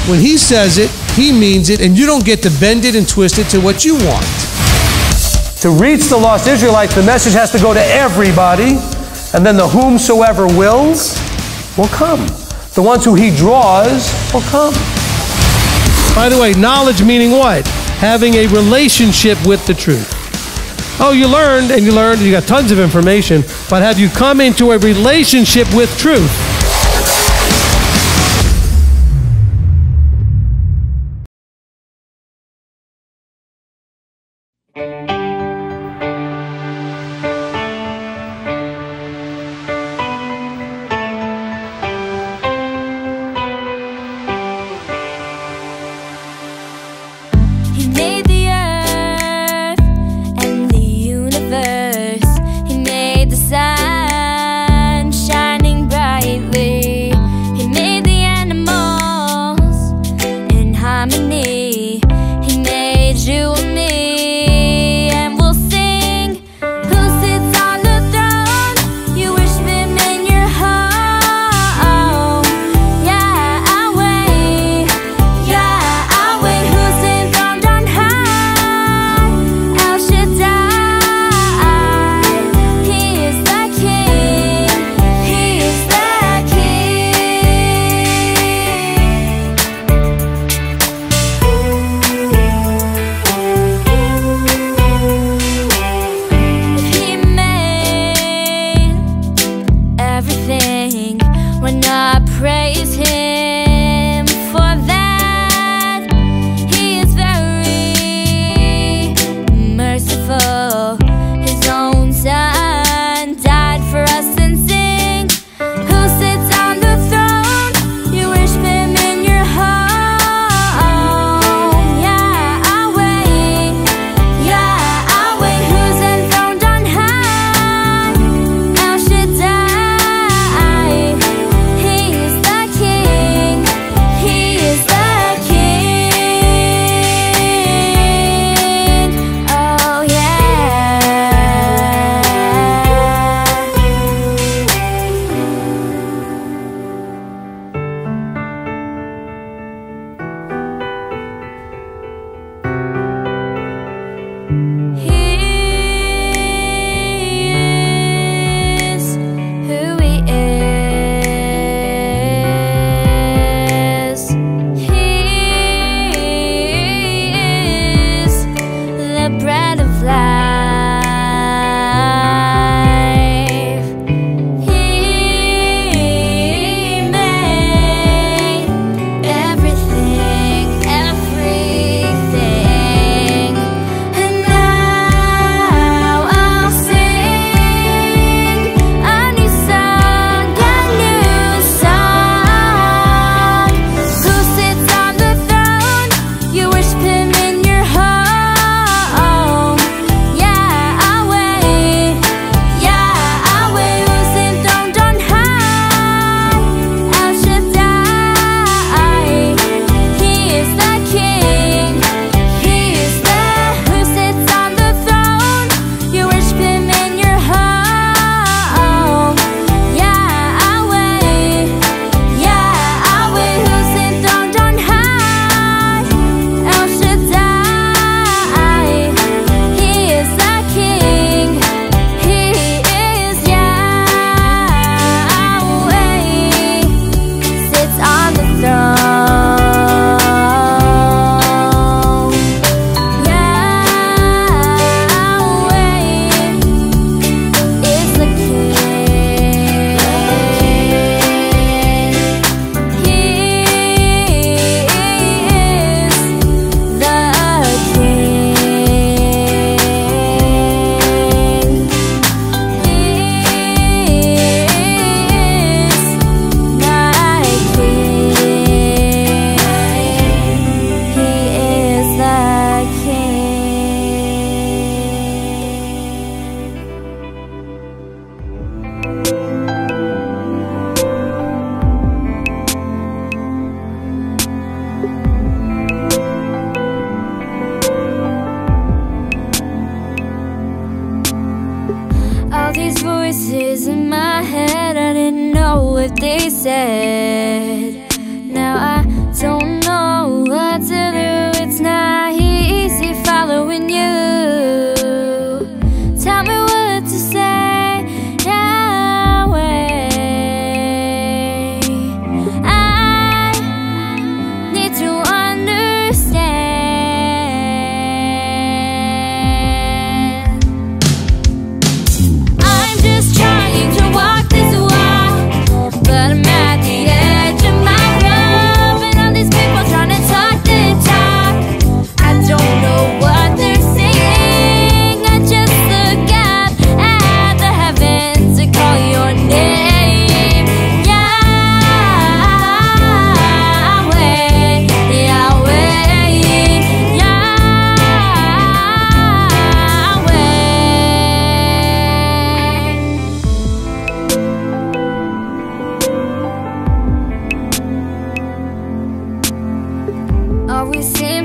When he says it, he means it, and you don't get to bend it and twist it to what you want. To reach the lost Israelites, the message has to go to everybody, and then the whomsoever wills will come. The ones who he draws will come. By the way, knowledge meaning what? Having a relationship with the truth. Oh, you learned, and you got tons of information, but have you come into a relationship with truth? King.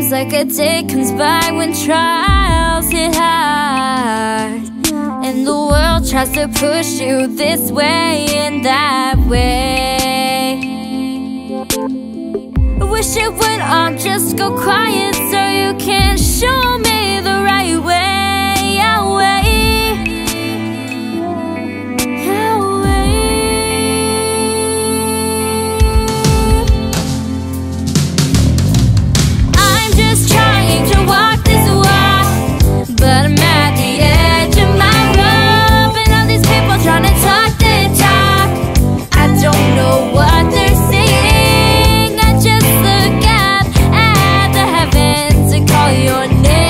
Feels like a day comes by when trials hit hard, and the world tries to push you this way and that way. I wish it would all just go quiet so you can show me the right way. But I'm at the edge of my rope, and all these people trying to talk the talk. I don't know what they're saying. I just look up at the heavens and call your name.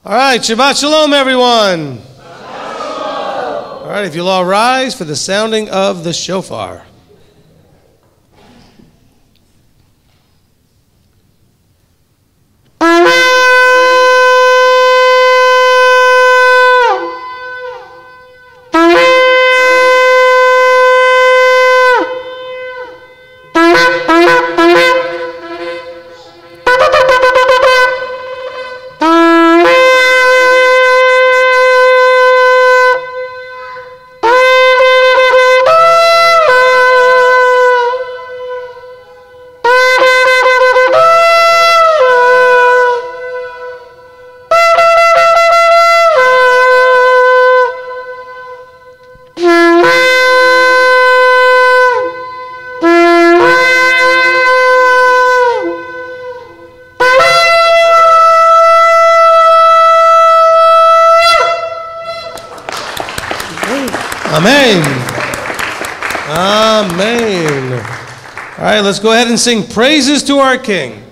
All right, Shabbat Shalom, everyone. Shabbat Shalom. All right, if you'll all rise for the sounding of the shofar. Amen. Amen. All right, let's go ahead and sing praises to our King.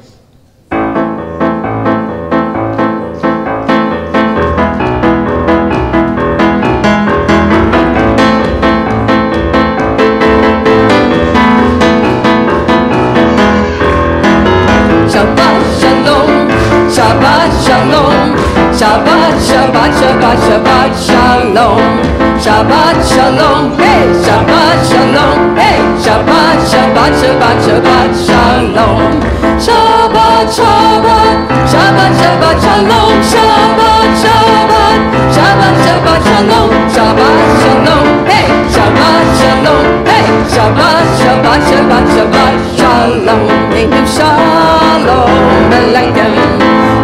Shabbat Shalom, Shabbat Shalom, Shabbat, Shabbat, Shabbat, Shabbat Shalom. Shabbat Shalom, hey, Shabbat Shalom, hey, Shabbat, Shabbat, Shabbat, Shabbat Shalom. Shabbat, Shabbat, Shabbat, Shabbat Shalom, Shabbat, Shabbat, Shabbat, Shabbat Shalom, Shabbat Shalom, hey, Shabbat Shalom, hey, Shabbat, Shabbat, Shabbat, Shabbat Shalom. Einu Shalom Aleichem,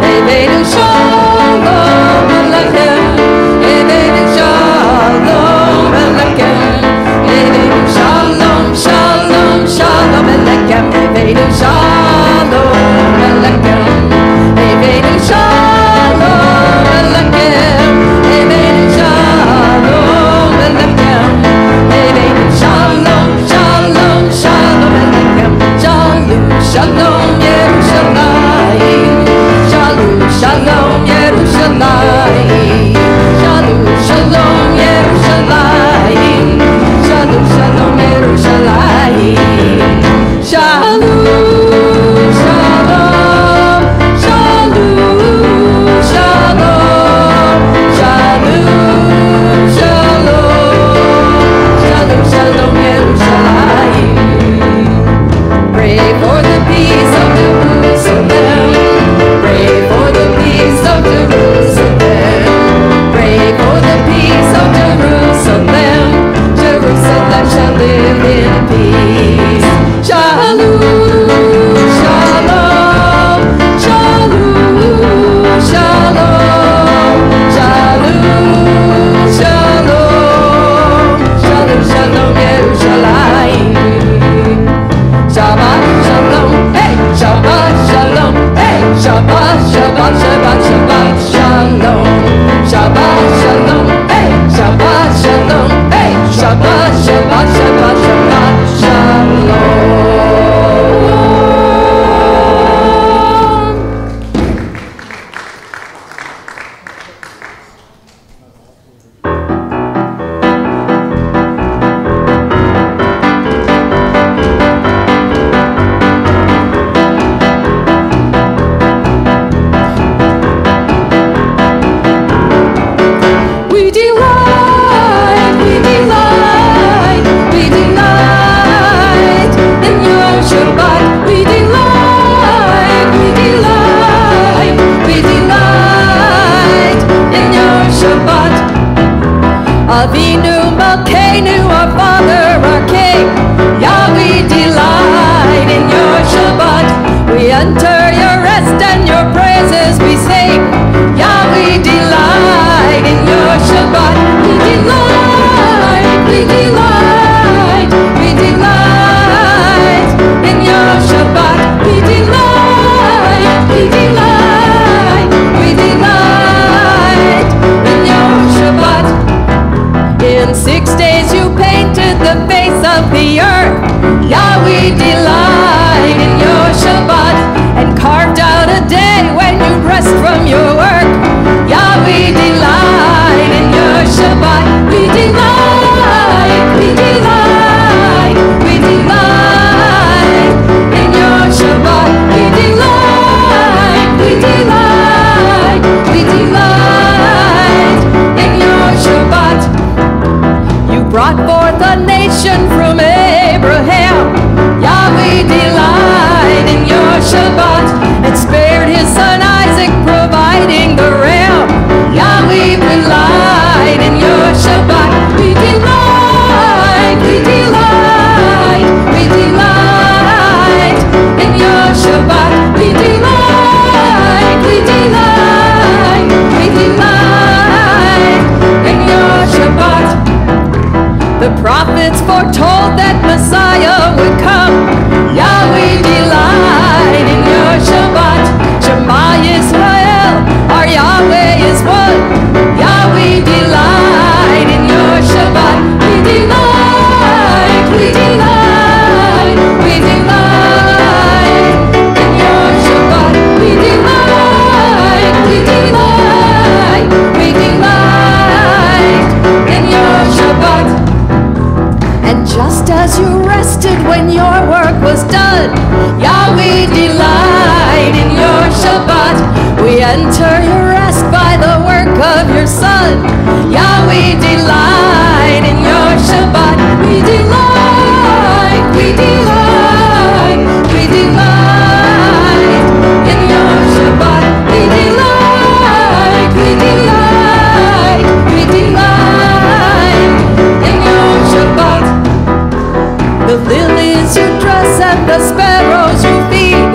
Einu Shalom Aleichem, Einu Shalom Aleichem, Einu Shalom, Shalom, Shalom Aleichem, Einu Shalom Aleichem, Einu Shalom Aleichem, Einu Shalom Aleichem, Einu Shalom, Shalom, Shalom Aleichem, Shalom, Shalom Yerushalayim. We enter your rest by the work of your Son. Yeah, we delight in your Shabbat. We delight, we delight, we delight in your Shabbat. We delight, we delight, we delight in your Shabbat. The lilies you dress and the sparrows you feed.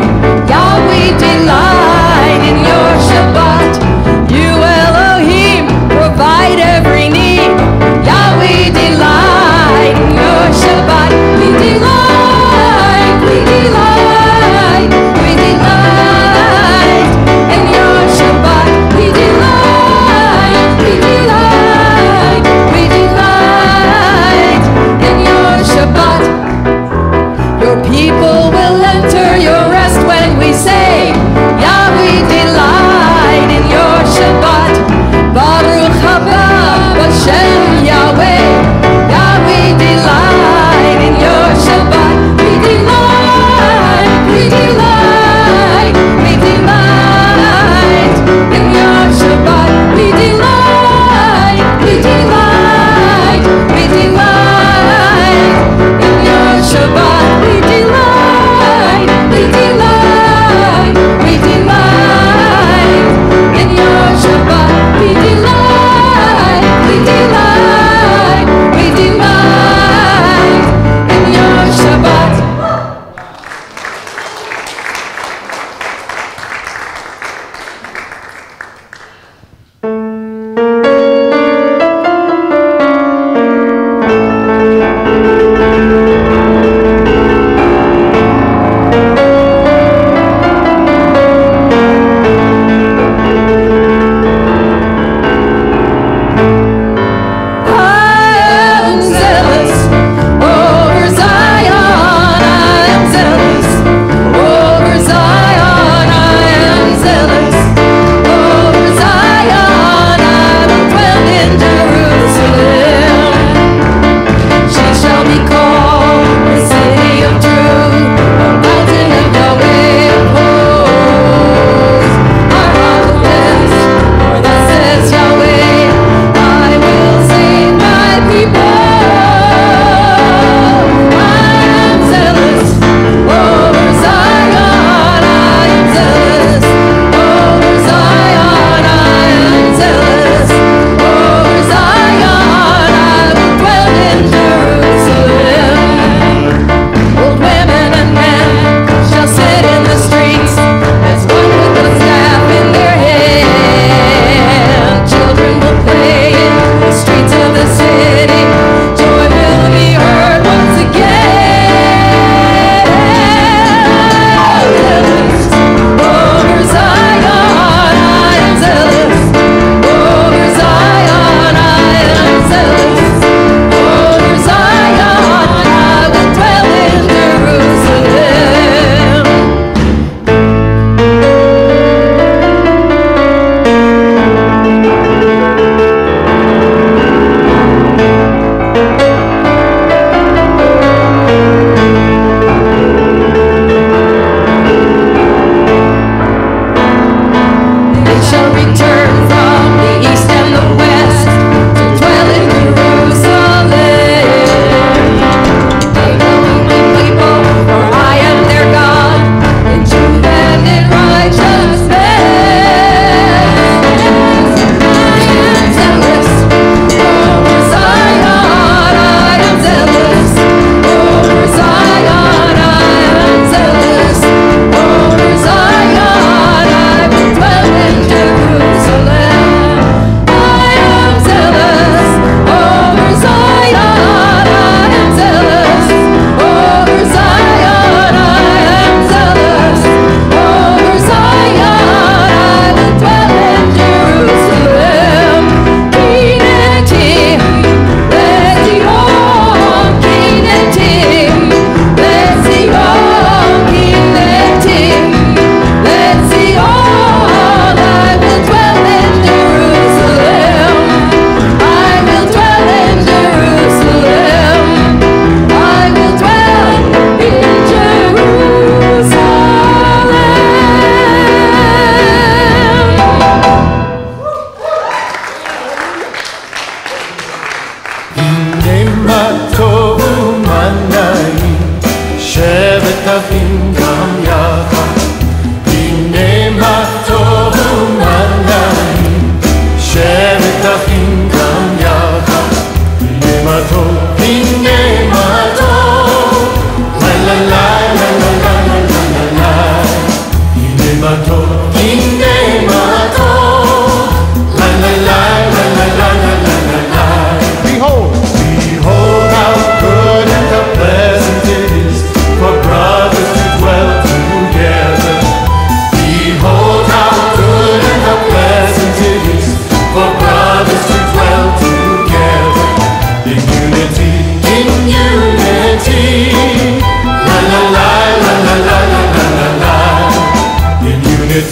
Yeah, we delight in your Shabbat.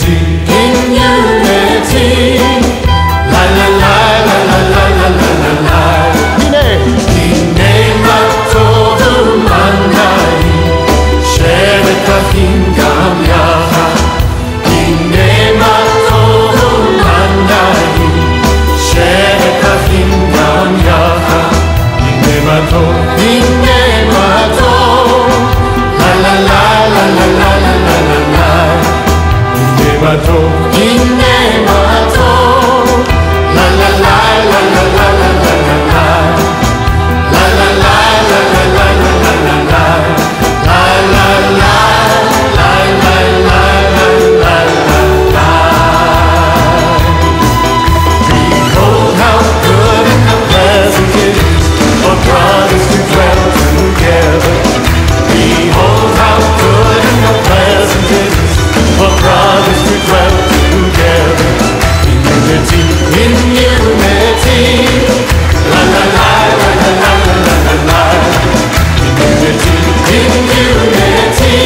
unity, in unity. La la la la la la la la la la. Hine matovu manai, shevet achim gam yachad. Hine matovu manai, shevet achim gam yachad. Hine matov, la la la la la la la la la la. Hine matov, la la la la la la la la la la. La la la la la la la la la la. La la la la la la la la la. Behold how good and how pleasant it is for brothers to dwell together. Behold how good and how pleasant it is for brothers to dwell together. In unity, la la la la la la la la la. In unity,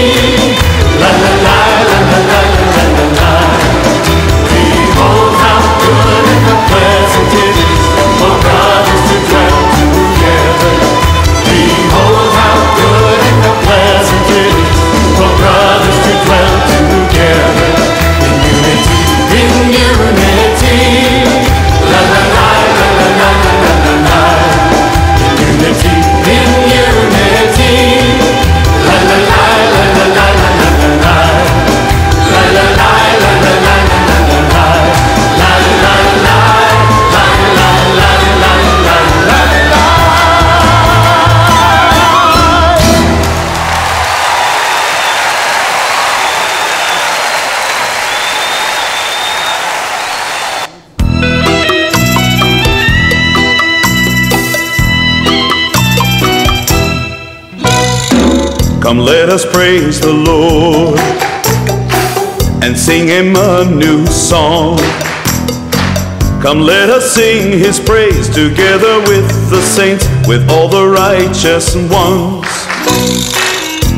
la la la la la la la la la. Behold how good and how pleasant it is for brothers to dwell together. Behold how good and how pleasant it is for brothers to dwell together. In unity, la la la la la la la la la. In unity, la la la la la la la la la la. La la la la la la la la la la. La la la la la la la la la la. Come, let us praise the Lord and sing Him a new song. Come, let us sing His praise together with the saints, with all the righteous ones.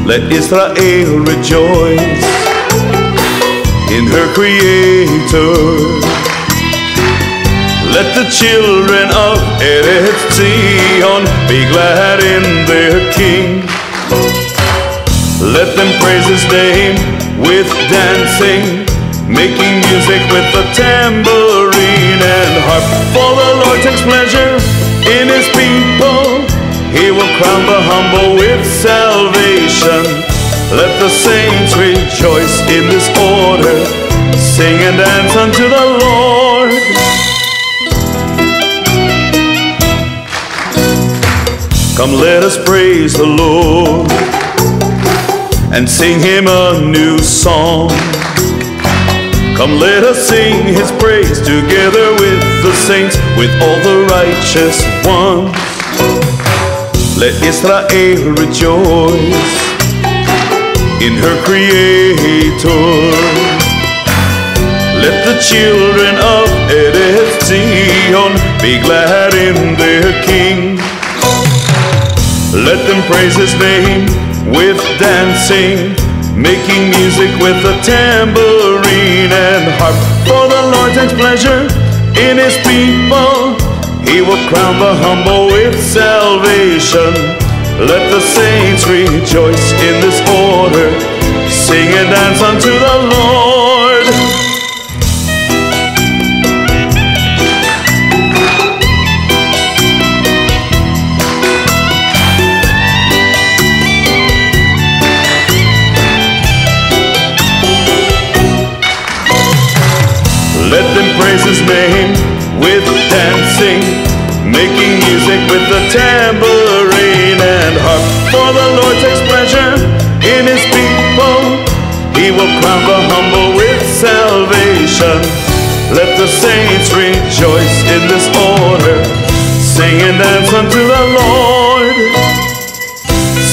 Let Israel rejoice in her Creator. Let the children of Eretz Zion be glad in their King. Let them praise His name with dancing, making music with the tambourine and harp. For the Lord takes pleasure in His people. He will crown the humble with salvation. Let the saints rejoice in this order, sing and dance unto the Lord. Come, let us praise the Lord and sing Him a new song. Come, let us sing His praise together with the saints, with all the righteous ones. Let Israel rejoice in her Creator. Let the children of Eretz Zion be glad in their King. Let them praise His name with dancing, making music with the tambourine and harp. For the Lord takes pleasure in His people. He will crown the humble with salvation. Let the saints rejoice in this order, sing and dance unto the Lord. Let them praise His name with dancing, making music with the tambourine and harp. For the Lord takes pleasure in His people. He will crown the humble with salvation. Let the saints rejoice in this order, sing and dance unto the Lord.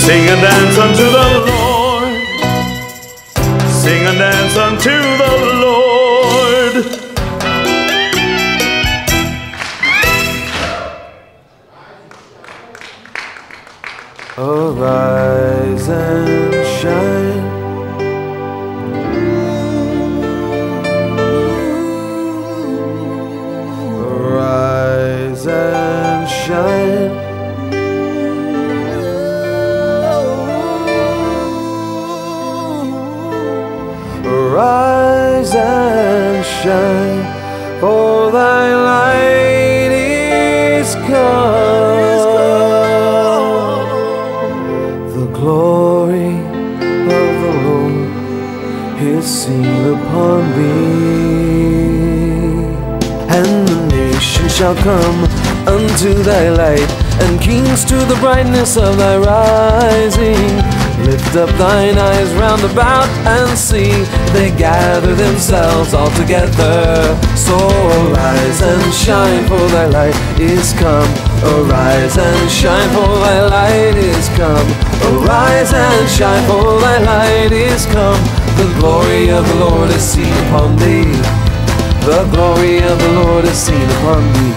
Sing and dance unto the Lord. Sing and dance unto the Lord. Arise and shine. shine, for thy light is come. The glory of the Lord is seen upon thee. And the nations shall come unto thy light, and kings to the brightness of thy rising. Lift up thine eyes round about and see, they gather themselves all together. So arise and shine, for thy light is come. Arise and shine, for thy light is come. Arise and shine, for thy light is come. The glory of the Lord is seen upon thee. The glory of the Lord is seen upon thee.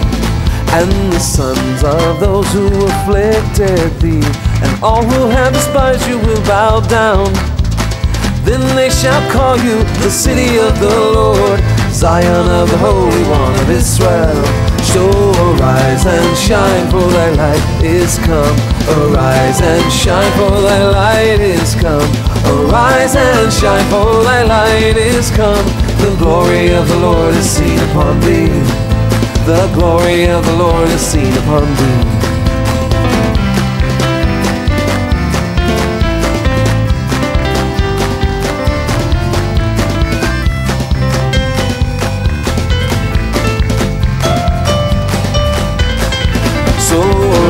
And the sons of those who afflicted thee, and all who have despised you will bow down. Then they shall call you the city of the Lord, Zion of the Holy One of Israel. So arise and shine, for thy light is come. Arise and shine, for thy light is come. Arise and shine, for thy light is come. The glory of the Lord is seen upon thee. The glory of the Lord is seen upon thee. So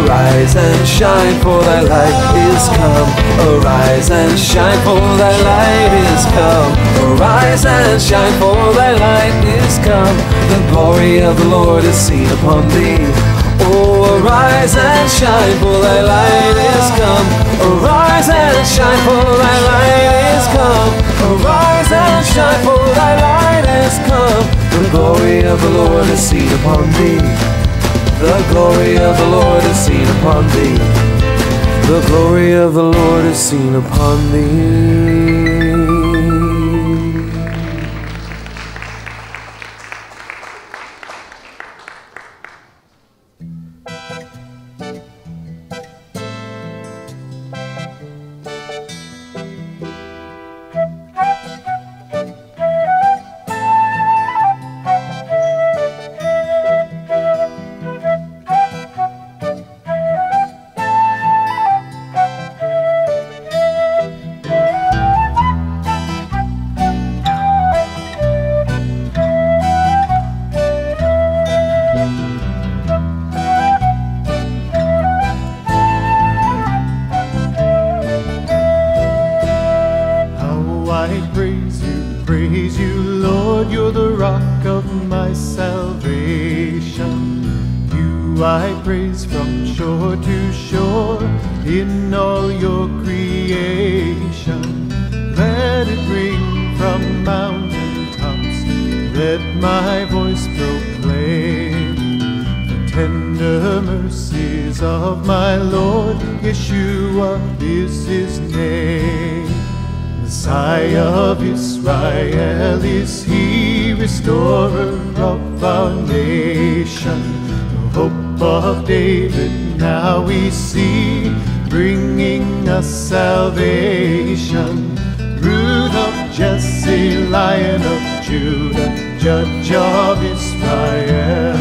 arise and shine, for thy light is come. Arise and shine, for thy light is come. Arise and shine, for thy light is come. The glory of the Lord is seen upon thee. Oh, arise and shine, for thy light is come. Arise and shine, for thy light is come. Arise and shine, for thy light is come. The glory of the Lord is seen upon thee. The glory of the Lord is seen upon thee. The glory of the Lord is seen upon thee. Israel is he, restorer of our nation. The hope of David now we see, bringing us salvation. Root of Jesse, Lion of Judah, Judge of Israel.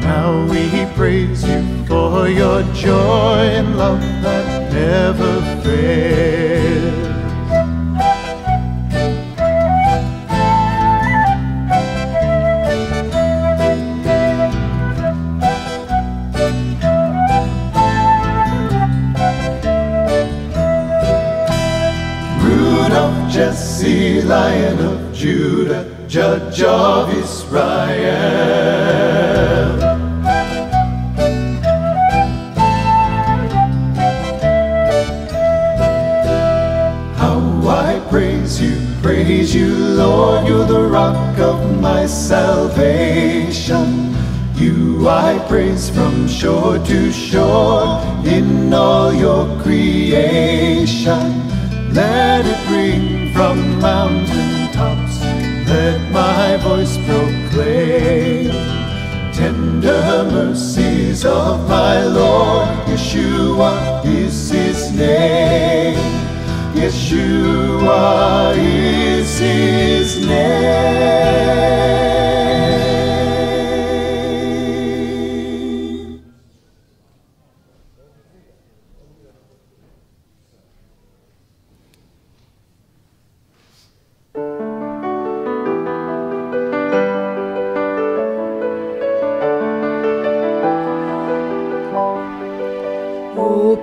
Now we praise you for your joy and love that never fails. Jesse, Lion of Judah, Judge of Israel. How I praise you, Lord, you're the rock of my salvation. You I praise from shore to shore, in all your creation. Let it ring from mountain tops, let my voice proclaim tender mercies of my Lord. Yeshua is his name. Yeshua is his name.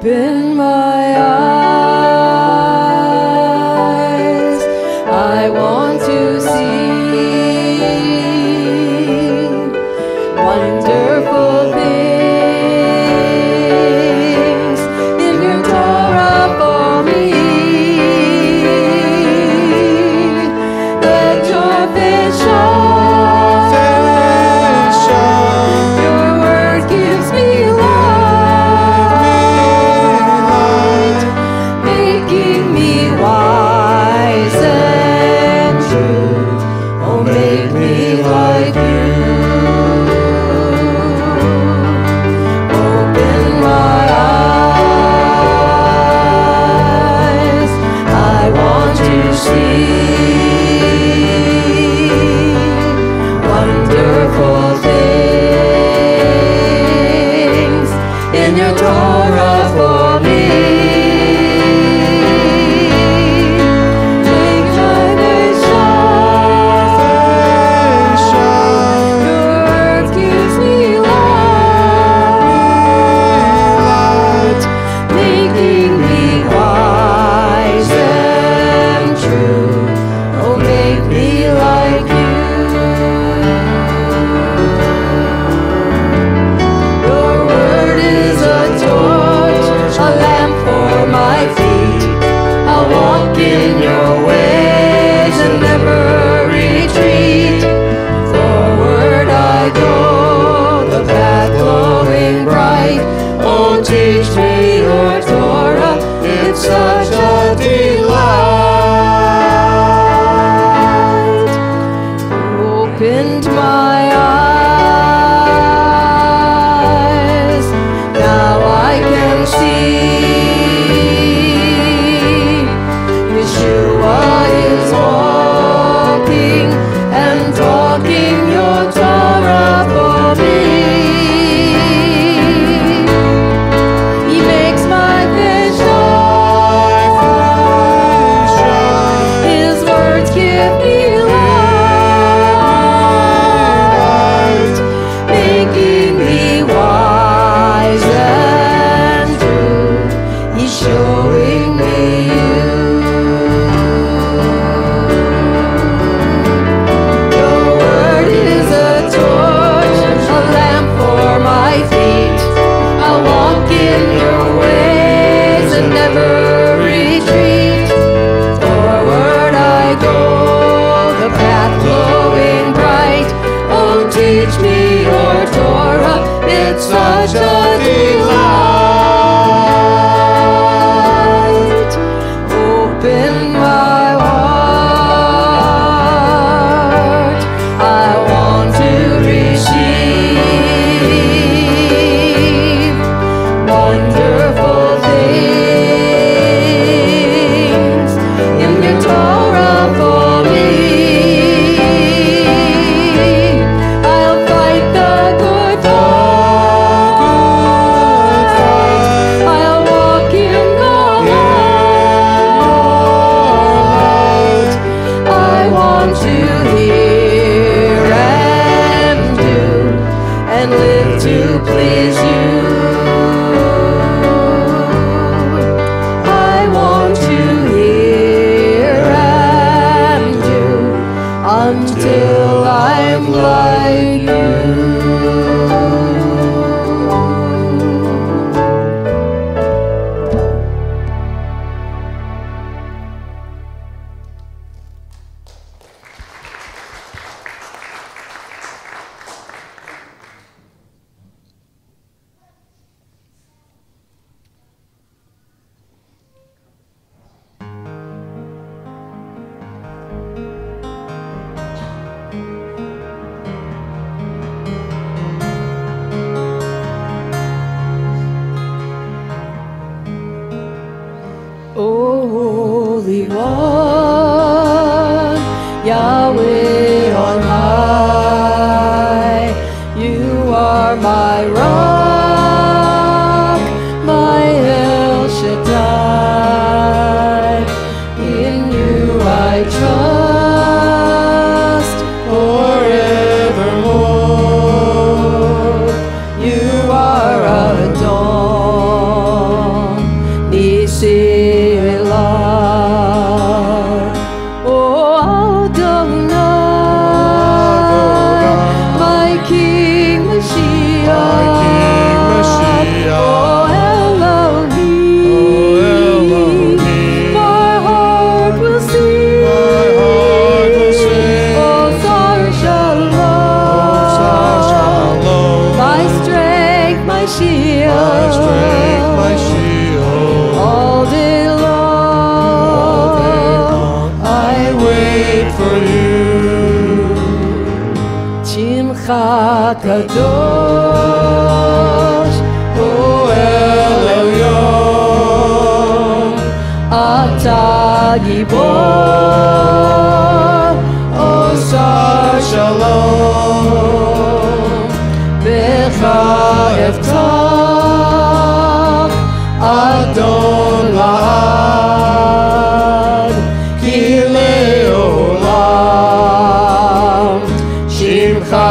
Open my eyes, I want to see wonderful things in your Torah for me. Let your face shine, your word gives me light, making me wise and true. Oh, make me like you. Open my eyes, I want to see wonderful things in your Torah for me. Make my face shine, your word gives me light, making me wise and true. Oh, make me like you. Your word is a torch, a lamp for my feet. I'll walk in your ways and never retreat. Forward I go, the path glowing bright. Oh, teach me your Torah, it's such a delight. Opened my eyes, now I can see Yeshua is walking and talking your Torah for me. He makes my face shine, his words give me light, making me wise and true. He's showing me you. Your word is a torch, a lamp for my feet. I'll walk in your ways and never retreat. Forward I go, the path glowing bright. Oh, teach me your Torah, it's such a delight. Open my heart, I want to receive wonderful things in your Torah for me. I'll fight the good fight. I'll walk in the light. I want to hear and do and live to please you. I want to hear and do until I'm like you. kadosh, el elyon, ata gibor, osar shalom, becha eftach, adon la'ad, ki le'olam, shimcha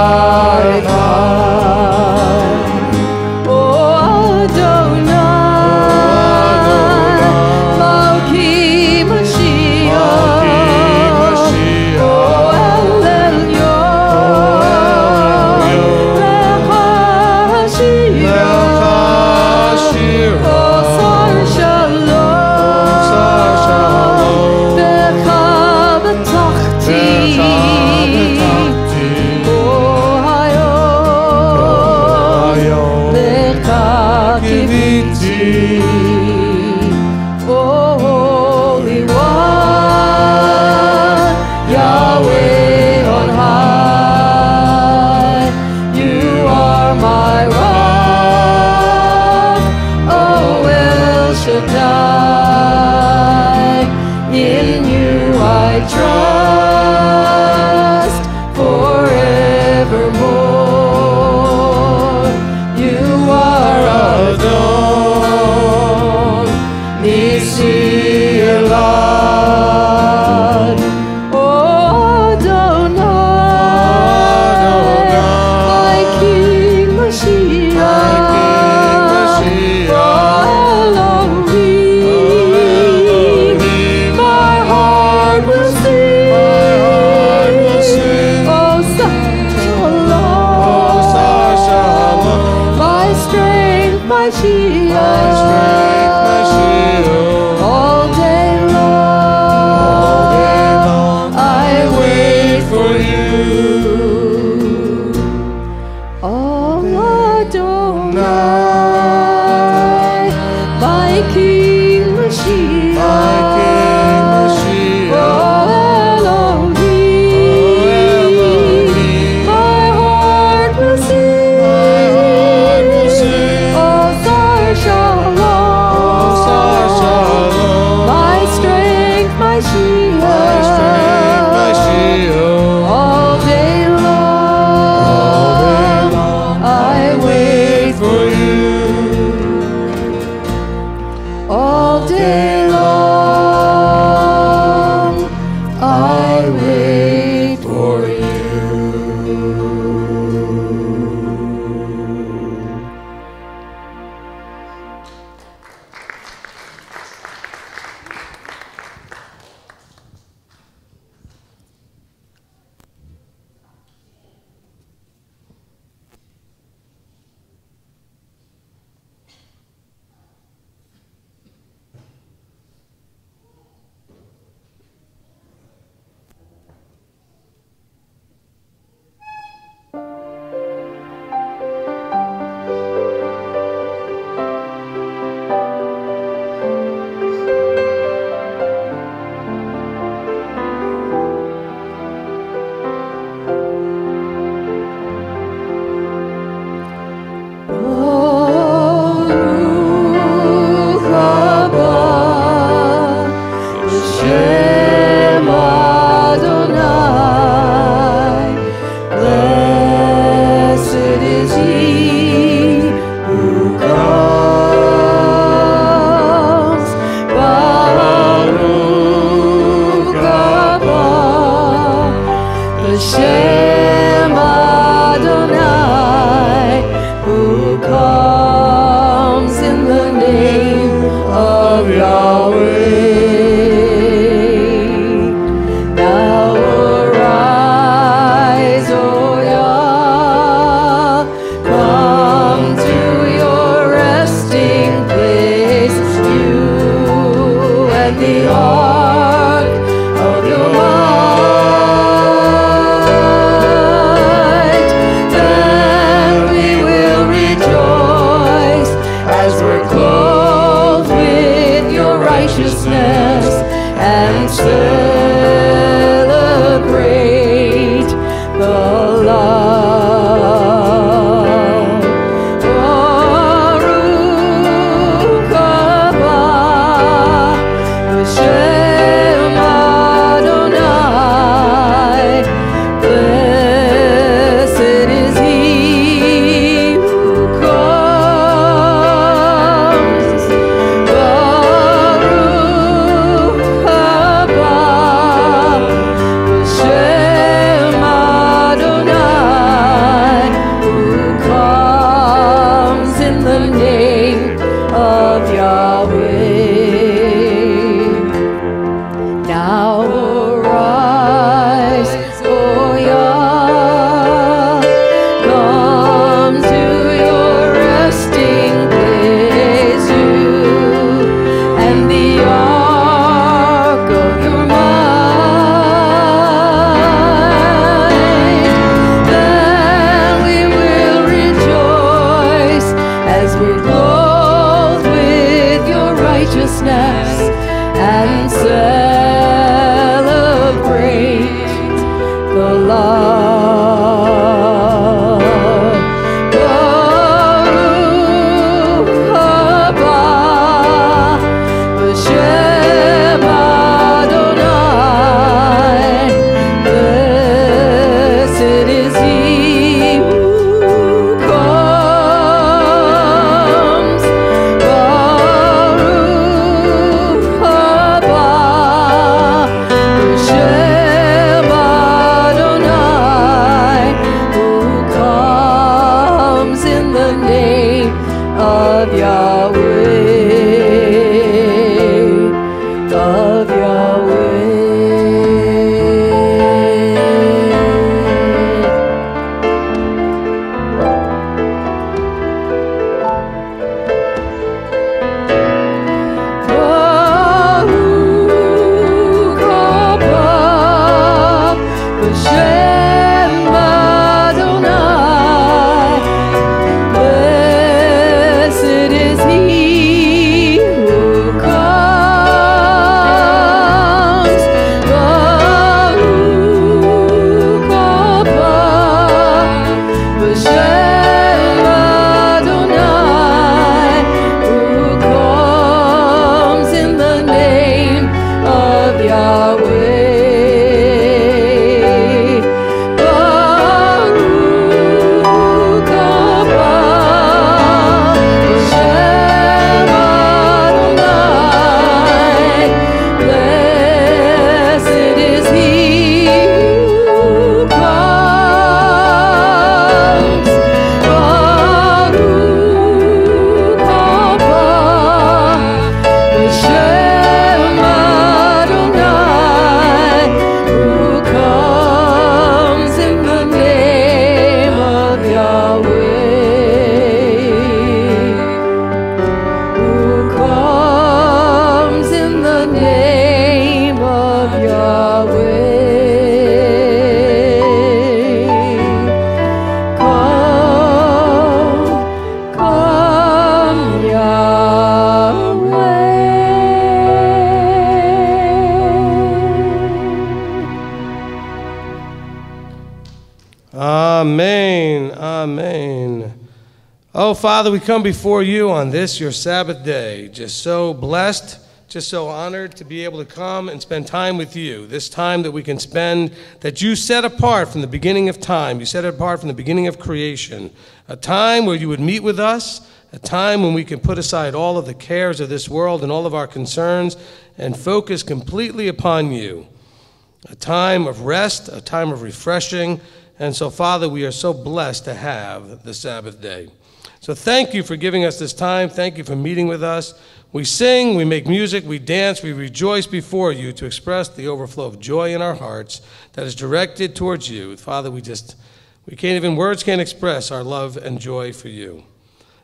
Amen. Amen. Oh, Father, we come before you on this, your Sabbath day, just so blessed, just so honored to be able to come and spend time with you. This time that we can spend, that you set apart from the beginning of time. You set it apart from the beginning of creation. A time where you would meet with us, a time when we can put aside all of the cares of this world and all of our concerns and focus completely upon you. A time of rest, a time of refreshing. And so, Father, we are so blessed to have the Sabbath day. So thank you for giving us this time. Thank you for meeting with us. We sing, we make music, we dance, we rejoice before you to express the overflow of joy in our hearts that is directed towards you. Father, words can't express our love and joy for you.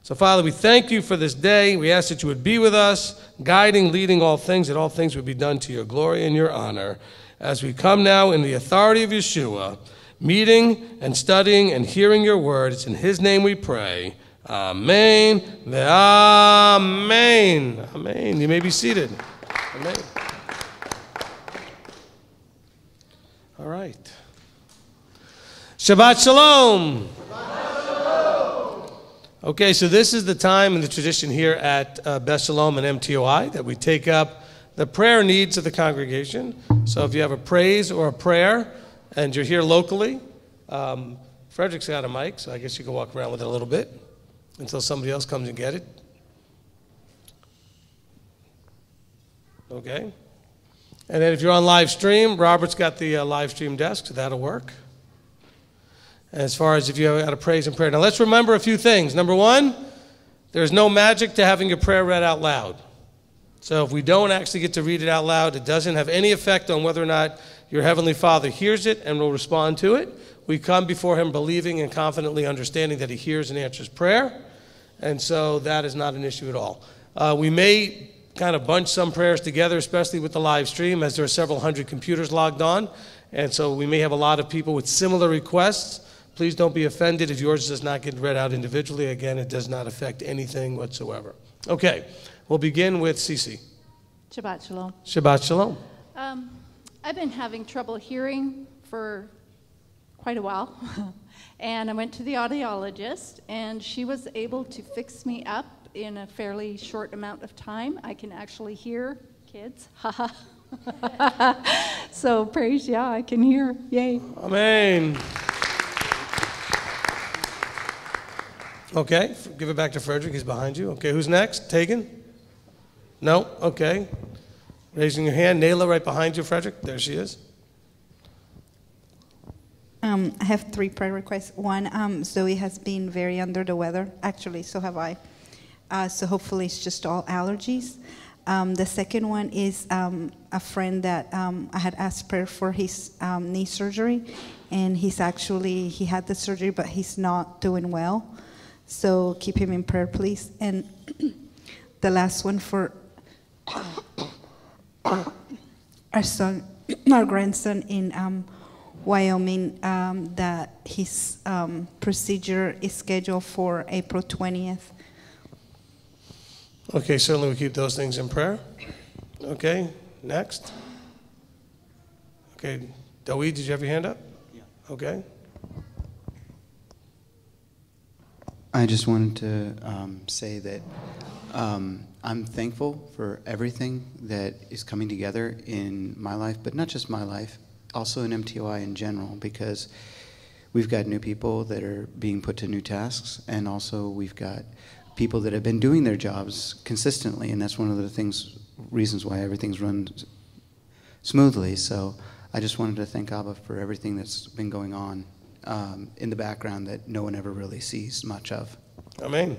So, Father, we thank you for this day. We ask that you would be with us, guiding, leading all things, that all things would be done to your glory and your honor. As we come now in the authority of Yeshua, meeting and studying and hearing your word, it's in his name we pray. Amen. Amen. Amen. You may be seated. Amen. All right. Shabbat Shalom. Okay, so this is the time and the tradition here at Beth Shalom and MTOI that we take up the prayer needs of the congregation. So if you have a praise or a prayer and you're here locally, Frederick's got a mic, so I guess you can walk around with it a little bit until somebody else comes and get it. Okay. And then if you're on live stream, Robert's got the live stream desk, so that'll work. As far as if you have got a praise and prayer. Now let's remember a few things. Number one, there's no magic to having your prayer read out loud. So if we don't actually get to read it out loud, it doesn't have any effect on whether or not your Heavenly Father hears it and will respond to it. We come before him believing and confidently understanding that he hears and answers prayer. And so that is not an issue at all. We may kind of bunch some prayers together, especially with the live stream, as there are several hundred computers logged on. And so we may have a lot of people with similar requests. Please don't be offended if yours does not get read out individually. Again, it does not affect anything whatsoever. Okay, we'll begin with Cece. Shabbat Shalom. Shabbat Shalom. I've been having trouble hearing for quite a while. And I went to the audiologist, and she was able to fix me up in a fairly short amount of time. I can actually hear kids. Haha. So praise Yah, I can hear. Yay. Amen. Okay, give it back to Frederick. He's behind you. Okay, who's next? Tegan? No? Okay. Raising your hand. Nayla right behind you, Frederick. There she is. I have 3 prayer requests. One, Zoe has been very under the weather. Actually, so have I. So hopefully it's just all allergies. The second one is a friend that I had asked prayer for his knee surgery. And he had the surgery, but he's not doing well. So keep him in prayer, please. And the last one for our grandson in Wyoming, that his procedure is scheduled for April 20th. Okay, certainly we keep those things in prayer. Okay, next. Okay, Dawid, did you have your hand up? Yeah. Okay. I just wanted to say that I'm thankful for everything that is coming together in my life, but not just my life, also in MTOI in general, because we've got new people that are being put to new tasks, and also we've got people that have been doing their jobs consistently, and that's one of the reasons why everything's run smoothly. So I just wanted to thank Abba for everything that's been going on in the background that no one ever really sees much of. Amen.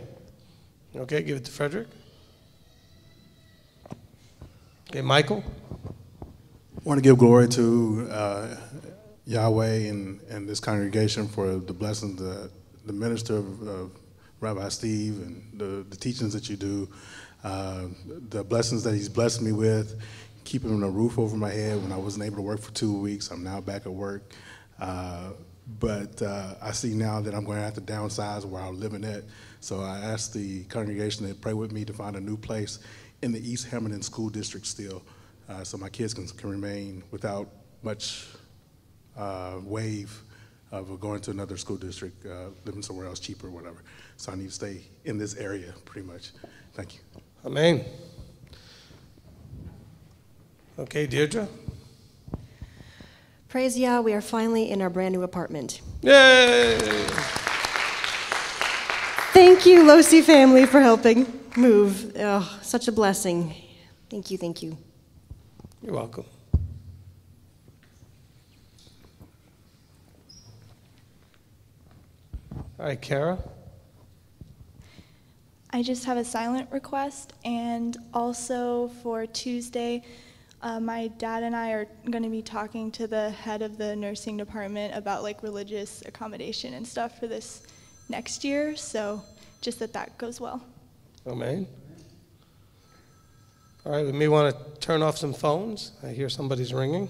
Okay, give it to Frederick. Okay, Michael. I want to give glory to Yahweh and this congregation for the blessings, the minister of Rabbi Steve and the teachings that you do, the blessings that he's blessed me with, keeping a roof over my head when I wasn't able to work for 2 weeks. I'm now back at work. But I see now that I'm going to have to downsize where I'm living at. So I asked the congregation to pray with me to find a new place in the East Hamilton School District still, so my kids can remain without much wave of going to another school district, living somewhere else cheaper or whatever. So I need to stay in this area pretty much. Thank you. Amen. Okay, Deirdre? Praise Yah, we are finally in our brand new apartment. Yay! Thank you, Losi family, for helping move. Oh, such a blessing. Thank you, thank you. You're welcome. All right, Kara? I just have a silent request, and also for Tuesday, my dad and I are going to be talking to the head of the nursing department about like religious accommodation and stuff for this next year, so just that goes well. Amen. All right, we may want to turn off some phones. I hear somebody's ringing.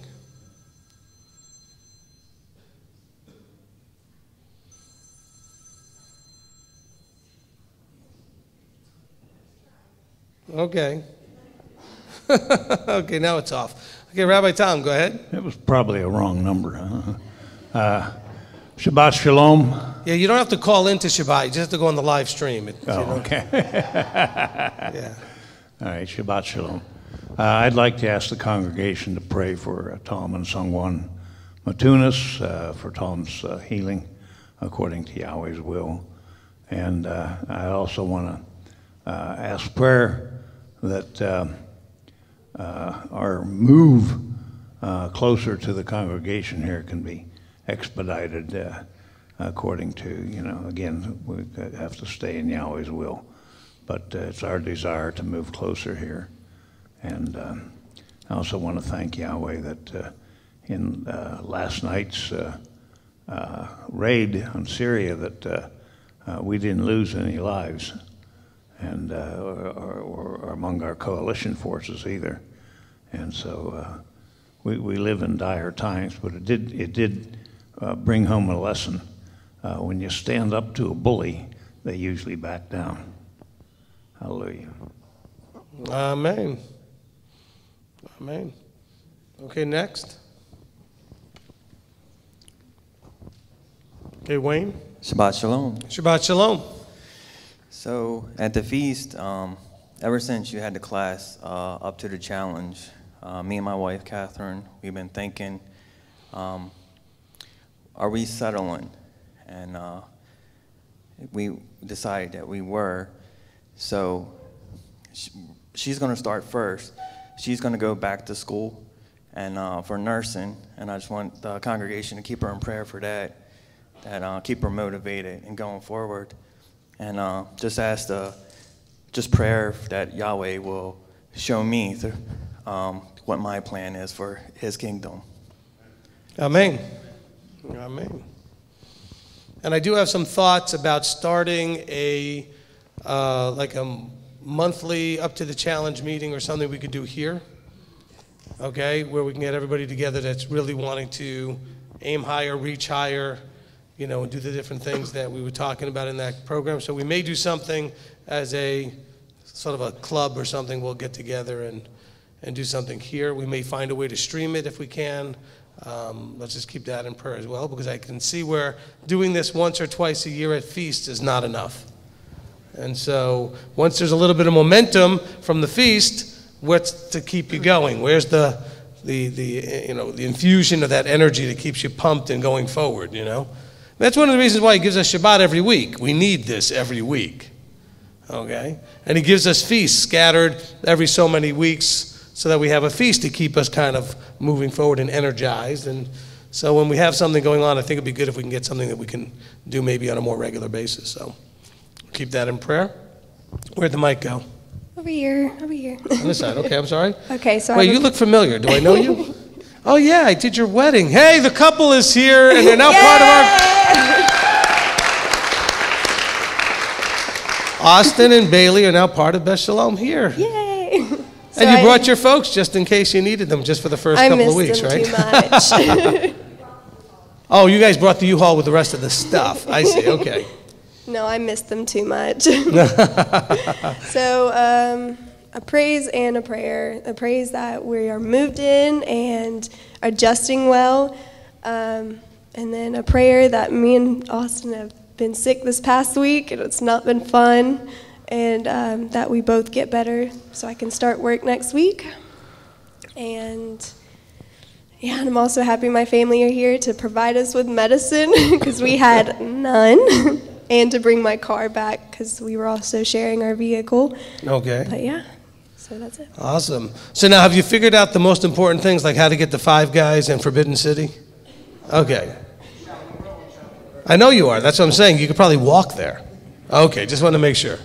Okay. Okay, now it's off. Okay, Rabbi Tom, go ahead. It was probably a wrong number. Shabbat Shalom. Yeah, you don't have to call into Shabbat. You just have to go on the live stream. Okay. Yeah. All right, Shabbat Shalom. I'd like to ask the congregation to pray for Tom and Sungwon Matunis, for Tom's healing according to Yahweh's will. And I also want to ask prayer that our move closer to the congregation here can be expedited according to, again, we have to stay in Yahweh's will. But it's our desire to move closer here. And I also want to thank Yahweh that in last night's raid on Syria that we didn't lose any lives, and or among our coalition forces either. And so we live in dire times, but it did bring home a lesson. When you stand up to a bully, they usually back down. Hallelujah. Amen. Amen. Okay, next. Okay, Wayne. Shabbat Shalom. Shabbat Shalom. So at the feast, ever since you had the class up to the challenge, me and my wife, Catherine, we've been thinking, are we settling? And we decided that we were. So she's going to start first. She's going to go back to school and for nursing, and I just want the congregation to keep her in prayer for that keep her motivated and going forward. And just ask just prayer that Yahweh will show me what my plan is for His kingdom. Amen. Amen. And I do have some thoughts about starting like a monthly up to the challenge meeting or something we could do here, okay, where we can get everybody together that's really wanting to aim higher, reach higher, and do the different things that we were talking about in that program. So we may do something as a sort of a club or something. We'll get together and do something here. We may find a way to stream it if we can. Let's just keep that in prayer as well, because I can see where doing this once or twice a year at feast is not enough. And so once there's a little bit of momentum from the feast, what's to keep you going? Where's the infusion of that energy that keeps you pumped and going forward, That's one of the reasons why He gives us Shabbat every week. We need this every week, okay? And He gives us feasts scattered every so many weeks so that we have a feast to keep us kind of moving forward and energized. And so when we have something going on, I think it'd be good if we can get something that we can do maybe on a more regular basis. So keep that in prayer. Where'd the mic go? Over here. On this side. Okay, I'm sorry. Okay, so wait, you look familiar. Do I know you? Oh yeah, I did your wedding. Hey, the couple is here, and they're now part of our. Austin and Bailey are now part of Beth Shalom here. Yay! So and you brought your folks just in case you needed them, just for the first couple of weeks, right? I missed them too much. Oh, you guys brought the U-Haul with the rest of the stuff. I see. Okay. No, I missed them too much. So a praise and a prayer. A praise that we are moved in and adjusting well. And And then a prayer that me and Austin have been sick this past week, and it's not been fun, and that we both get better so I can start work next week. And yeah, and I'm also happy my family are here to provide us with medicine because we had none, and to bring my car back because we were also sharing our vehicle. Okay. But yeah, so that's it. Awesome. So now have you figured out the most important things, like how to get to Five Guys and Forbidden City? Okay. I know you are. That's what I'm saying. You could probably walk there. Okay, just want to make sure.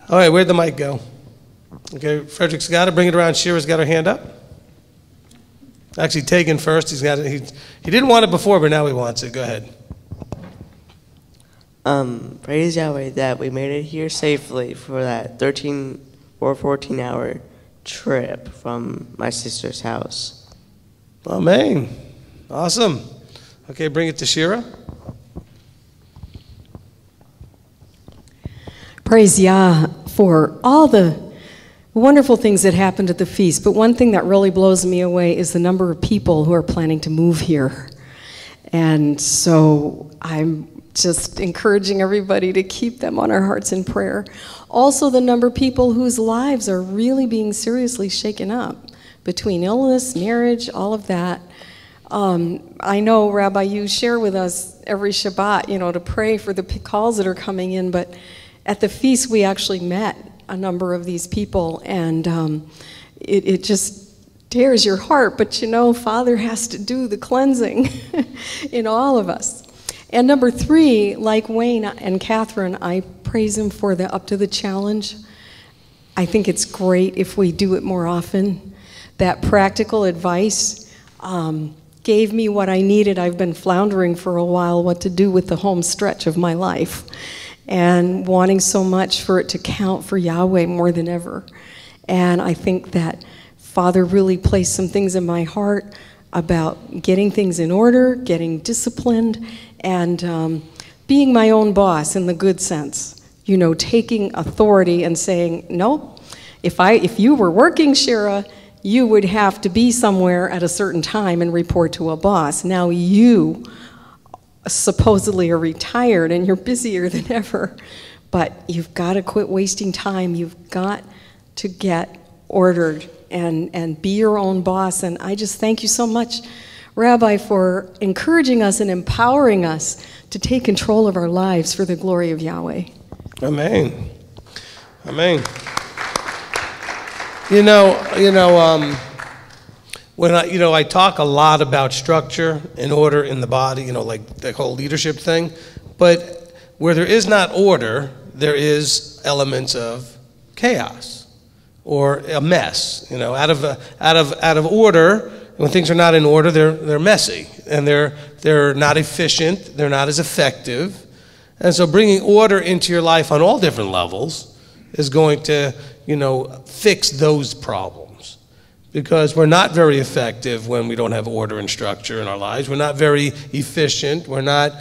All right, where'd the mic go? Okay, Frederick's got it. Bring it around. Shira's got her hand up. Actually, Tegan first. He's got it. He didn't want it before, but now he wants it. Go ahead. Praise Yahweh that we made it here safely for that 13 or 14-hour trip from my sister's house. Amen. Awesome. Okay, bring it to Shira. Praise Yah for all the wonderful things that happened at the feast. But one thing that really blows me away is the number of people who are planning to move here. And so I'm just encouraging everybody to keep them on our hearts in prayer. Also, the number of people whose lives are really being seriously shaken up between illness, marriage, all of that. I know, Rabbi, you share with us every Shabbat, to pray for the calls that are coming in, but at the feast we actually met a number of these people, and it just tears your heart, but Father has to do the cleansing in all of us. And number 3, like Wayne and Catherine, I praise him for the Up to the Challenge. I think it's great if we do it more often. That practical advice gave me what I needed. I've been floundering for a while what to do with the home stretch of my life, and wanting so much for it to count for Yahweh more than ever. And I think that Father really placed some things in my heart about getting things in order, getting disciplined, and being my own boss in the good sense. Taking authority and saying, nope, if you were working, Shira, you would have to be somewhere at a certain time and report to a boss. Now you supposedly are retired and you're busier than ever, but you've got to quit wasting time. You've got to get ordered and be your own boss. And I just thank you so much, Rabbi, for encouraging us and empowering us to take control of our lives for the glory of Yahweh. Amen. Amen. When I talk a lot about structure and order in the body, like the whole leadership thing, but where there is not order, there is elements of chaos or a mess. Out of order, when things are not in order, they're messy and they're not efficient. They're not as effective, and so bringing order into your life on all different levels is going to fix those problems, because we're not very effective when we don't have order and structure in our lives. We're not very efficient. We're not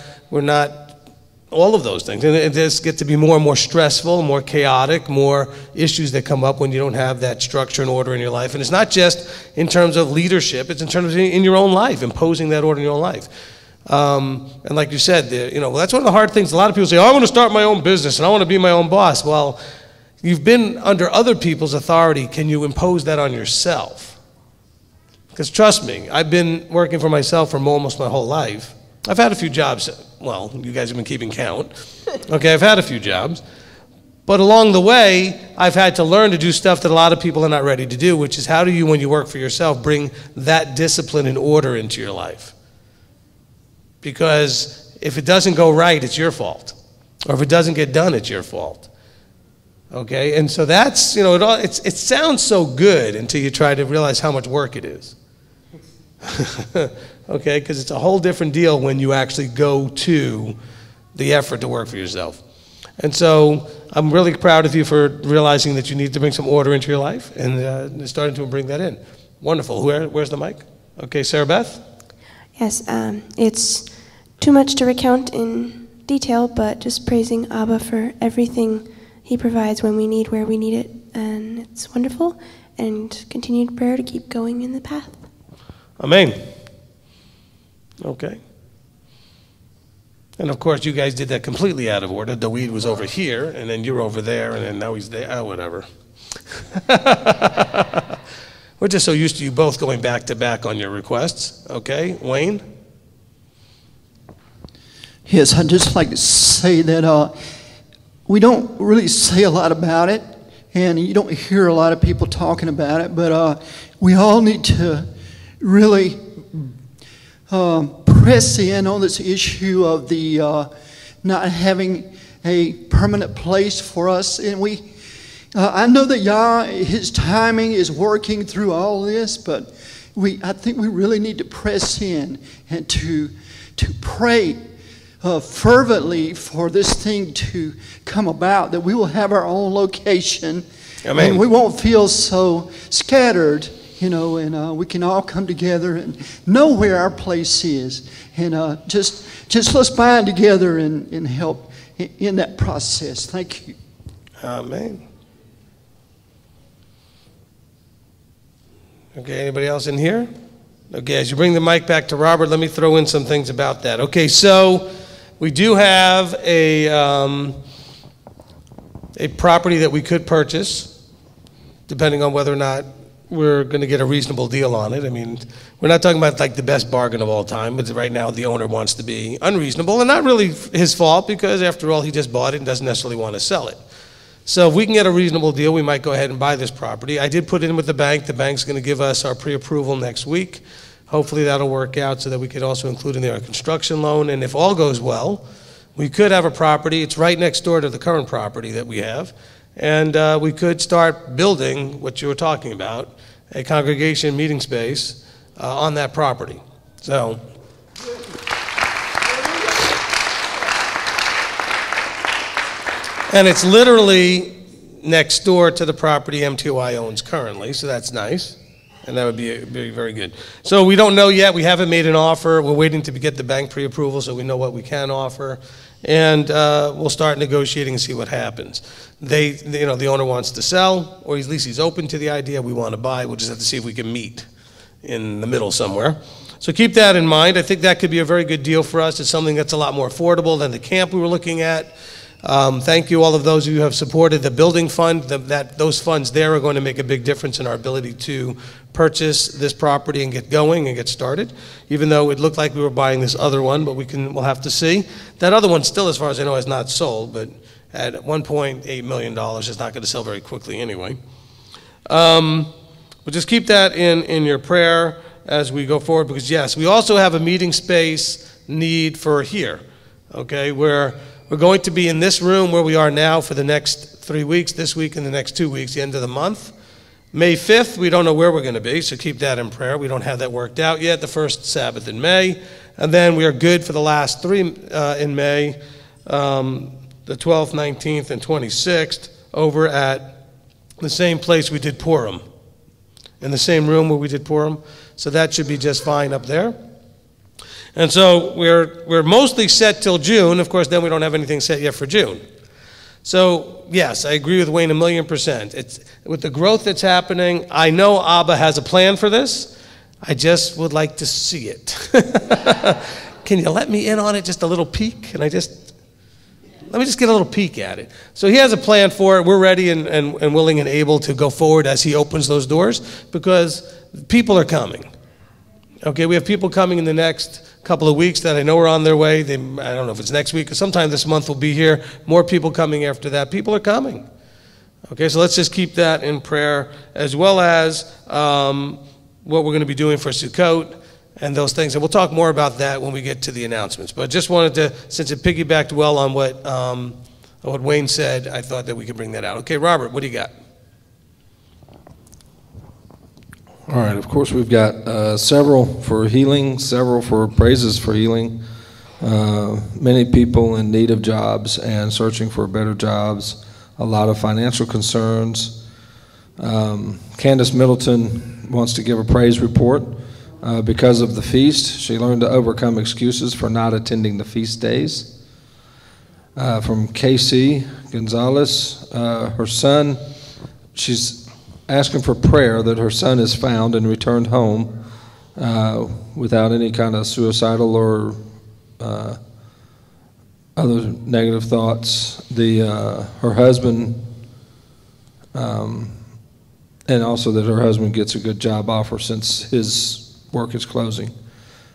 all of those things. And it just gets to be more and more stressful, more chaotic, more issues that come up when you don't have that structure and order in your life. And it's not just in terms of leadership, it's in terms of in your own life, imposing that order in your own life. And like you said, that's one of the hard things. A lot of people say, I want to start my own business and I want to be my own boss. Well, you've been under other people's authority. Can you impose that on yourself? Because trust me, I've been working for myself for almost my whole life. I've had a few jobs. Well, you guys have been keeping count. Okay, I've had a few jobs. But along the way, I've had to learn to do stuff that a lot of people are not ready to do, which is how do you, when you work for yourself, bring that discipline and order into your life? Because if it doesn't go right, it's your fault. Or if it doesn't get done, it's your fault. Okay, and so that's, it sounds so good until you try to realize how much work it is. Okay, because it's a whole different deal when you actually go to the effort to work for yourself. And so I'm really proud of you for realizing that you need to bring some order into your life and starting to bring that in. Wonderful. Where's the mic? Okay, Sarah Beth? Yes, it's too much to recount in detail, but just praising Abba for everything He provides when we need, where we need it, and it's wonderful, and continued prayer to keep going in the path. Amen. Okay. And of course, you guys did that completely out of order. Dawid was over here, and then you're over there, and then now he's there. Oh, whatever. We're just so used to you both going back to back on your requests. Okay, Wayne? Yes, I'd just like to say that we don't really say a lot about it, and you don't hear a lot of people talking about it, but we all need to really press in on this issue of the not having a permanent place for us. And I know that Yah, His timing is working through all this, but I think we really need to press in and to pray fervently for this thing to come about, that we will have our own location. Amen. And we won't feel so scattered, and we can all come together and know where our place is. And just let's bind together and help in that process. Thank you. Amen. Okay, anybody else in here? Okay, as you bring the mic back to Robert, let me throw in some things about that. Okay, so we do have a property that we could purchase, depending on whether or not we're going to get a reasonable deal on it. I mean, we're not talking about like the best bargain of all time, but right now the owner wants to be unreasonable, and not really his fault, because after all, he just bought it and doesn't necessarily want to sell it. So if we can get a reasonable deal, we might go ahead and buy this property. I did put it in with the bank. The bank's going to give us our pre-approval next week. Hopefully that'll work out so that we could also include in there a construction loan. And if all goes well, we could have a property. It's right next door to the current property that we have. And we could start building what you were talking about, a congregation meeting space on that property. So. And it's literally next door to the property MTY owns currently, so that's nice. And that would be very good. So we don't know yet. We haven't made an offer. We're waiting to get the bank pre-approval so we know what we can offer. And we'll start negotiating and see what happens. The owner wants to sell, or at least he's open to the idea. We want to buy. We'll just have to see if we can meet in the middle somewhere. So keep that in mind. I think that could be a very good deal for us. It's something that's a lot more affordable than the camp we were looking at. Thank you, all of those who have supported the building fund. Those funds there are going to make a big difference in our ability to purchase this property and get going and get started, even though it looked like we were buying this other one, but we'll have to see. That other one still, as far as I know, is not sold, but at $1.8 million, it's not going to sell very quickly anyway. But just keep that in your prayer as we go forward, because yes, we also have a meeting space need for here, okay, where we're going to be in this room where we are now for the next 3 weeks, this week and the next 2 weeks, the end of the month. May 5th, we don't know where we're going to be, so keep that in prayer. We don't have that worked out yet, the first Sabbath in May. And then we are good for the last 3 in May, the 12th, 19th, and 26th, over at the same place we did Purim, in the same room where we did Purim. So that should be just fine up there. And so we're mostly set till June. Of course, then we don't have anything set yet for June. So, yes, I agree with Wayne 1,000,000%. It's, with the growth that's happening, I know Abba has a plan for this. I just would like to see it. Can you let me in on it, just a little peek? Let me just get a little peek at it. So he has a plan for it. We're ready and willing and able to go forward as he opens those doors, because people are coming. Okay, we have people coming in the next couple of weeks that I know are on their way. I don't know if it's next week or sometime this month we'll be here. More people coming after that. People are coming. Okay, so let's just keep that in prayer, as well as what we're going to be doing for Sukkot and those things. And we'll talk more about that when we get to the announcements. But I just wanted to, since it piggybacked well on what Wayne said, I thought that we could bring that out. Okay, Robert, what do you got? All right, of course, we've got several for healing, several for praises for healing. Many people in need of jobs and searching for better jobs. A lot of financial concerns. Candace Middleton wants to give a praise report because of the feast. She learned to overcome excuses for not attending the feast days. From Casey Gonzalez, her son, she's asking for prayer that her son is found and returned home without any kind of suicidal or other negative thoughts. Her husband, and also that her husband gets a good job offer since his work is closing.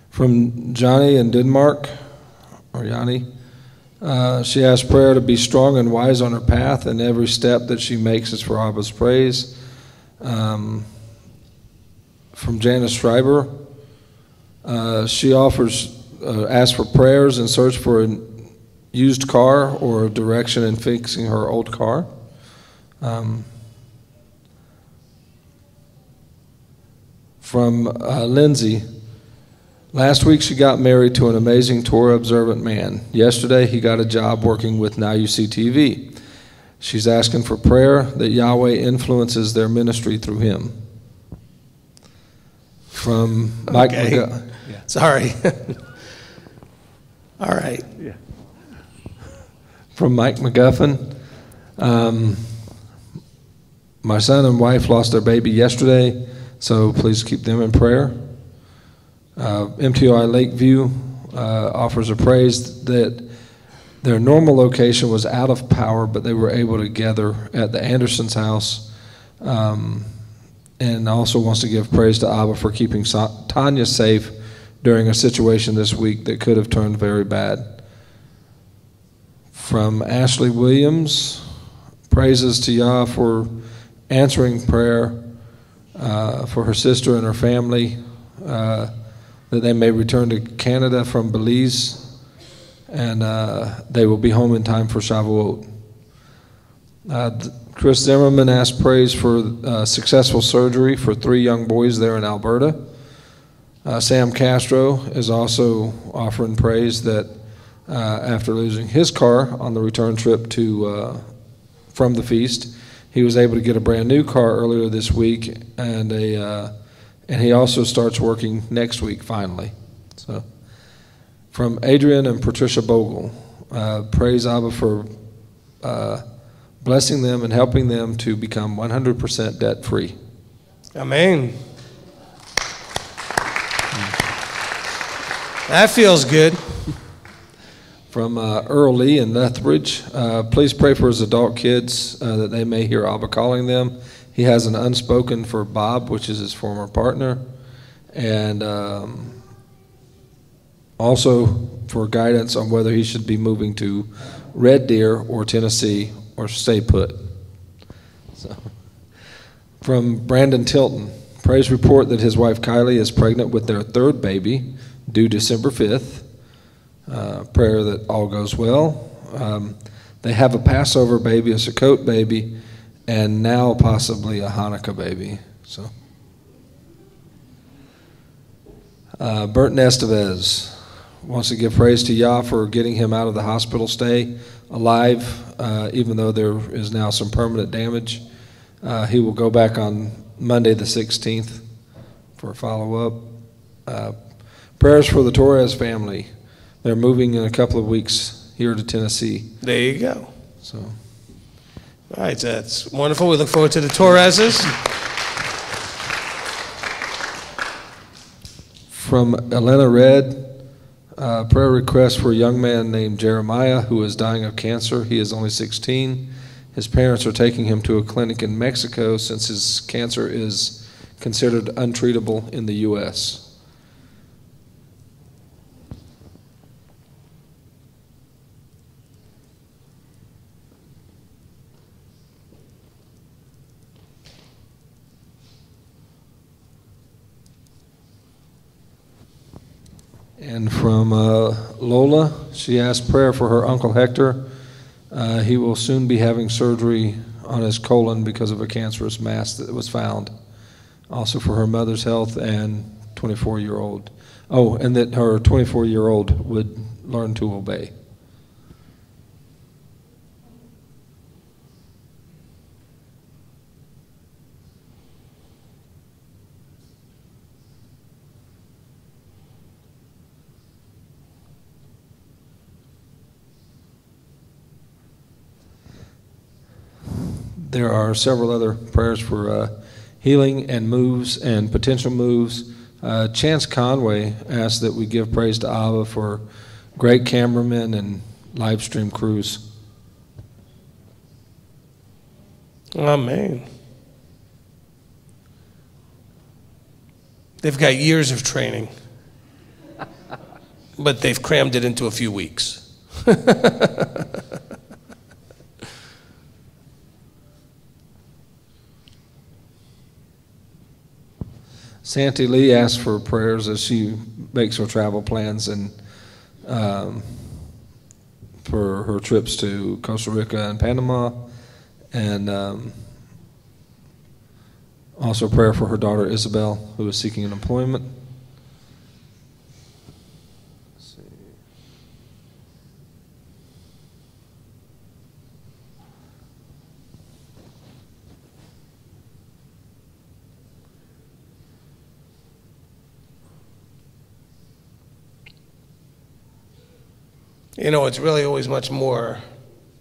From Johnny in Denmark, or Yanni, she asked prayer to be strong and wise on her path, and every step that she makes is for Abba's praise. From Janice Schreiber, she asks for prayers and search for a used car or direction in fixing her old car. From Lindsay, last week she got married to an amazing Torah observant man. Yesterday he got a job working with Now You See TV. She's asking for prayer that Yahweh influences their ministry through him. From Mike McGuffin. Yeah. Sorry. All right. Yeah. From Mike McGuffin. My son and wife lost their baby yesterday, so please keep them in prayer. MTOI Lakeview offers a praise that their normal location was out of power, but they were able to gather at the Andersons' house, and also wants to give praise to Abba for keeping Tanya safe during a situation this week that could have turned very bad. From Ashley Williams, praises to Yah for answering prayer for her sister and her family, that they may return to Canada from Belize, and they will be home in time for Shavuot. Chris Zimmerman asked praise for successful surgery for 3 young boys there in Alberta. Sam Castro is also offering praise that after losing his car on the return trip from the feast, he was able to get a brand new car earlier this week, and he also starts working next week finally. So, from Adrian and Patricia Bogle, praise Abba for blessing them and helping them to become 100% debt free. Amen. That feels good. From Earl Lee in Lethbridge, please pray for his adult kids that they may hear Abba calling them. He has an unspoken for Bob, which is his former partner, and also for guidance on whether he should be moving to Red Deer or Tennessee or stay put. So, from Brandon Tilton, praise report that his wife Kylie is pregnant with their 3rd baby, due December 5th. Prayer that all goes well. They have a Passover baby, a Sukkot baby, and now possibly a Hanukkah baby. So, Burton Estevez wants to give praise to Yah for getting him out of the hospital stay alive, even though there is now some permanent damage. He will go back on Monday the 16th for a follow-up. Prayers for the Torres family. They're moving in a couple of weeks here to Tennessee. There you go. So, all right, that's wonderful. We look forward to the Torreses. From Elena Red, prayer request for a young man named Jeremiah who is dying of cancer. He is only 16. His parents are taking him to a clinic in Mexico since his cancer is considered untreatable in the U.S. And from Lola, she asked prayer for her Uncle Hector. He will soon be having surgery on his colon because of a cancerous mass that was found. Also for her mother's health and 24-year-old. Oh, and that her 24-year-old would learn to obey. There are several other prayers for healing and moves and potential moves. Chance Conway asked that we give praise to Abba for great cameramen and Livestream crews. Amen. They've got years of training, but they've crammed it into a few weeks. Santi Lee asked for prayers as she makes her travel plans and for her trips to Costa Rica and Panama, and also prayer for her daughter Isabel, who is seeking an employment. Let's see. You know, it's really always much more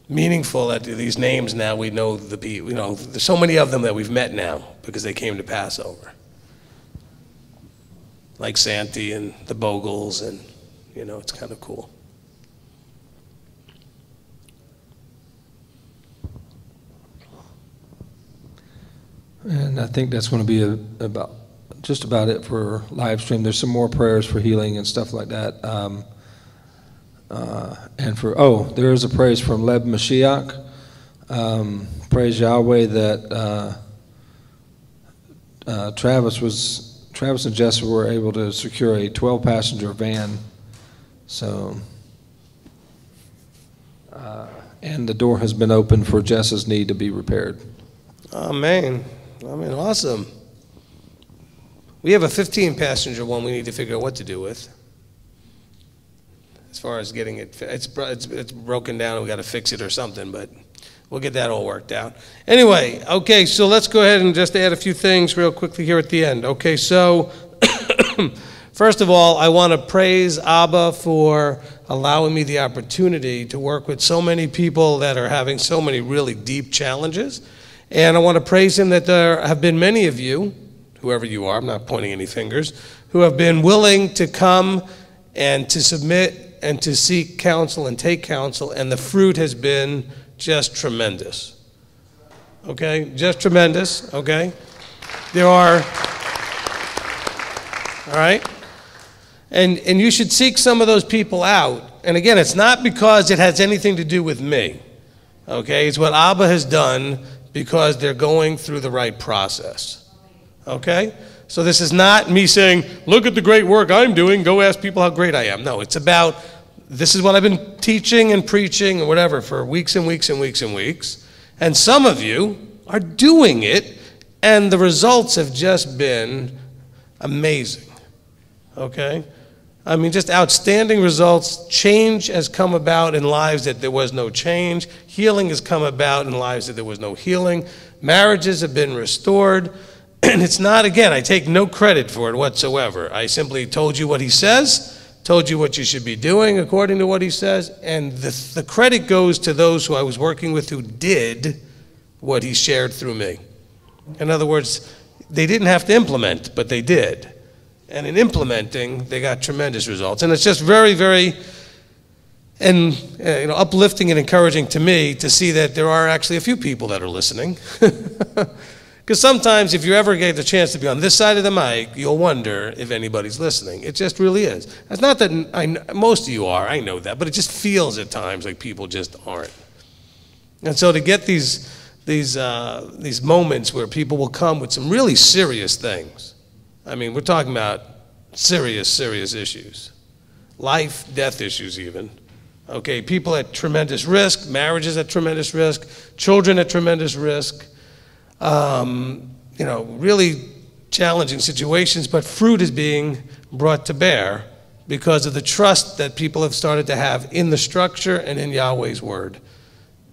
meaningful that these names now we know the people. You know, there's so many of them that we've met now because they came to Passover, like Santi and the Bogles, and you know, it's kind of cool. And I think that's going to be just about it for live stream. There's some more prayers for healing and stuff like that. And there is a praise from Leb Mashiach. Praise Yahweh that Travis and Jessa were able to secure a 12-passenger van. So, and the door has been opened for Jessa's knee to be repaired. Amen. Awesome. We have a 15-passenger one we need to figure out what to do with. As far as getting it, it's broken down and we got to fix it or something, but we'll get that all worked out. Anyway, okay, so let's go ahead and just add a few things real quickly here at the end. Okay, so first of all, I want to praise Abba for allowing me the opportunity to work with so many people that are having so many really deep challenges. And I want to praise him that there have been many of you, whoever you are, I'm not pointing any fingers, who have been willing to come and to submit and to seek counsel and take counsel, and the fruit has been just tremendous. Okay, just tremendous, okay? There are, all right? And you should seek some of those people out. And again, it's not because it has anything to do with me, okay? It's what Abba has done because they're going through the right process, okay? So this is not me saying, look at the great work I'm doing, go ask people how great I am. No, it's about, this is what I've been teaching and preaching and whatever for weeks and weeks and weeks and weeks. And some of you are doing it, and the results have just been amazing, okay? I mean, just outstanding results. Change has come about in lives that there was no change. Healing has come about in lives that there was no healing. Marriages have been restored. And it's not, again, I take no credit for it whatsoever. I simply told you what he says, told you what you should be doing according to what he says, and the credit goes to those who I was working with who did what he shared through me. In other words, they didn't have to implement, but they did. And in implementing, they got tremendous results. And it's just very, very uplifting and encouraging to me to see that there are actually a few people that are listening. Because sometimes if you ever get the chance to be on this side of the mic, you'll wonder if anybody's listening. It just really is. It's not that most of you are, I know that, but it just feels at times like people just aren't. And so to get these moments where people will come with some really serious things. I mean, we're talking about serious, serious issues. Life, death issues even. Okay, people at tremendous risk, marriages at tremendous risk, children at tremendous risk. Really challenging situations, but fruit is being brought to bear because of the trust that people have started to have in the structure and in Yahweh's word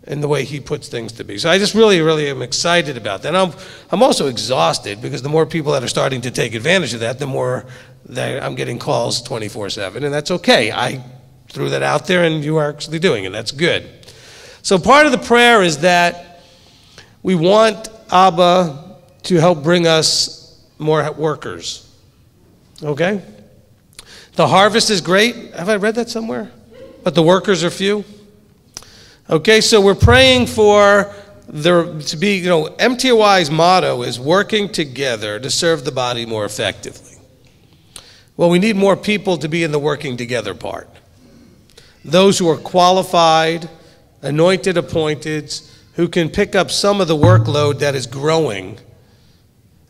and the way he puts things to be. So I just really, really am excited about that. And I'm also exhausted because the more people that are starting to take advantage of that, the more that I'm getting calls 24/7, and that's okay. I threw that out there and you are actually doing it. That's good. So part of the prayer is that we want Abba to help bring us more workers. Okay? The harvest is great. Have I read that somewhere? But the workers are few. Okay, so we're praying for there to be, MTOI's motto is working together to serve the body more effectively. Well, we need more people to be in the working together part. Those who are qualified, anointed, appointed, who can pick up some of the workload that is growing.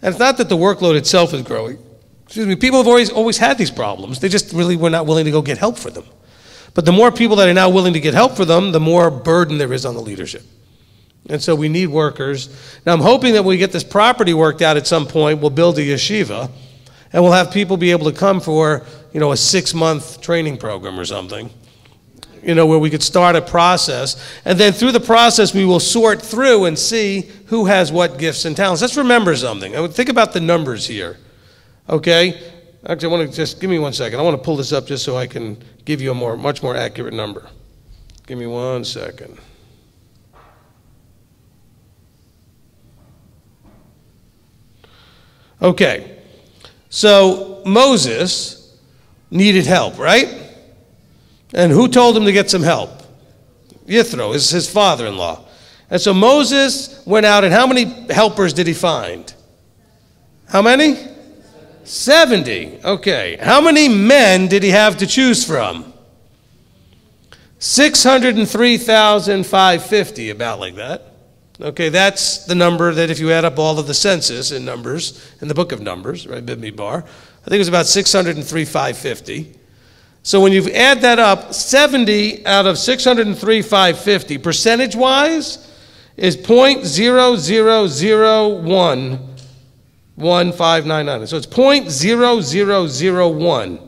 And it's not that the workload itself is growing. Excuse me, people have always had these problems. They just really were not willing to go get help for them. But the more people that are now willing to get help for them, the more burden there is on the leadership. And so we need workers. Now I'm hoping that when we get this property worked out at some point, we'll build a yeshiva, and we'll have people be able to come for, a 6-month training program or something, where we could start a process. And then through the process, we will sort through and see who has what gifts and talents. Let's remember something. I would think about the numbers here, okay? Actually, I want to just, give me 1 second. I want to pull this up just so I can give you a much more accurate number. Give me 1 second. Okay, so Moses needed help, right? And who told him to get some help? Yithro is his father-in-law. And so Moses went out, and how many helpers did he find? How many? 70. Okay. How many men did he have to choose from? 603,550, about like that. Okay, that's the number that if you add up all of the census in Numbers, in the book of Numbers, right, Bimidbar, I think it was about 603,550. So when you add that up, 70 out of 603,550, percentage-wise, is 0.00011599. So it's 0.0001.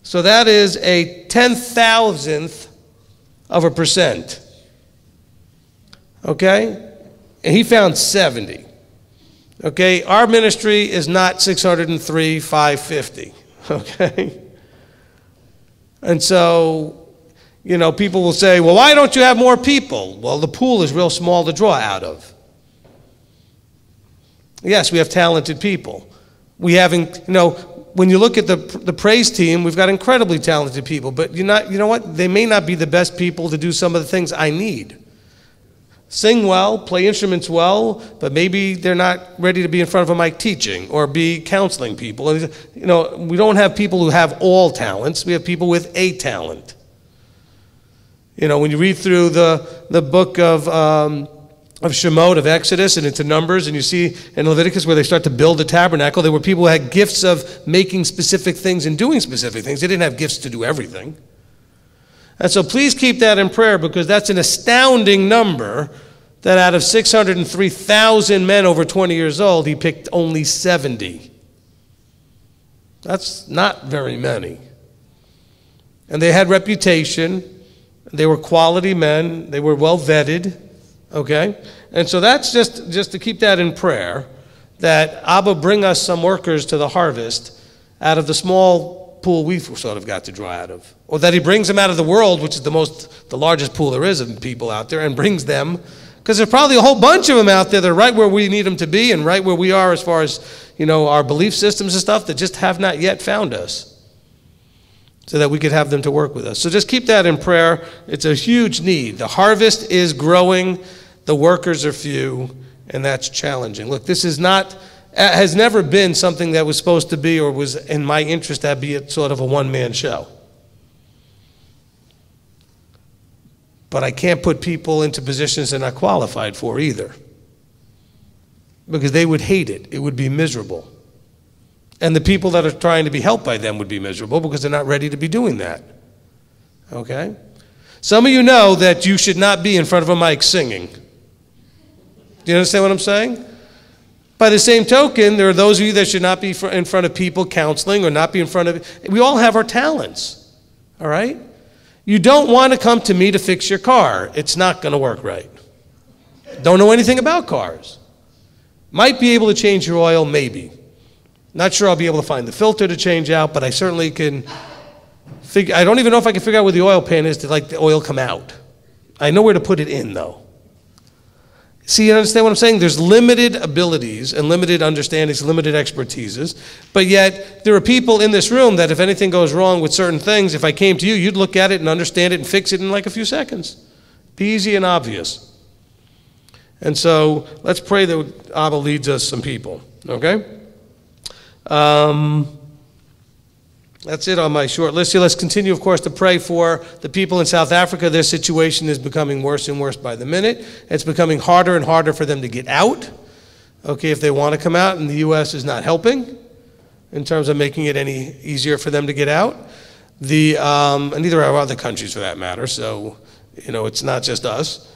So that is a 10,000th of a percent. Okay? And he found 70. Okay? Our ministry is not 603,550. Okay? And so, people will say, well, why don't you have more people? Well, the pool is real small to draw out of. Yes, we have talented people. We haven't, when you look at the praise team, we've got incredibly talented people, but you know what? They may not be the best people to do some of the things I need. Sing well, play instruments well, but maybe they're not ready to be in front of a mic teaching or be counseling people. We don't have people who have all talents. We have people with a talent. When you read through the book of Shemot, of Exodus, and into Numbers, and you see in Leviticus where they start to build the tabernacle, there were people who had gifts of making specific things and doing specific things. They didn't have gifts to do everything. And so please keep that in prayer, because that's an astounding number that out of 603,000 men over 20 years old, he picked only 70. That's not very many. And they had reputation. They were quality men. They were well vetted. Okay? And so that's just to keep that in prayer, that Abba bring us some workers to the harvest out of the small pool we've sort of got to draw out of. Or that he brings them out of the world, which is the largest pool there is of people out there, and brings them, because there's probably a whole bunch of them out there that are right where we need them to be and right where we are as far as, our belief systems and stuff, that just have not yet found us, so that we could have them to work with us. So just keep that in prayer. It's a huge need. The harvest is growing. The workers are few, and that's challenging. Look, this has never been something that was supposed to be, or was in my interest to be a sort of a one-man show. But I can't put people into positions they're not qualified for either, because they would hate it. It would be miserable. And the people that are trying to be helped by them would be miserable because they're not ready to be doing that. Okay? Some of you know that you should not be in front of a mic singing. Do you understand what I'm saying? By the same token, there are those of you that should not be in front of people counseling, or not be in front of... We all have our talents, all right? You don't want to come to me to fix your car. It's not going to work right. Don't know anything about cars. Might be able to change your oil, maybe. Not sure I'll be able to find the filter to change out, but I certainly can figure... I don't even know if I can figure out where the oil pan is to let the oil come out. I know where to put it in, though. See, you understand what I'm saying? There's limited abilities and limited understandings, limited expertises, but yet there are people in this room that if anything goes wrong with certain things, if I came to you, you'd look at it and understand it and fix it in like a few seconds. Be easy and obvious. And so let's pray that Abba leads us some people, okay? That's it on my short list here. Let's continue, of course, to pray for the people in South Africa. Their situation is becoming worse and worse by the minute. It's becoming harder and harder for them to get out, okay, if they want to come out, and the U.S. is not helping in terms of making it any easier for them to get out. And neither are other countries for that matter, so, you know, it's not just us.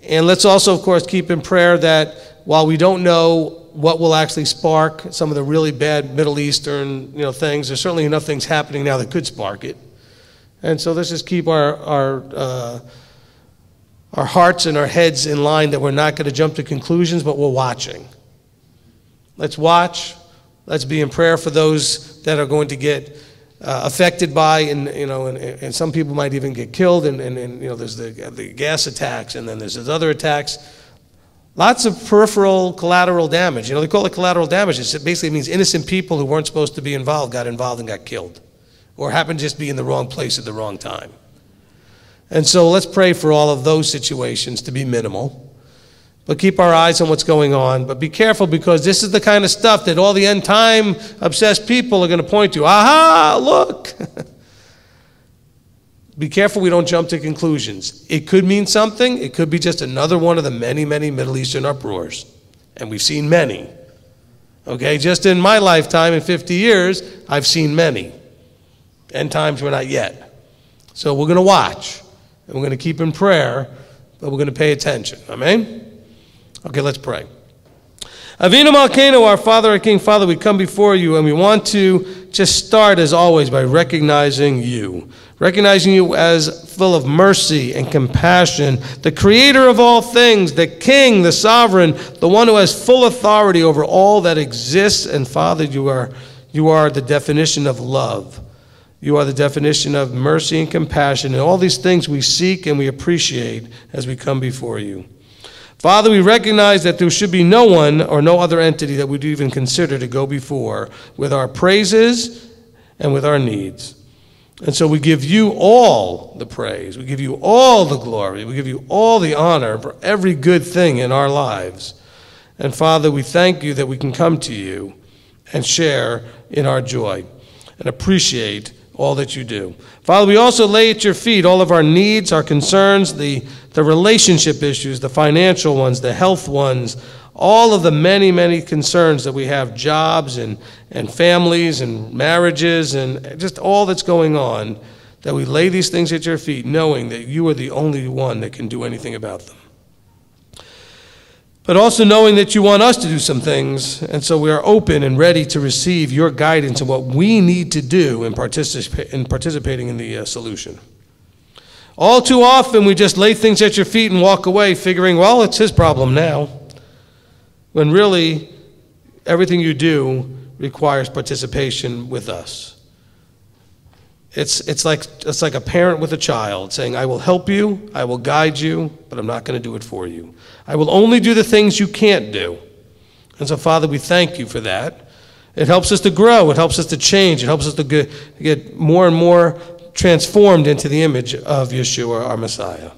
And let's also, of course, keep in prayer that while we don't know what will actually spark some of the really bad Middle Eastern, you know, things, there's certainly enough things happening now that could spark it. And so let's just keep our hearts and our heads in line that we're not going to jump to conclusions, but we're watching. Let's watch. Let's be in prayer for those that are going to get affected by, and some people might even get killed. And you know, there's the gas attacks, and then there's other attacks. Lots of peripheral collateral damage. You know, they call it collateral damage. It basically means innocent people who weren't supposed to be involved got involved and got killed, or happened to just be in the wrong place at the wrong time. And so let's pray for all of those situations to be minimal. But keep our eyes on what's going on. But be careful, because this is the kind of stuff that all the end time obsessed people are going to point to. Aha, look. Be careful we don't jump to conclusions. It could mean something. It could be just another one of the many, many Middle Eastern uproars. And we've seen many. Okay, just in my lifetime, in 50 years, I've seen many. End times we're not yet. So we're going to watch. And we're going to keep in prayer, but we're going to pay attention. Amen? Okay, let's pray. Avinu Malkeinu, our Father, our King, Father, we come before you, and we want to just start, as always, by recognizing you. Recognizing you as full of mercy and compassion, the creator of all things, the king, the sovereign, the one who has full authority over all that exists. And Father, you are the definition of love. You are the definition of mercy and compassion, and all these things we seek and we appreciate as we come before you. Father, we recognize that there should be no one or no other entity that we'd even consider to go before with our praises and with our needs. And so we give you all the praise. We give you all the glory. We give you all the honor for every good thing in our lives. And Father, we thank you that we can come to you and share in our joy and appreciate all that you do. Father, we also lay at your feet all of our needs, our concerns, the relationship issues, the financial ones, the health ones, all of the many, many concerns that we have, jobs and families and marriages and just all that's going on, that we lay these things at your feet, knowing that you are the only one that can do anything about them. But also knowing that you want us to do some things, and so we are open and ready to receive your guidance on what we need to do in participating in the solution. All too often we just lay things at your feet and walk away figuring, well, it's his problem now, when really everything you do requires participation with us. It's like a parent with a child saying, I will help you, I will guide you, but I'm not going to do it for you. I will only do the things you can't do. And so, Father, we thank you for that. It helps us to grow. It helps us to change. It helps us to get more and more transformed into the image of Yeshua, our Messiah.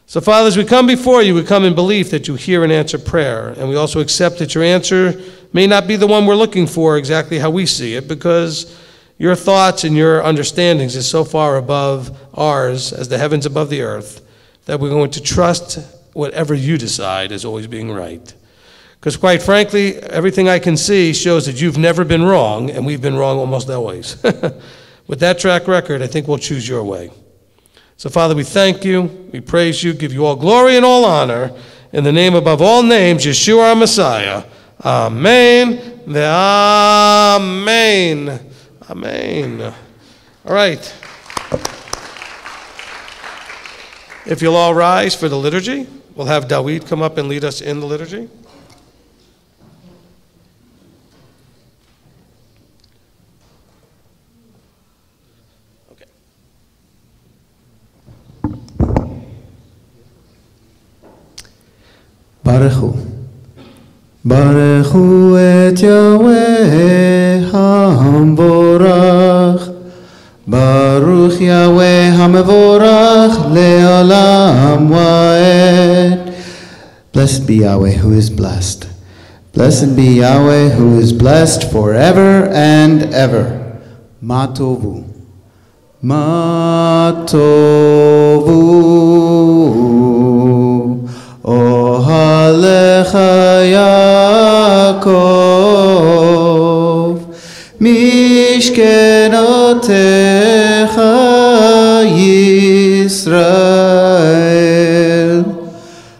So, Father, as we come before you, we come in belief that you hear and answer prayer. And we also accept that your answer may not be the one we're looking for exactly how we see it, because your thoughts and your understandings is so far above ours as the heavens above the earth that we're going to trust whatever you decide as always being right. Because quite frankly, everything I can see shows that you've never been wrong, and we've been wrong almost always. With that track record, I think we'll choose your way. So, Father, we thank you, we praise you, give you all glory and all honor, in the name above all names, Yeshua our Messiah. Amen. Amen. Amen. All right. If you'll all rise for the liturgy, we'll have Dawid come up and lead us in the liturgy. Baruchu. Baruchu et Yahweh HaMvorach. Baruch Yahweh HaMvorach le'olam va'ed. Blessed be Yahweh who is blessed. Blessed be Yahweh who is blessed forever and ever. Ma tovu. Ma tovu. Ohalecha Yaakov. Mishkenotecha Yisrael.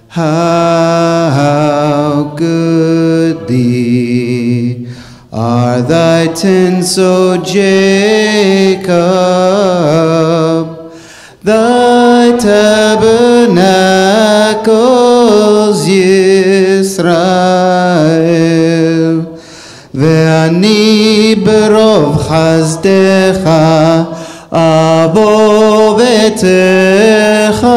How goodly are thy tents, O Jacob, thy tabernacles, Yisrael. Ve'ani berov chazdecha abo vetecha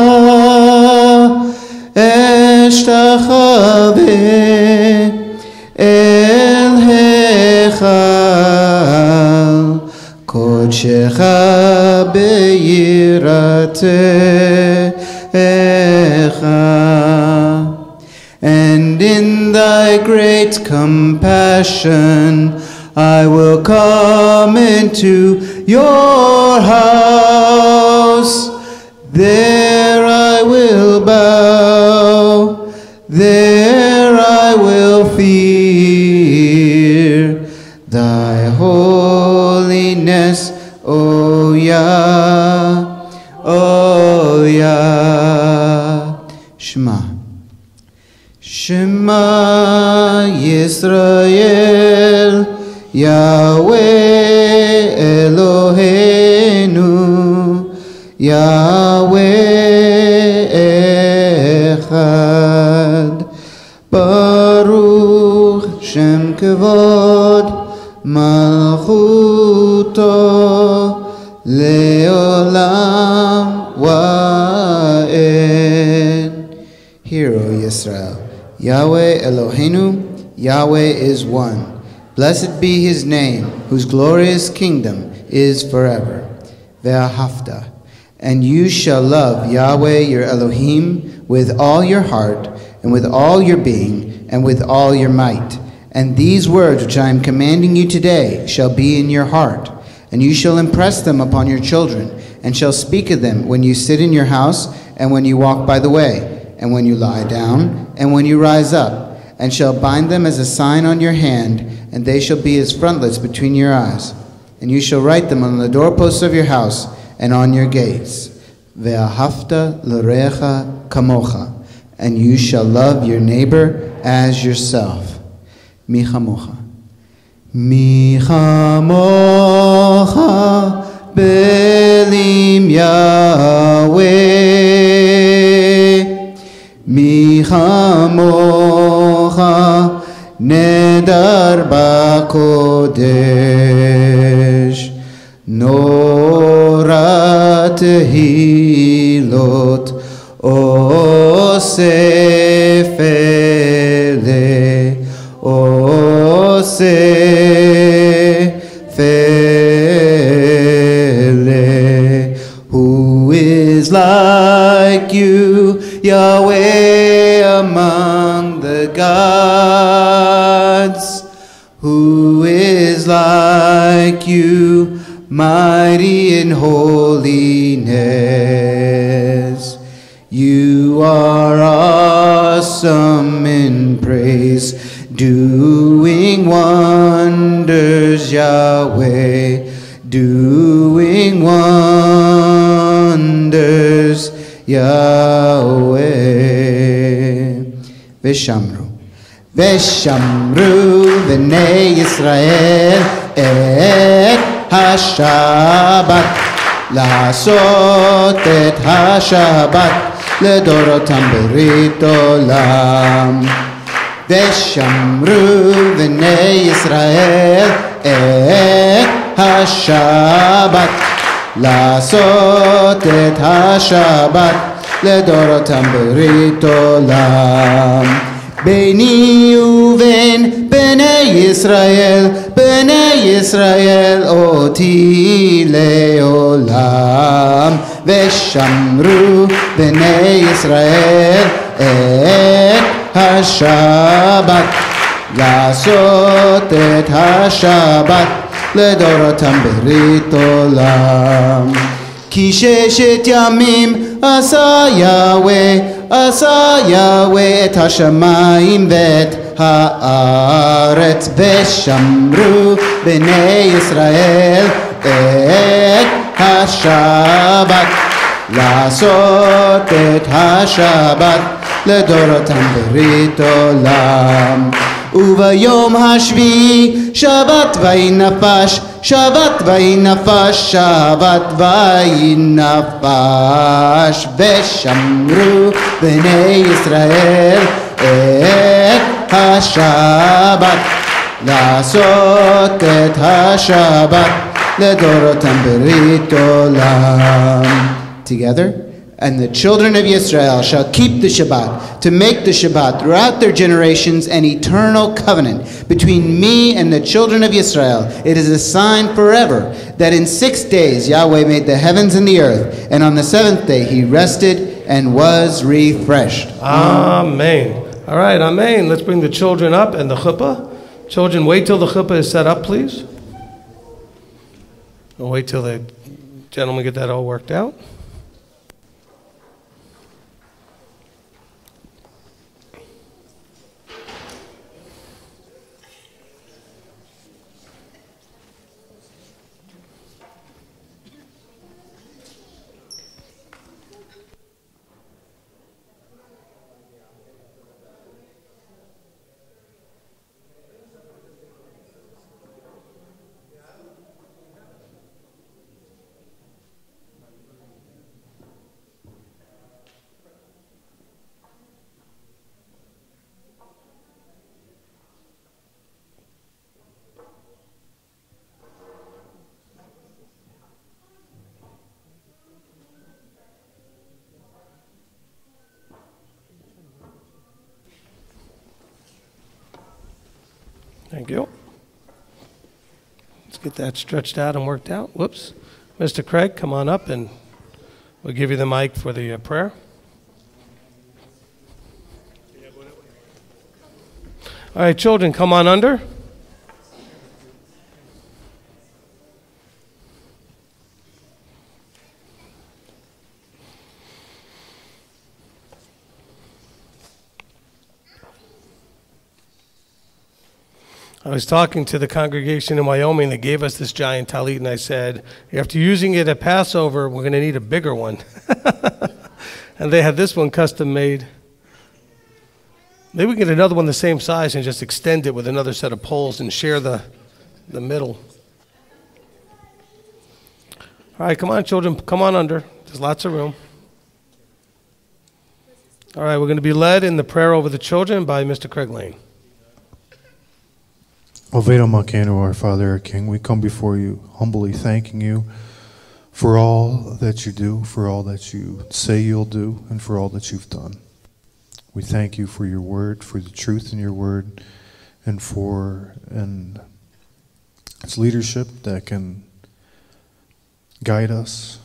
eshtachave el hechal kodshecha be'yiratecha. And in thy great compassion I will come into your house. There I will bow, there I will fear thy holiness, O Yah, O Yah. Shema. Shema Yisrael, Yahweh Eloheinu, Yahweh Echad. Baruch Shem Kevod Malchuto Leolam Va'ed. Hear, O Yisrael, Yahweh Eloheinu, Yahweh is one. Blessed be his name, whose glorious kingdom is forever. Ve'ahavta. And you shall love Yahweh your Elohim with all your heart, and with all your being, and with all your might. And these words which I am commanding you today shall be in your heart, and you shall impress them upon your children, and shall speak of them when you sit in your house, and when you walk by the way, and when you lie down, and when you rise up, and shall bind them as a sign on your hand, and they shall be as frontlets between your eyes. And you shall write them on the doorposts of your house and on your gates. Ve'ahavta l'recha kamocha. And you shall love your neighbor as yourself. Mi chamocha. Mi chamocha belim Yahweh. Mi chamocha nedar bakodesh. Nora tehilot osefele osefele. Who is like you, Yahweh, among the gods? Who is like you, mighty in holiness? You are awesome in praise, doing wonders, Yahweh, doing wonders, Yahweh. Veshamru. Veshamru b'nei Yisrael et HaShabbat, לעשות את השבת לדורותם ברית עולם. ושמרו בני ישראל את השבת, לעשות את השבת לדורותם ברית עולם. ביני ובין בני ישראל אותי לעולם, ושמרו בני ישראל את השבת, לעשות את השבת לדורותם ברית עולם. כי 6 ימים עשה יהוה את השמיים ואת הארץ, ושמרו בני ישראל את השבת, לעשות את השבת לדורותם ברית עולם. וביום השביעי שבת וינפש, ושמרו בני ישראל את השבת, לעשות את השבת לדורותם ברית עולם. Together. And the children of Israel shall keep the Shabbat, to make the Shabbat throughout their generations an eternal covenant between me and the children of Israel. It is a sign forever that in 6 days Yahweh made the heavens and the earth, and on the 7th day he rested and was refreshed. Amen. All right, amen. Let's bring the children up and the chuppah. Children, wait till the chuppah is set up, please. We'll wait till the gentlemen get that all worked out. Thank you. Let's get that stretched out and worked out. Whoops. Mr. Craig, come on up and we'll give you the mic for the prayer. All right, children, come on under. I was talking to the congregation in Wyoming that gave us this giant talit, and I said, after using it at Passover, we're going to need a bigger one. And they had this one custom made. Maybe we can get another one the same size and just extend it with another set of poles and share the middle. All right, come on, children, come on under. There's lots of room. All right, we're going to be led in the prayer over the children by Mr. Craig Lane. Oveda Makano, our Father, our King, we come before you humbly thanking you for all that you do, for all that you say you'll do, and for all that you've done. We thank you for your word, for the truth in your word, and for its leadership that can guide us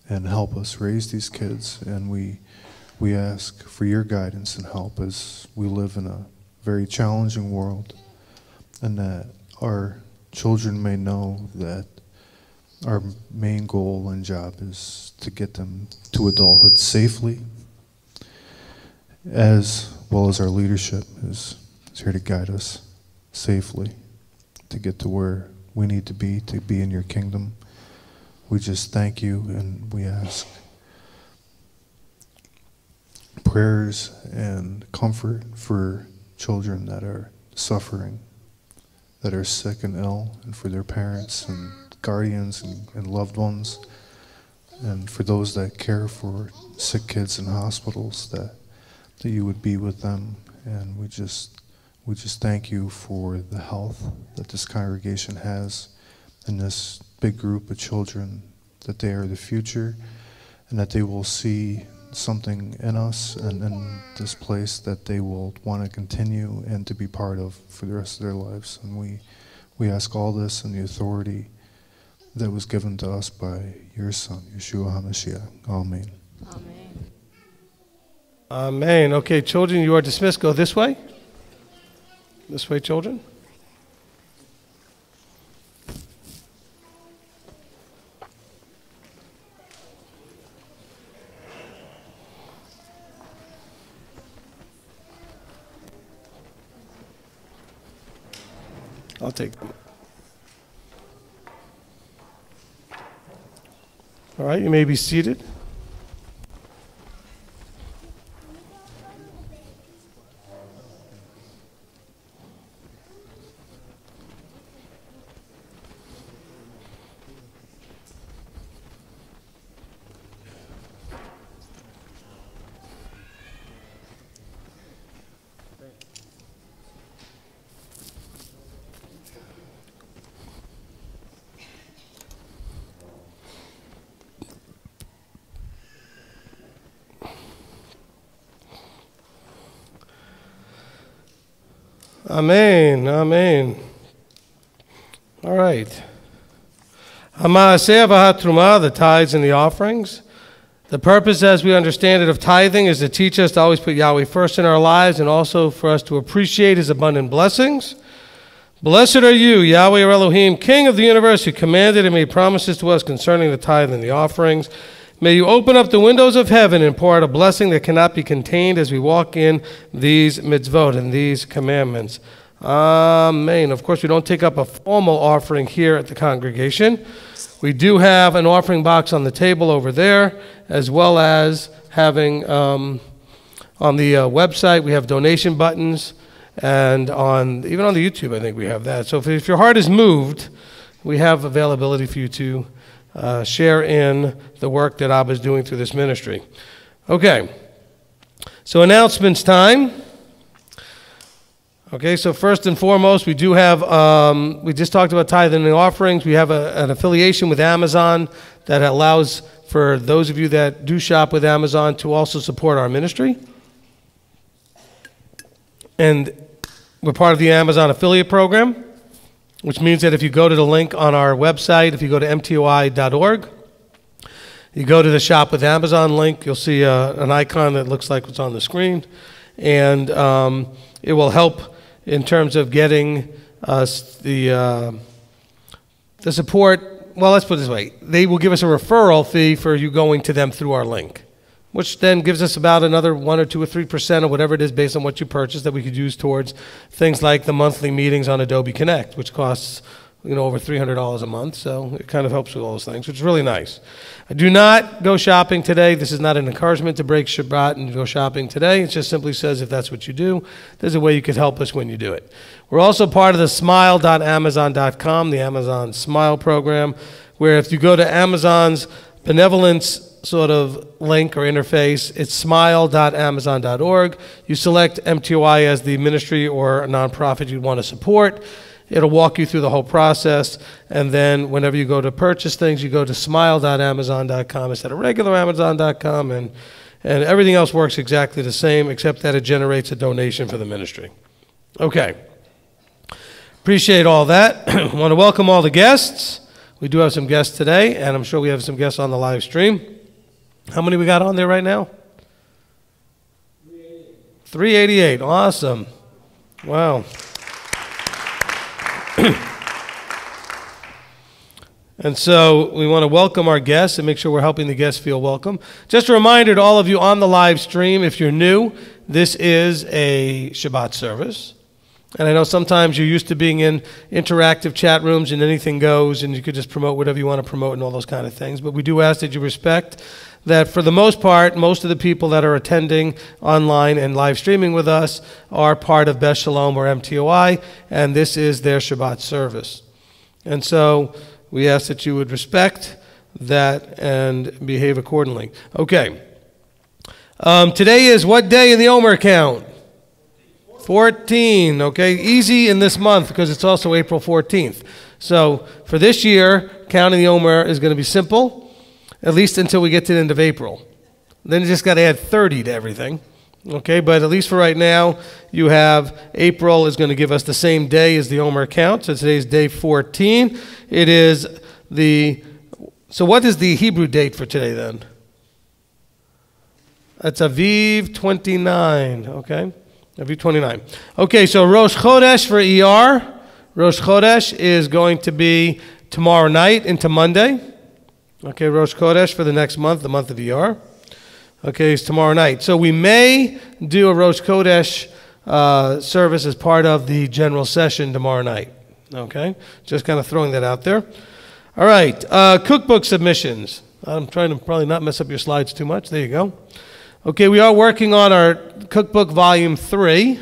and help us raise these kids. And we ask for your guidance and help as we live in a very challenging world, and that our children may know that our main goal and job is to get them to adulthood safely, as well as our leadership is here to guide us safely to get to where we need to be in your kingdom. We just thank you, and we ask prayers and comfort for children that are suffering, that are sick and ill, and for their parents and guardians and loved ones, and for those that care for sick kids in hospitals, that you would be with them. And we just thank you for the health that this congregation has and this big group of children, that they are the future, and that they will see something in us and in this place that they will want to continue and to be part of for the rest of their lives. And we ask all this in the authority that was given to us by your Son, Yeshua HaMashiach. Amen. Amen. Amen. Okay, children, you are dismissed. Go this way. This way, children. I'll take them. All right, you may be seated. Amen. Amen. All right. Hama'aseh v'hatrumah, the tithes and the offerings. The purpose, as we understand it, of tithing is to teach us to always put Yahweh first in our lives and also for us to appreciate His abundant blessings. Blessed are you, Yahweh our Elohim, King of the universe, who commanded and made promises to us concerning the tithe and the offerings. May you open up the windows of heaven and pour out a blessing that cannot be contained as we walk in these mitzvot and these commandments. Amen. Of course, we don't take up a formal offering here at the congregation. We do have an offering box on the table over there, as well as having on the website, we have donation buttons, and even on the YouTube, I think we have that. So if your heart is moved, we have availability for you to share in the work that Abba is doing through this ministry. Okay, so announcements time. Okay, so first and foremost, we do have, we just talked about tithing and offerings. We have an affiliation with Amazon that allows for those of you that do shop with Amazon to also support our ministry. And we're part of the Amazon affiliate program, which means that if you go to the link on our website, if you go to mtoi.org, you go to the Shop with Amazon link, you'll see an icon that looks like what's on the screen. And it will help in terms of getting us the support. Well, let's put it this way. They will give us a referral fee for you going to them through our link, which then gives us about another 1 or 2 or 3% or whatever it is based on what you purchase that we could use towards things like the monthly meetings on Adobe Connect, which costs over $300 a month. So it kind of helps with all those things, which is really nice. Do not go shopping today. This is not an encouragement to break Shabbat and go shopping today. It just simply says if that's what you do, there's a way you could help us when you do it. We're also part of the smile.amazon.com, the Amazon Smile program, where if you go to Amazon's benevolence sort of link or interface, it's smile.amazon.org. You select MTOI as the ministry or a nonprofit you want to support. It'll walk you through the whole process, and then whenever you go to purchase things, you go to smile.amazon.com instead of regular Amazon.com, and everything else works exactly the same, except that it generates a donation for the ministry. Okay. Appreciate all that. I want to welcome all the guests. We do have some guests today, and I'm sure we have some guests on the live stream. How many we got on there right now? 388. Awesome. Wow. And so we want to welcome our guests and make sure we're helping the guests feel welcome. Just a reminder to all of you on the live stream, if you're new, this is a Shabbat service. And I know sometimes you're used to being in interactive chat rooms and anything goes and you could just promote whatever you want to promote and all those kind of things. But we do ask that you respect that for the most part, most of the people that are attending online and live streaming with us are part of Beth Shalom or MTOI, and this is their Shabbat service. And so we ask that you would respect that and behave accordingly. Okay. Today is what day in the Omer count? 14. Okay. Easy in this month because it's also April 14th. So for this year, counting the Omer is going to be simple, at least until we get to the end of April. Then you just got to add 30 to everything. Okay, but at least for right now, you have April is going to give us the same day as the Omer count. So today's day 14. It is so what is the Hebrew date for today then? That's Aviv 29, okay? Aviv 29. Okay, so Rosh Chodesh for ER. Rosh Chodesh is going to be tomorrow night into Monday. Okay, Rosh Chodesh for the next month, the month of ER. Okay, it's tomorrow night. So we may do a Rosh Chodesh service as part of the general session tomorrow night. Okay, just kind of throwing that out there. All right, cookbook submissions. I'm trying to probably not mess up your slides too much. There you go. Okay, we are working on our cookbook volume 3.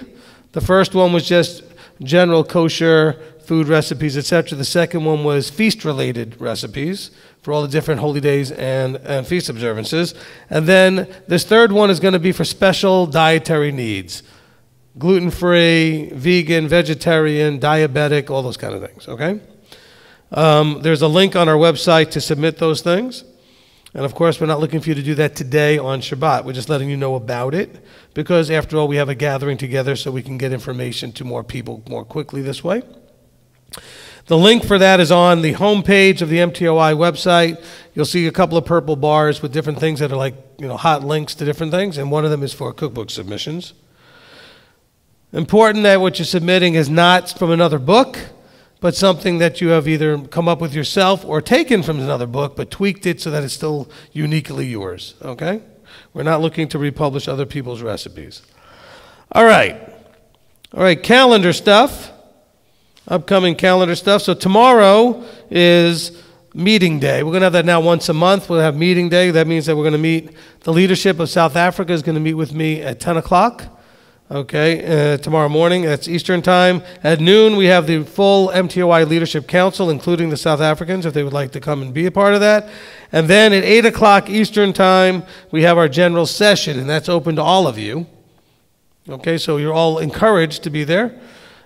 The first one was just general kosher food recipes, etc. The second one was feast-related recipes for all the different holy days and feast observances. And then this third one is going to be for special dietary needs. Gluten-free, vegan, vegetarian, diabetic, all those kind of things, okay? There's a link on our website to submit those things. And of course, we're not looking for you to do that today on Shabbat. We're just letting you know about it because, after all, we have a gathering together so we can get information to more people more quickly this way. The link for that is on the homepage of the MTOI website. You'll see a couple of purple bars with different things that are like, hot links to different things, and one of them is for cookbook submissions. Important that what you're submitting is not from another book, but something that you have either come up with yourself or taken from another book, but tweaked it so that it's still uniquely yours, okay? We're not looking to republish other people's recipes. All right, calendar stuff, upcoming calendar stuff. So tomorrow is meeting day. We're going to have that now once a month. We'll have meeting day. That means that we're going to meet, the leadership of South Africa is going to meet with me at 10 o'clock. Okay, tomorrow morning, that's Eastern time. At noon, we have the full MTOI Leadership Council, including the South Africans, if they would like to come and be a part of that. And then at 8 o'clock Eastern time, we have our general session, and that's open to all of you. Okay, so you're all encouraged to be there.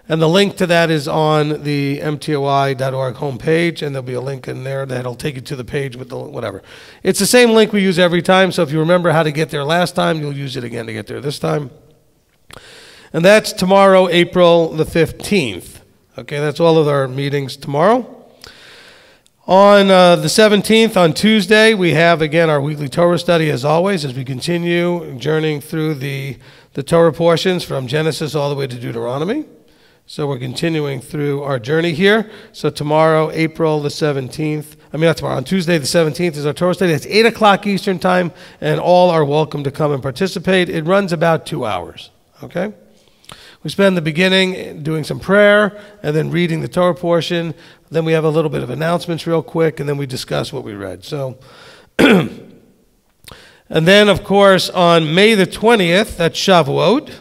And the link to that is on the mtoi.org homepage, and there'll be a link in there that'll take you to the page with the whatever. It's the same link we use every time, so if you remember how to get there last time, you'll use it again to get there this time. And that's tomorrow, April the 15th. Okay, that's all of our meetings tomorrow. On the 17th, on Tuesday, we have, again, our weekly Torah study, as always, as we continue journeying through the Torah portions from Genesis all the way to Deuteronomy. So we're continuing through our journey here. So tomorrow, April the 17th, not tomorrow, on Tuesday the 17th is our Torah study. It's 8 o'clock Eastern time, and all are welcome to come and participate. It runs about 2 hours, okay? We spend the beginning doing some prayer and then reading the Torah portion. Then we have a little bit of announcements real quick, and then we discuss what we read. So, and then, of course, on May the 20th, that's Shavuot.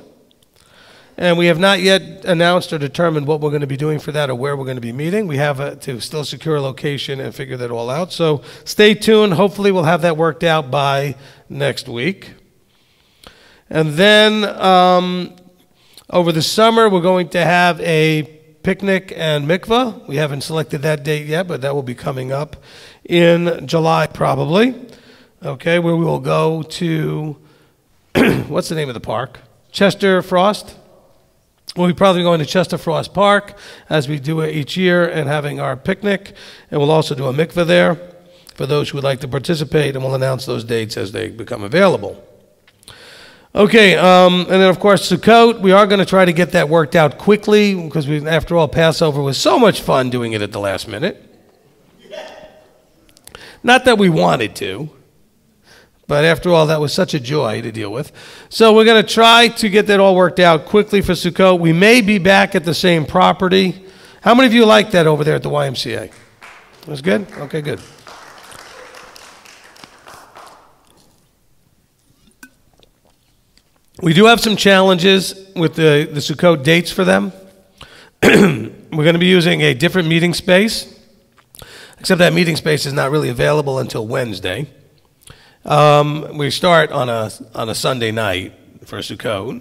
And we have not yet announced or determined what we're going to be doing for that or where we're going to be meeting. We have to still secure a location and figure that all out. So stay tuned. Hopefully we'll have that worked out by next week. And then over the summer, we're going to have a picnic and mikvah. We haven't selected that date yet, but that will be coming up in July probably. Okay, where we will go to, what's the name of the park? Chester Frost. We'll be probably going to Chester Frost Park as we do it each year and having our picnic. And we'll also do a mikvah there for those who would like to participate, and we'll announce those dates as they become available. Okay, and then of course Sukkot, we are going to try to get that worked out quickly because after all, Passover was so much fun doing it at the last minute. Not that we wanted to, but after all, that was such a joy to deal with. So we're going to try to get that all worked out quickly for Sukkot. We may be back at the same property. How many of you like that over there at the YMCA? It was good? Okay, good. We do have some challenges with the Sukkot dates for them. We're going to be using a different meeting space, except that meeting space is not really available until Wednesday. We start on a Sunday night for Sukkot.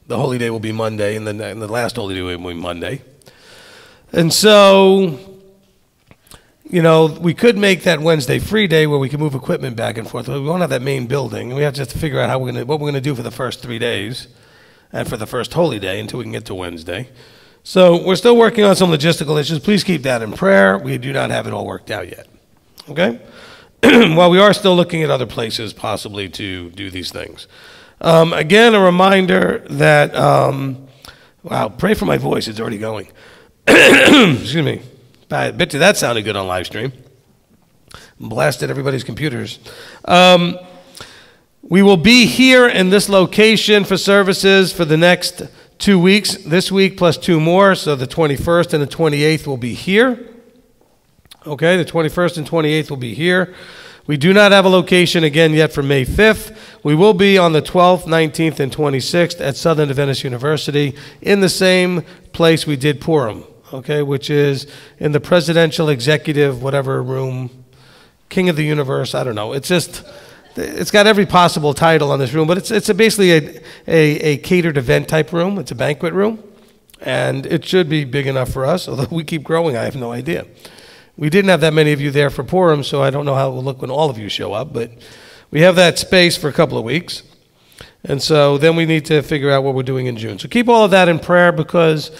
The holy day will be Monday, and the last holy day will be Monday. And so you know, we could make that Wednesday free day where we can move equipment back and forth. We won't have that main building. We have to figure out what we're going to do for the first 3 days and for the first holy day until we can get to Wednesday. So we're still working on some logistical issues. Please keep that in prayer. We do not have it all worked out yet. Okay? Well, we are still looking at other places possibly to do these things. Again, a reminder that, wow, pray for my voice. It's already going. Excuse me. I bet you that sounded good on Livestream. Blasted everybody's computers. We will be here in this location for services for the next 2 weeks. This week plus 2 more, so the 21st and the 28th will be here. Okay, the 21st and 28th will be here. We do not have a location again yet for May 5th. We will be on the 12th, 19th, and 26th at Southern Adventist University in the same place we did Purim. Okay, which is in the presidential executive whatever room, King of the Universe, I don't know. It's just, it's got every possible title on this room, but it's basically a catered event type room. It's a banquet room, and it should be big enough for us, although we keep growing, I have no idea. We didn't have that many of you there for Purim, so I don't know how it will look when all of you show up, but we have that space for a couple of weeks, and so then we need to figure out what we're doing in June. So keep all of that in prayer, because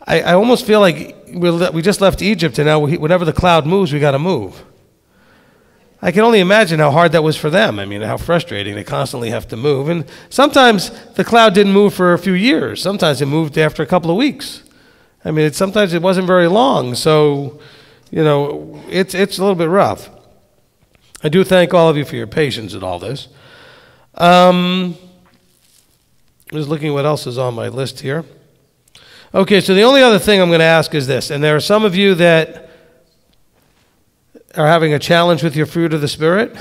I almost feel like we just left Egypt, and now whenever the cloud moves, we got to move. I can only imagine how hard that was for them. I mean, how frustrating. They constantly have to move. And sometimes the cloud didn't move for a few years. Sometimes it moved after a couple of weeks. I mean, sometimes it wasn't very long. So, you know, it's a little bit rough. I do thank all of you for your patience in all this. I'm just looking at what else is on my list here. Okay, so the only other thing I'm going to ask is this, and there are some of you that are having a challenge with your fruit of the Spirit,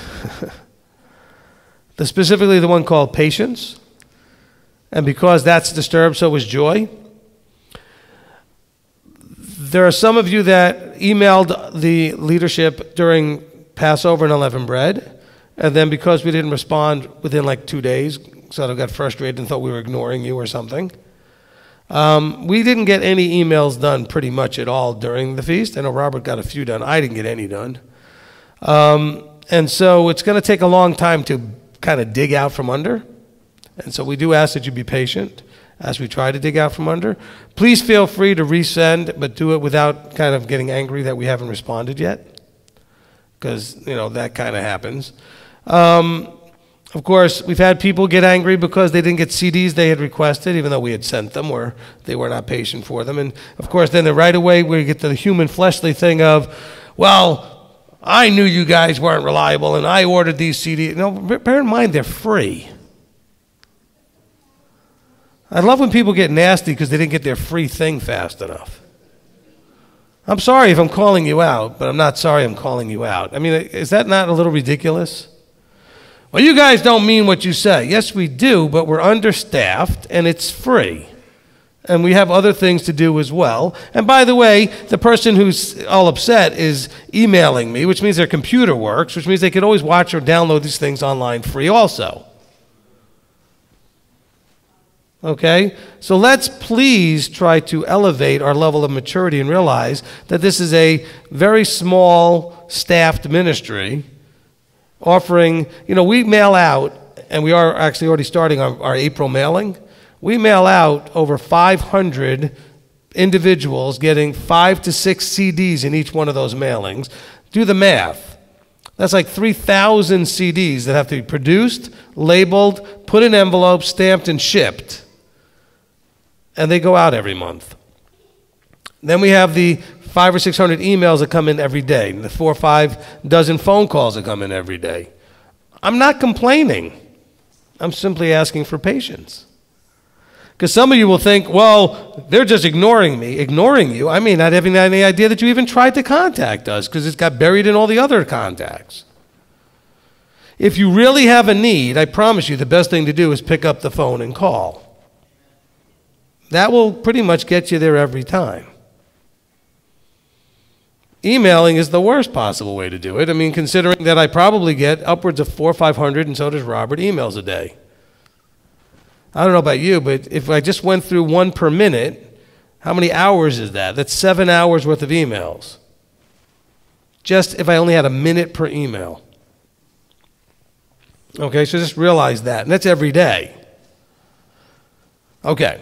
specifically the one called patience, and because that's disturbed, so is joy. There are some of you that emailed the leadership during Passover and unleavened bread, and then because we didn't respond within like 2 days, sort of got frustrated and thought we were ignoring you or something. We didn't get any emails done pretty much at all during the feast. I know Robert got a few done. I didn't get any done. And so it's going to take a long time to kind of dig out from under. And so we do ask that you be patient as we try to dig out from under. Please feel free to resend, but do it without kind of getting angry that we haven't responded yet, because, you know, that kind of happens. Of course, we've had people get angry because they didn't get CDs they had requested, even though we had sent them, or they were not patient for them. And, of course, then right away we get to the human fleshly thing of, well, I knew you guys weren't reliable, and I ordered these CDs. No, bear in mind, they're free. I love when people get nasty because they didn't get their free thing fast enough. I'm sorry if I'm calling you out, but I'm not sorry I'm calling you out. I mean, is that not a little ridiculous? Well, you guys don't mean what you say. Yes, we do, but we're understaffed, and it's free. And we have other things to do as well. And by the way, the person who's all upset is emailing me, which means their computer works, which means they can always watch or download these things online free also. Okay? So let's please try to elevate our level of maturity and realize that this is a very small staffed ministry offering, you know, we mail out, and we are actually already starting our April mailing. We mail out over 500 individuals getting 5 to 6 CDs in each one of those mailings. Do the math. That's like 3,000 CDs that have to be produced, labeled, put in envelopes, stamped, and shipped. And they go out every month. Then we have the 500 or 600 emails that come in every day, and the 4 or 5 dozen phone calls that come in every day. I'm not complaining. I'm simply asking for patience. Because some of you will think, well, they're just ignoring me. Ignoring you? I mean, not having any idea that you even tried to contact us, because it's got buried in all the other contacts. If you really have a need, I promise you the best thing to do is pick up the phone and call. That will pretty much get you there every time. Emailing is the worst possible way to do it. I mean, considering that I probably get upwards of 400 or 500, and so does Robert, emails a day. I don't know about you, but if I just went through one per minute, how many hours is that? That's 7 hours worth of emails. just if I only had a minute per email. Okay, so just realize that. And that's every day. Okay.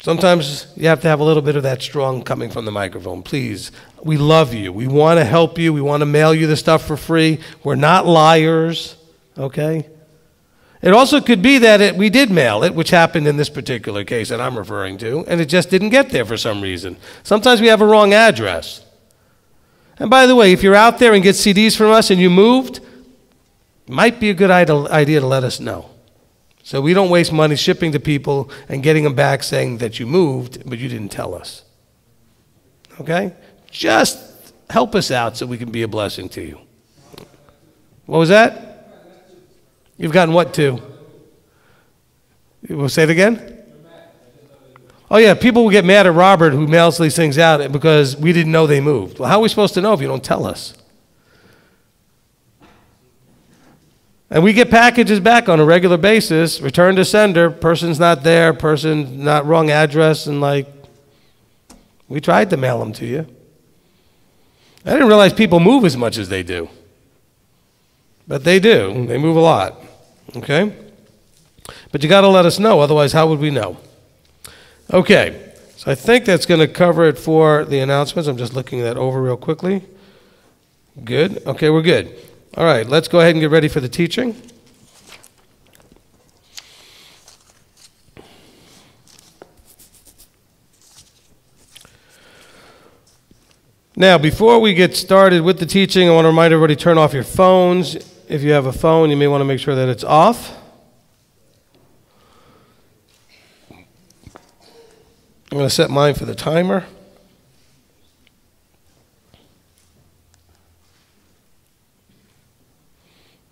Sometimes you have to have a little bit of that strong coming from the microphone. Please, we love you. We want to help you. We want to mail you the stuff for free. We're not liars. Okay? It also could be that we did mail it, which happened in this particular case that I'm referring to, and it just didn't get there for some reason. Sometimes we have a wrong address. And by the way, if you're out there and get CDs from us and you moved, it might be a good idea to let us know. So we don't waste money shipping to people and getting them back saying that you moved, but you didn't tell us. Okay? Just help us out so we can be a blessing to you. What was that? You've gotten what to? We'll say it again? Oh yeah, people will get mad at Robert who mails these things out because we didn't know they moved. Well, how are we supposed to know if you don't tell us? And we get packages back on a regular basis, return to sender, person's not there, person not wrong address, and like, we tried to mail them to you. I didn't realize people move as much as they do. But they do. They move a lot. Okay? But you got to let us know, otherwise how would we know? Okay. So I think that's going to cover it for the announcements. I'm just looking that over real quickly. Good. Okay, we're good. All right, let's go ahead and get ready for the teaching. Now, before we get started with the teaching, I want to remind everybody to turn off your phones. If you have a phone, you may want to make sure that it's off. I'm going to set mine for the timer.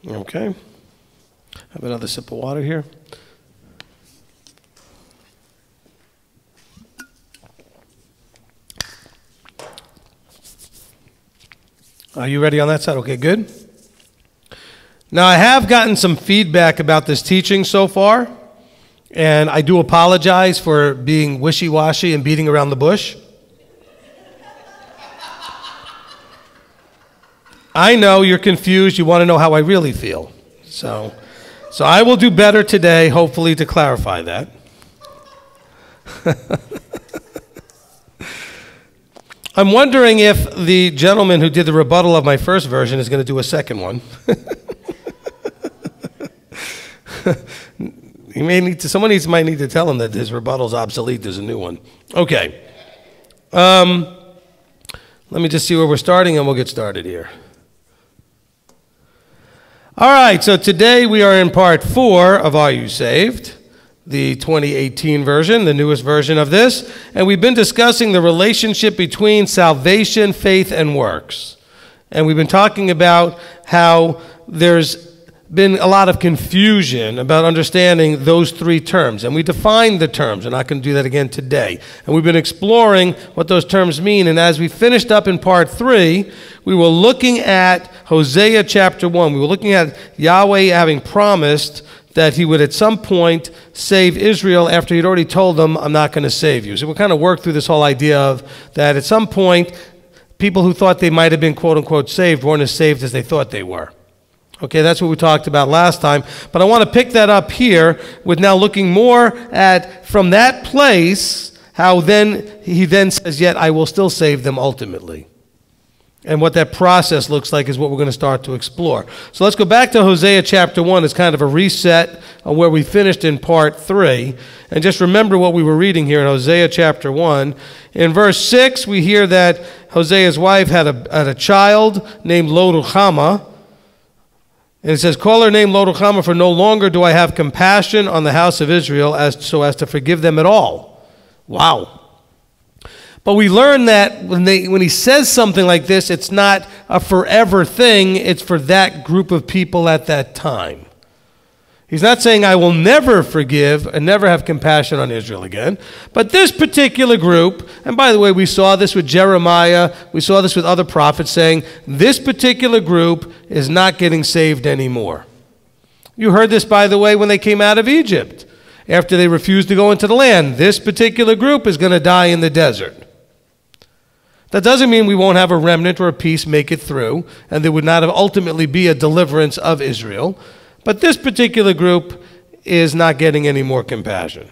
Okay. Have another sip of water here. Are you ready on that side? Okay, good. Now, I have gotten some feedback about this teaching so far, and I do apologize for being wishy-washy and beating around the bush. I know you're confused. You want to know how I really feel. So I will do better today, hopefully, to clarify that. I'm wondering if the gentleman who did the rebuttal of my first version is going to do a second one. Someone might need to tell him that his rebuttal is obsolete. There's a new one. Okay. Let me just see where we're starting, and we'll get started here. All right, so today we are in part 4 of Are You Saved? The 2018 version, the newest version of this. And we've been discussing the relationship between salvation, faith, and works. And we've been talking about how there's been a lot of confusion about understanding those 3 terms. And we defined the terms. We're not going to do that again today. And we've been exploring what those terms mean. And as we finished up in part 3, we were looking at Hosea chapter 1. We were looking at Yahweh having promised that he would at some point save Israel after he'd already told them, I'm not going to save you. So we kind of worked through this whole idea of that at some point, people who thought they might have been quote-unquote saved weren't as saved as they thought they were. Okay, that's what we talked about last time. But I want to pick that up here with now looking more at, from that place, how then he then says, yet I will still save them ultimately. And what that process looks like is what we're going to start to explore. So let's go back to Hosea chapter 1 as kind of a reset of where we finished in part 3. And just remember what we were reading here in Hosea chapter 1. In verse 6, we hear that Hosea's wife had a child named Lo-Ruhamah. And it says, call her name Lo-Ruhamah, for no longer do I have compassion on the house of Israel so as to forgive them at all. Wow. But we learn that when he says something like this, it's not a forever thing. It's for that group of people at that time. He's not saying I will never forgive and never have compassion on Israel again. But this particular group, and by the way, we saw this with Jeremiah, we saw this with other prophets saying, this particular group is not getting saved anymore. You heard this, by the way, when they came out of Egypt. After they refused to go into the land, this particular group is going to die in the desert. That doesn't mean we won't have a remnant or a piece make it through, and there would not ultimately be a deliverance of Israel. But this particular group is not getting any more compassion.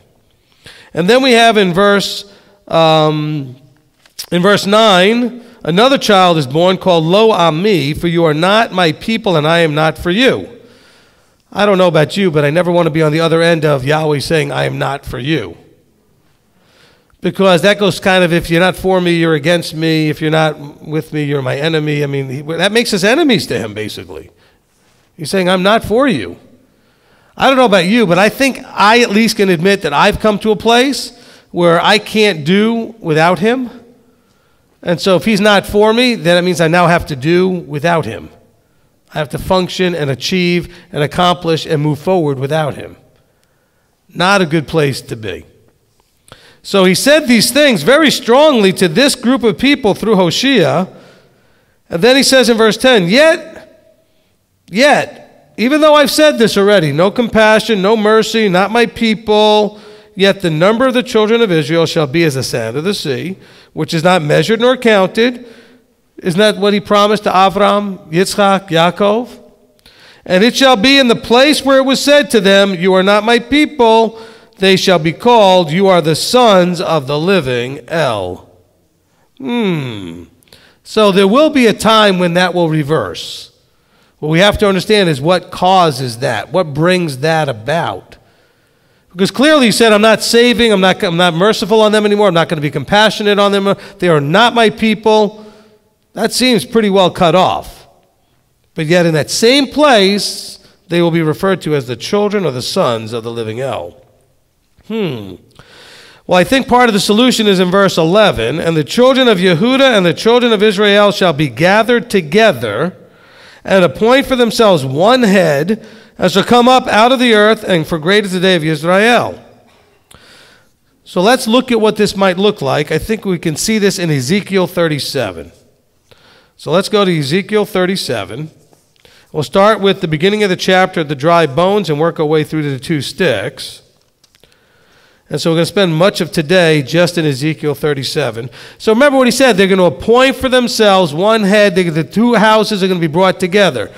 And then we have in verse 9, another child is born called Lo Ami, for you are not my people and I am not for you. I don't know about you, but I never want to be on the other end of Yahweh saying, I am not for you. Because that goes kind of, if you're not for me, you're against me. If you're not with me, you're my enemy. I mean, that makes us enemies to him, basically. He's saying, I'm not for you. I don't know about you, but I think I at least can admit that I've come to a place where I can't do without him. And so if he's not for me, then it means I now have to do without him. I have to function and achieve and accomplish and move forward without him. Not a good place to be. So he said these things very strongly to this group of people through Hosea. And then he says in verse 10, Yet, even though I've said this already, no compassion, no mercy, not my people, yet the number of the children of Israel shall be as the sand of the sea, which is not measured nor counted. Isn't that what he promised to Avram, Yitzchak, Yaakov? And it shall be in the place where it was said to them, you are not my people, they shall be called, you are the sons of the living El. So there will be a time when that will reverse. What we have to understand is what causes that, what brings that about. Because clearly he said, I'm not saving, I'm not merciful on them anymore, I'm not going to be compassionate on them, they are not my people. That seems pretty well cut off. But yet in that same place, they will be referred to as the children or the sons of the living El. Well, I think part of the solution is in verse 11. And the children of Yehuda and the children of Israel shall be gathered together and appoint for themselves one head, and shall come up out of the earth, and for great is the day of Israel. So let's look at what this might look like. I think we can see this in Ezekiel 37. So let's go to Ezekiel 37. We'll start with the beginning of the chapter, the dry bones, and work our way through to the two sticks. And so we're going to spend much of today just in Ezekiel 37. So remember what he said. They're going to appoint for themselves one head. The two houses are going to be brought together.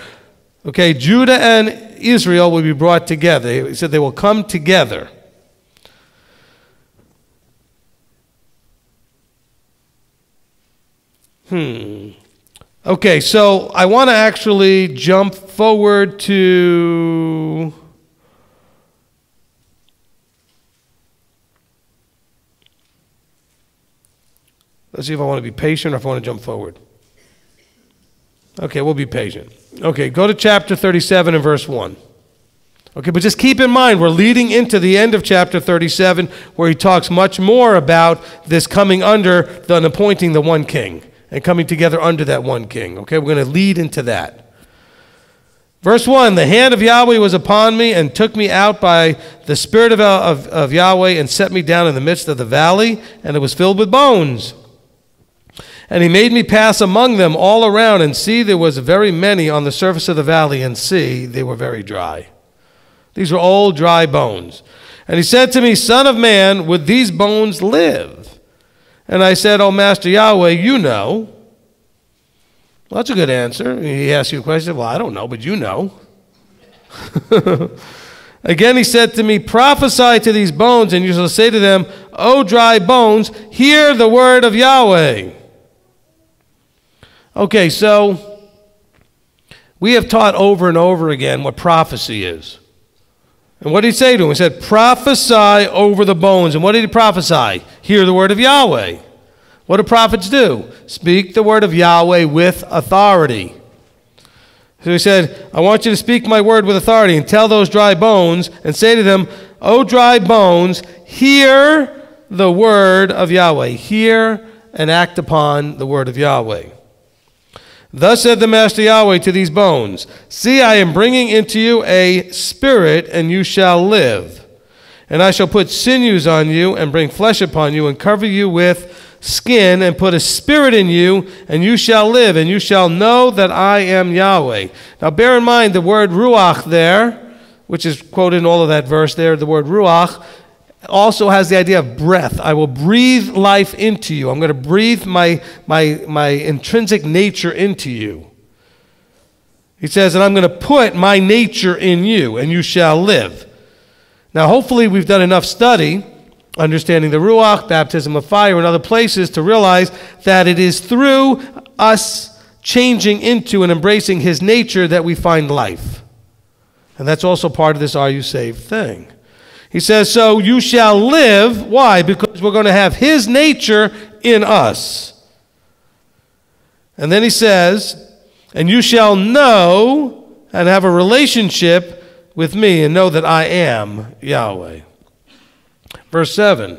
Okay, Judah and Israel will be brought together. He said they will come together. Okay, so I want to actually jump forward to... Let's see if I want to be patient or if I want to jump forward. Okay, we'll be patient. Okay, go to chapter 37 and verse 1. Okay, but just keep in mind, we're leading into the end of chapter 37 where he talks much more about this coming under the appointing the one king and coming together under that one king. Okay, we're going to lead into that. Verse 1, the hand of Yahweh was upon me and took me out by the Spirit of Yahweh and set me down in the midst of the valley, and it was filled with bones. And he made me pass among them all around, and see, there was very many on the surface of the valley, and see, they were very dry. These were old, dry bones. And he said to me, Son of man, would these bones live? And I said, O Master Yahweh, you know. Well, that's a good answer. He asked you a question. Well, I don't know, but you know. Again, he said to me, prophesy to these bones, and you shall say to them, O dry bones, hear the word of Yahweh. Okay, so we have taught over and over again what prophecy is. And what did he say to him? He said, prophesy over the bones. And what did he prophesy? Hear the word of Yahweh. What do prophets do? Speak the word of Yahweh with authority. So he said, I want you to speak my word with authority and tell those dry bones and say to them, O dry bones, hear the word of Yahweh. Hear and act upon the word of Yahweh. Thus said the Master Yahweh to these bones, see, I am bringing into you a spirit, and you shall live. And I shall put sinews on you, and bring flesh upon you, and cover you with skin, and put a spirit in you, and you shall live, and you shall know that I am Yahweh. Now bear in mind the word ruach there, which is quoted in all of that verse there, the word ruach, also has the idea of breath. I will breathe life into you. I'm going to breathe my intrinsic nature into you. He says, and I'm going to put my nature in you, and you shall live. Now, hopefully we've done enough study, understanding the Ruach, baptism of fire, and other places to realize that it is through us changing into and embracing his nature that we find life. And that's also part of this are you saved thing. He says, so you shall live. Why? Because we're going to have his nature in us. And then he says, and you shall know and have a relationship with me and know that I am Yahweh. Verse 7,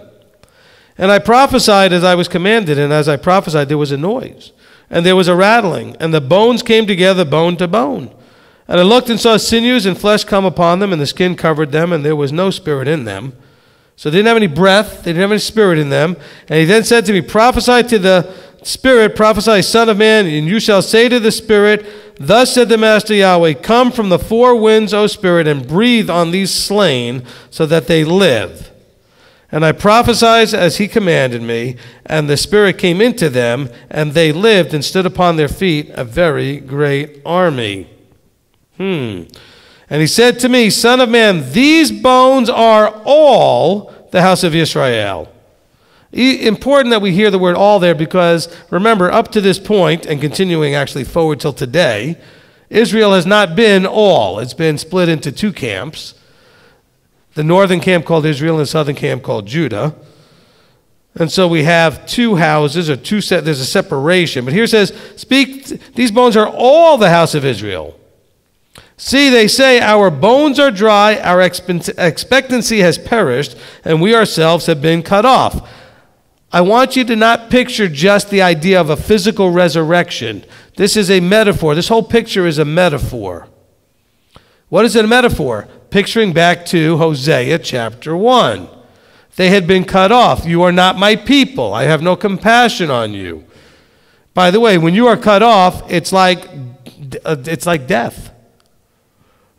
and I prophesied as I was commanded, and as I prophesied there was a noise, and there was a rattling, and the bones came together bone to bone. And I looked and saw sinews and flesh come upon them, and the skin covered them, and there was no spirit in them. So they didn't have any breath, they didn't have any spirit in them. And he then said to me, prophesy to the spirit, prophesy, Son of man, and you shall say to the spirit, thus said the Master Yahweh, come from the four winds, O spirit, and breathe on these slain, so that they live. And I prophesied as he commanded me, and the spirit came into them, and they lived and stood upon their feet, a very great army. And he said to me, Son of man, these bones are all the house of Israel. Important that we hear the word all there, because remember, up to this point, and continuing actually forward till today, Israel has not been all. It's been split into two camps. The northern camp called Israel and the southern camp called Judah. And so we have two houses, or there's a separation. But here it says, these bones are all the house of Israel. See, they say, our bones are dry, our expectancy has perished, and we ourselves have been cut off. I want you to not picture just the idea of a physical resurrection. This is a metaphor. This whole picture is a metaphor. What is it a metaphor? Picturing back to Hosea chapter 1. They had been cut off. You are not my people. I have no compassion on you. By the way, when you are cut off, it's like death.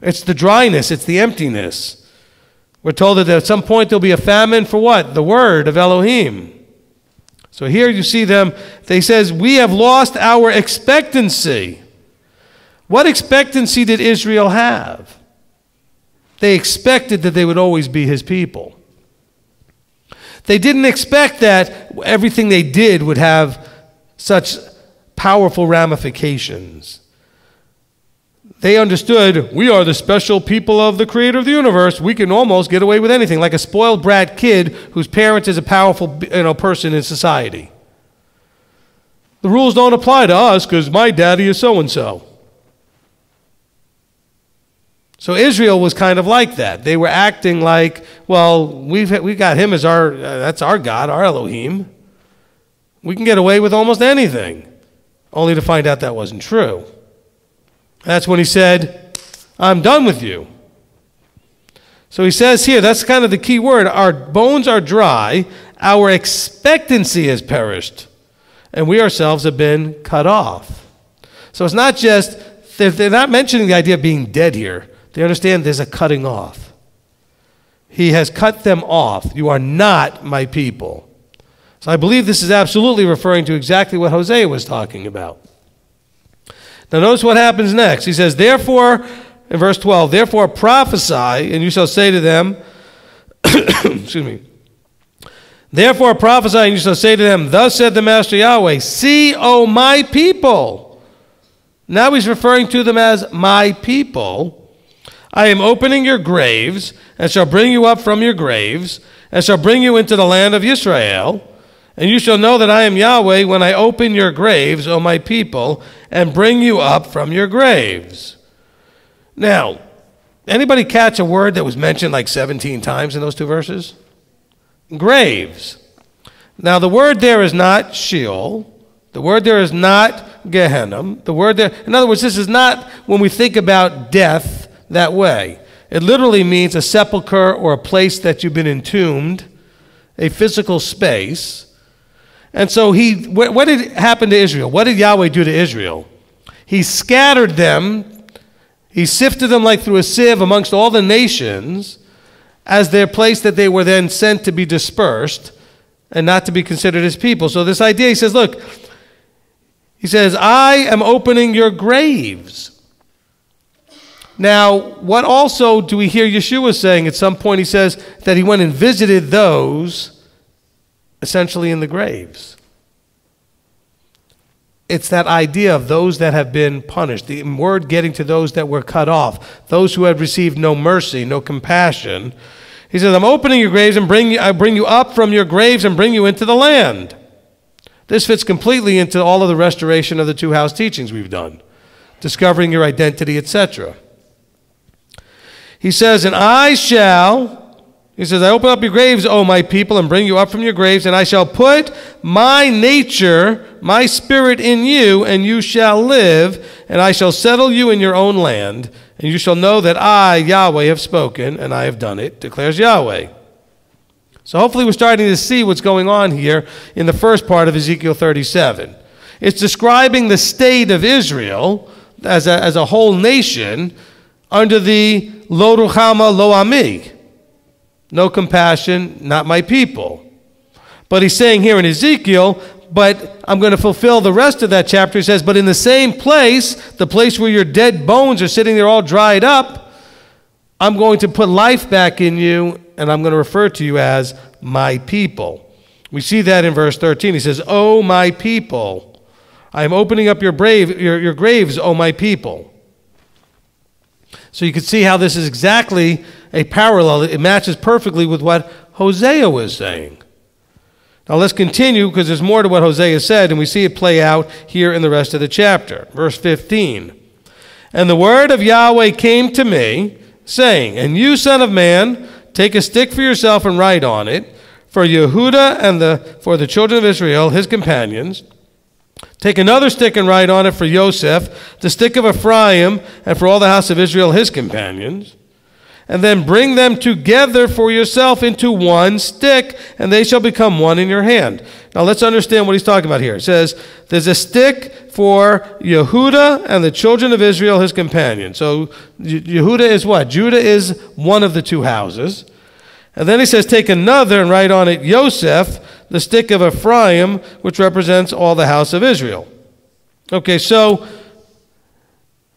It's the dryness. It's the emptiness. We're told that at some point there'll be a famine for what? The word of Elohim. So here you see them. They says, we have lost our expectancy. What expectancy did Israel have? They expected that they would always be his people. They didn't expect that everything they did would have such powerful ramifications. They understood, we are the special people of the creator of the universe. We can almost get away with anything, like a spoiled brat kid whose parent is a powerful person in society. The rules don't apply to us because my daddy is so-and-so. So Israel was kind of like that. They were acting like, well, we got him as that's our God, our Elohim. We can get away with almost anything, only to find out that wasn't true. That's when he said, I'm done with you. So he says here, that's kind of the key word, our bones are dry, our expectancy has perished, and we ourselves have been cut off. So it's not just, they're not mentioning the idea of being dead here. They understand there's a cutting off. He has cut them off. You are not my people. So I believe this is absolutely referring to exactly what Hosea was talking about. Now notice what happens next. He says, therefore, in verse 12, therefore prophesy, and you shall say to them, excuse me, therefore prophesy, and you shall say to them, thus said the Master Yahweh, see, O my people. Now he's referring to them as my people. I am opening your graves, and shall bring you up from your graves, and shall bring you into the land of Israel. And you shall know that I am Yahweh when I open your graves, O my people, and bring you up from your graves. Now, anybody catch a word that was mentioned like 17 times in those two verses? Graves. Now, the word there is not Sheol. The word there is not Gehenna. The word there, in other words, this is not when we think about death that way. It literally means a sepulcher or a place that you've been entombed, a physical space. And so what did happen to Israel? What did Yahweh do to Israel? He scattered them. He sifted them like through a sieve amongst all the nations. as their place that they were then sent to be dispersed and not to be considered his people. So this idea, he says, look, he says, I am opening your graves. Now, what also do we hear Yeshua saying? At some point he says that he went and visited those essentially in the graves. It's that idea of those that have been punished, the word getting to those that were cut off, those who had received no mercy, no compassion. He says, I'm opening your graves and I bring you up from your graves and bring you into the land. This fits completely into all of the restoration of the two-house teachings we've done, discovering your identity, etc. He says, I open up your graves, O my people, and bring you up from your graves, and I shall put my nature, my spirit in you, and you shall live, and I shall settle you in your own land, and you shall know that I, Yahweh, have spoken, and I have done it, declares Yahweh. So hopefully we're starting to see what's going on here in the first part of Ezekiel 37. It's describing the state of Israel as a whole nation under the Lo Ruchama Lo Ami. No compassion, not my people. But he's saying here in Ezekiel, but I'm going to fulfill the rest of that chapter. He says, but in the same place, the place where your dead bones are sitting there all dried up, I'm going to put life back in you, and I'm going to refer to you as my people. We see that in verse 13. He says, O my people, I am opening up your graves, O my people. So you can see how this is exactly a parallel. It matches perfectly with what Hosea was saying. Now let's continue, because there's more to what Hosea said, and we see it play out here in the rest of the chapter. Verse 15. And the word of Yahweh came to me, saying, And you, son of man, take a stick for yourself and write on it, for Yehuda and for the children of Israel, his companions. Take another stick and write on it for Yosef, the stick of Ephraim, and for all the house of Israel, his companions. And then bring them together for yourself into one stick, and they shall become one in your hand. Now let's understand what he's talking about here. It says, there's a stick for Yehuda and the children of Israel, his companions. So Yehuda is what? Judah is one of the two houses. And then he says, take another and write on it Yosef, the stick of Ephraim, which represents all the house of Israel. Okay, so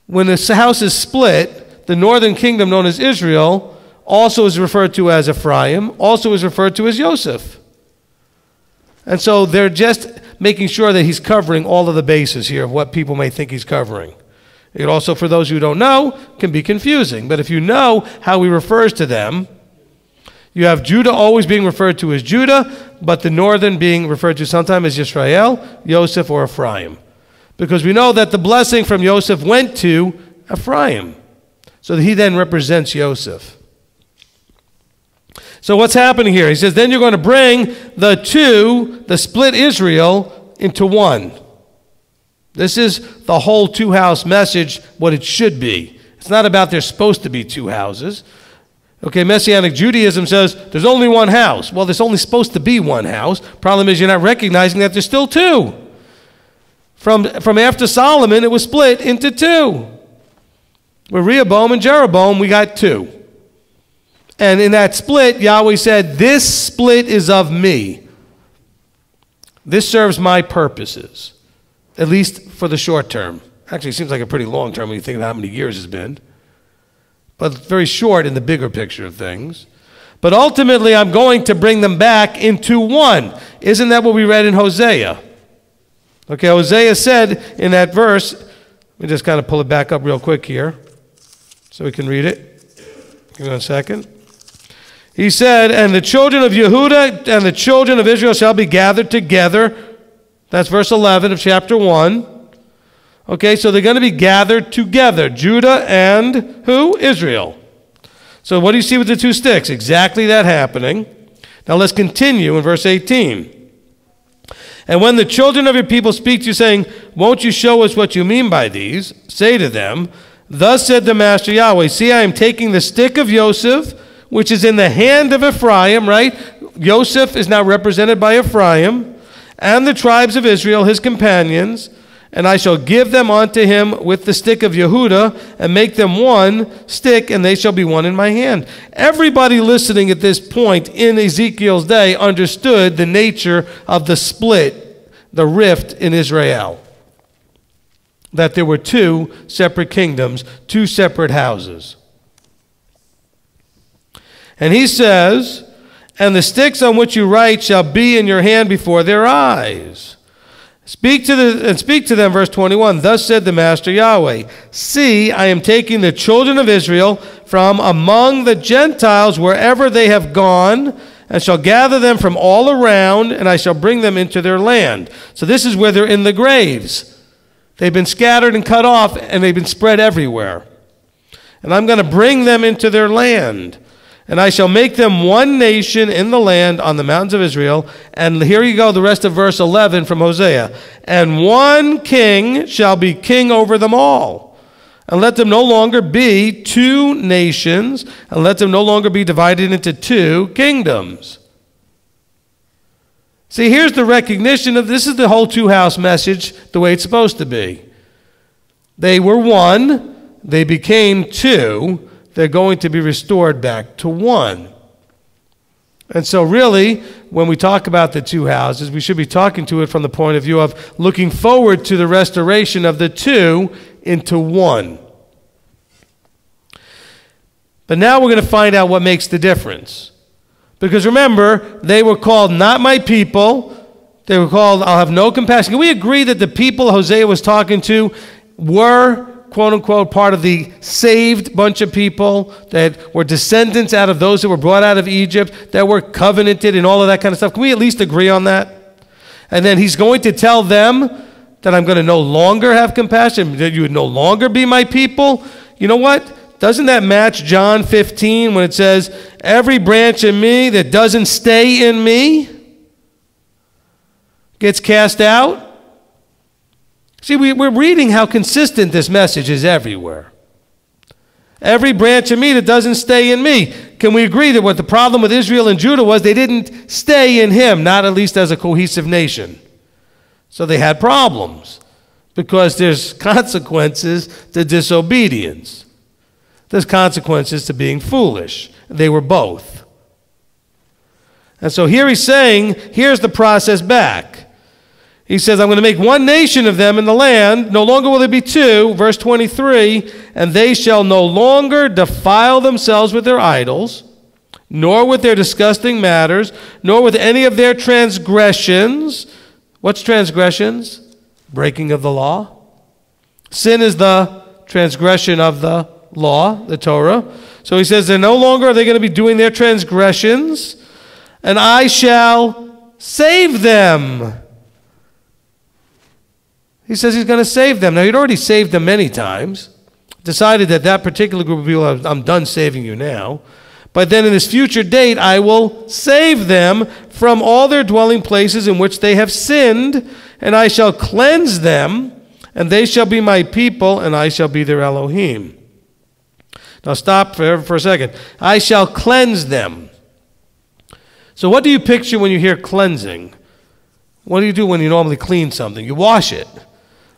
when this house is split, the northern kingdom known as Israel also is referred to as Ephraim, also is referred to as Yosef. And so they're just making sure that he's covering all of the bases here of what people may think he's covering. It also, for those who don't know, can be confusing. But if you know how he refers to them, you have Judah always being referred to as Judah, but the northern being referred to sometimes as Yisrael, Yosef, or Ephraim. Because we know that the blessing from Yosef went to Ephraim. So he then represents Yosef. So what's happening here? He says, then you're going to bring the split Israel into one. This is the whole two-house message, what it should be. It's not about there's supposed to be two houses. Okay, Messianic Judaism says there's only one house. Well, there's only supposed to be one house. Problem is you're not recognizing that there's still two. From after Solomon, it was split into two. With Rehoboam and Jeroboam, we got two. And in that split, Yahweh said, this split is of me. This serves my purposes, at least for the short term. Actually, it seems like a pretty long term when you think of how many years it's been. But very short in the bigger picture of things. But ultimately, I'm going to bring them back into one. Isn't that what we read in Hosea? Okay, Hosea said in that verse, let me just kind of pull it back up real quick here so we can read it. Give me 1 second. He said, and the children of Yehuda and the children of Israel shall be gathered together. That's verse 11 of chapter 1. Okay, so they're going to be gathered together. Judah and who? Israel. So what do you see with the two sticks? Exactly that happening. Now let's continue in verse 18. And when the children of your people speak to you, saying, won't you show us what you mean by these? Say to them, thus said the Master Yahweh, see, I am taking the stick of Yosef, which is in the hand of Ephraim, right? Yosef is now represented by Ephraim, and the tribes of Israel, his companions, And I shall give them unto him with the stick of Yehuda, and make them one stick, and they shall be one in my hand. Everybody listening at this point in Ezekiel's day understood the nature of the split, the rift in Israel. That there were two separate kingdoms, two separate houses. And he says, and the sticks on which you write shall be in your hand before their eyes. Speak to them, verse 21. Thus said the Master Yahweh, see, I am taking the children of Israel from among the Gentiles wherever they have gone, and shall gather them from all around, and I shall bring them into their land. So this is where they're in the graves. They've been scattered and cut off, and they've been spread everywhere. And I'm going to bring them into their land. And I shall make them one nation in the land on the mountains of Israel. And here you go, the rest of verse 11 from Hosea. And one king shall be king over them all. And let them no longer be two nations, and let them no longer be divided into two kingdoms. See, here's the recognition of this is the whole two-house message, the way it's supposed to be. They were one, they became two. They're going to be restored back to one. And so really, when we talk about the two houses, we should be talking to it from the point of view of looking forward to the restoration of the two into one. But now we're going to find out what makes the difference. Because remember, they were called not my people. They were called, I'll have no compassion. Can we agree that the people Hosea was talking to were, quote unquote, part of the saved bunch of people that were descendants out of those that were brought out of Egypt, that were covenanted and all of that kind of stuff? Can we at least agree on that? And then he's going to tell them that I'm going to no longer have compassion, that you would no longer be my people. You know what? Doesn't that match John 15 when it says, every branch in me that doesn't stay in me gets cast out? See, we're reading how consistent this message is everywhere. Every branch of me that doesn't stay in me. Can we agree that what the problem with Israel and Judah was they didn't stay in him, not at least as a cohesive nation. So they had problems because there's consequences to disobedience. There's consequences to being foolish. They were both. And so here he's saying, here's the process back. He says, I'm going to make one nation of them in the land. No longer will there be two. Verse 23, and they shall no longer defile themselves with their idols, nor with their disgusting matters, nor with any of their transgressions. What's transgressions? Breaking of the law. Sin is the transgression of the law, the Torah. So he says, they're no longer are they going to be doing their transgressions, and I shall save them. He says he's going to save them. Now, he'd already saved them many times. Decided that that particular group of people, I'm done saving you now. But then in this future date, I will save them from all their dwelling places in which they have sinned, and I shall cleanse them, and they shall be my people, and I shall be their Elohim. Now stop for a second. I shall cleanse them. So what do you picture when you hear cleansing? What do you do when you normally clean something? You wash it.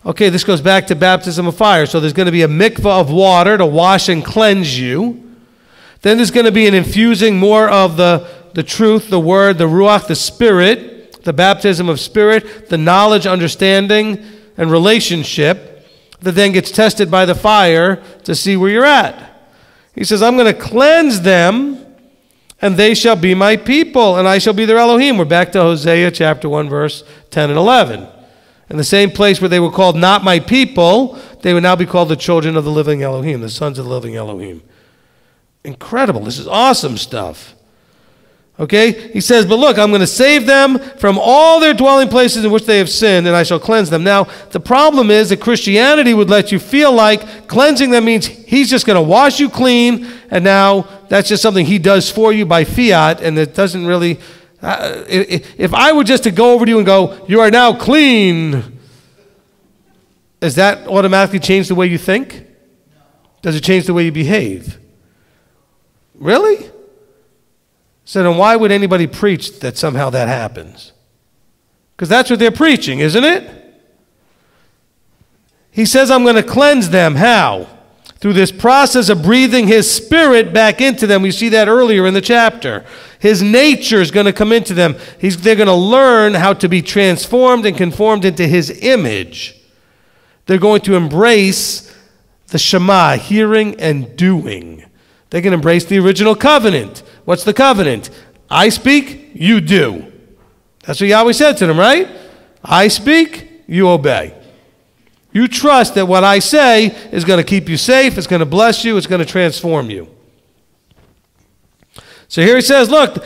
Okay, this goes back to baptism of fire. So there's going to be a mikvah of water to wash and cleanse you. Then there's going to be an infusing more of the truth, the word, the ruach, the spirit, the baptism of spirit, the knowledge, understanding, and relationship that then gets tested by the fire to see where you're at. He says, I'm going to cleanse them, and they shall be my people, and I shall be their Elohim. We're back to Hosea chapter 1, verse 10 and 11. In the same place where they were called not my people, they would now be called the children of the living Elohim, the sons of the living Elohim. Incredible. This is awesome stuff. Okay? He says, but look, I'm going to save them from all their dwelling places in which they have sinned, and I shall cleanse them. Now, the problem is that Christianity would let you feel like cleansing them means he's just going to wash you clean, and now that's just something he does for you by fiat, and it doesn't really... if I were just to go over to you and go, you are now clean, does that automatically change the way you think? Does it change the way you behave? Really? So then why would anybody preach that somehow that happens? Because that's what they're preaching, isn't it? He says, I'm going to cleanse them. How? Through this process of breathing his spirit back into them. We see that earlier in the chapter. His nature is going to come into them. They're going to learn how to be transformed and conformed into his image. They're going to embrace the Shema, hearing and doing. They can embrace the original covenant. What's the covenant? I speak, you do. That's what Yahweh said to them, right? I speak, you obey. You trust that what I say is going to keep you safe, it's going to bless you, it's going to transform you. So here he says, look,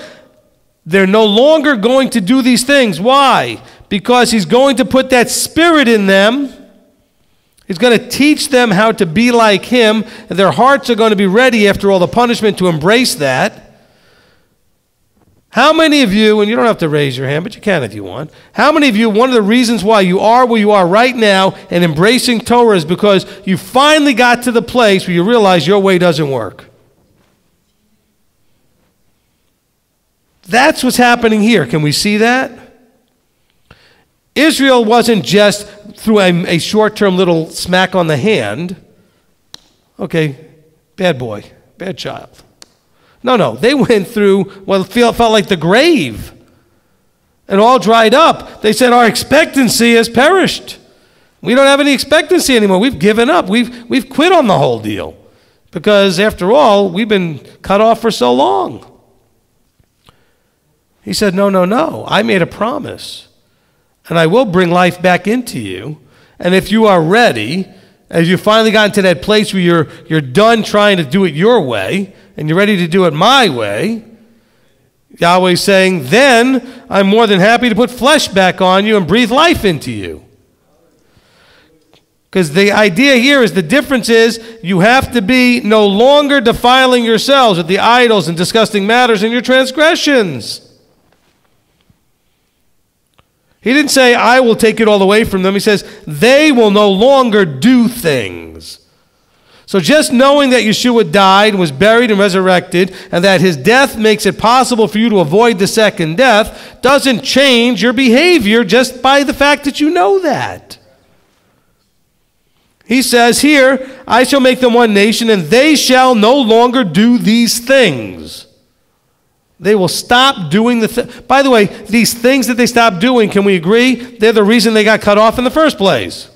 they're no longer going to do these things. Why? Because he's going to put that spirit in them. He's going to teach them how to be like him. And their hearts are going to be ready after all the punishment to embrace that. How many of you, and you don't have to raise your hand, but you can if you want. How many of you, one of the reasons why you are where you are right now and embracing Torah is because you finally got to the place where you realize your way doesn't work? That's what's happening here. Can we see that? Israel wasn't just through a short-term little smack on the hand. Okay, bad boy, bad child. No, they went through what felt like the grave. And all dried up. They said, our expectancy has perished. We don't have any expectancy anymore. We've given up. We've quit on the whole deal. Because after all, we've been cut off for so long. He said, no. I made a promise. And I will bring life back into you. And if you are ready, as you finally gotten to that place where you're done trying to do it your way, and you're ready to do it my way, Yahweh's saying, then I'm more than happy to put flesh back on you and breathe life into you. Because the idea here is the difference is you have to be no longer defiling yourselves with the idols and disgusting matters and your transgressions. He didn't say, I will take it all away from them. He says, they will no longer do things. So just knowing that Yeshua died, was buried, and resurrected, and that his death makes it possible for you to avoid the second death, doesn't change your behavior just by the fact that you know that. He says here, I shall make them one nation, and they shall no longer do these things. They will stop doing By the way, these things that they stop doing, can we agree? They're the reason they got cut off in the first place.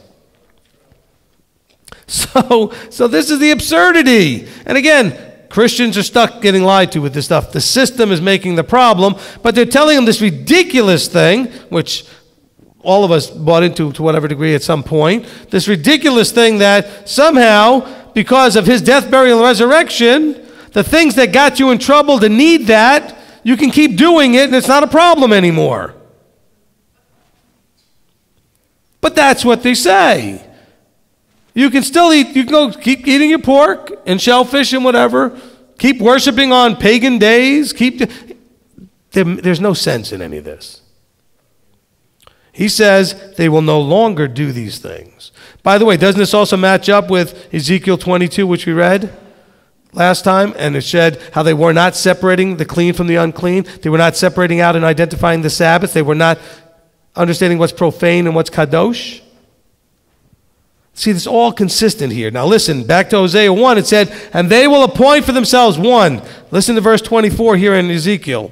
So this is the absurdity. And again, Christians are stuck getting lied to with this stuff. The system is making the problem, but they're telling them this ridiculous thing, which all of us bought into to whatever degree at some point, this ridiculous thing that somehow, because of his death, burial, and resurrection, the things that got you in trouble to need that, you can keep doing it and it's not a problem anymore. But that's what they say. You can still eat, you can go keep eating your pork and shellfish and whatever. Keep worshiping on pagan days. There's no sense in any of this. He says they will no longer do these things. By the way, doesn't this also match up with Ezekiel 22, which we read last time? And it said how they were not separating the clean from the unclean. They were not separating out and identifying the Sabbath. They were not understanding what's profane and what's kadosh. See, it's all consistent here. Now listen, back to Hosea 1, it said, and they will appoint for themselves one. Listen to verse 24 here in Ezekiel.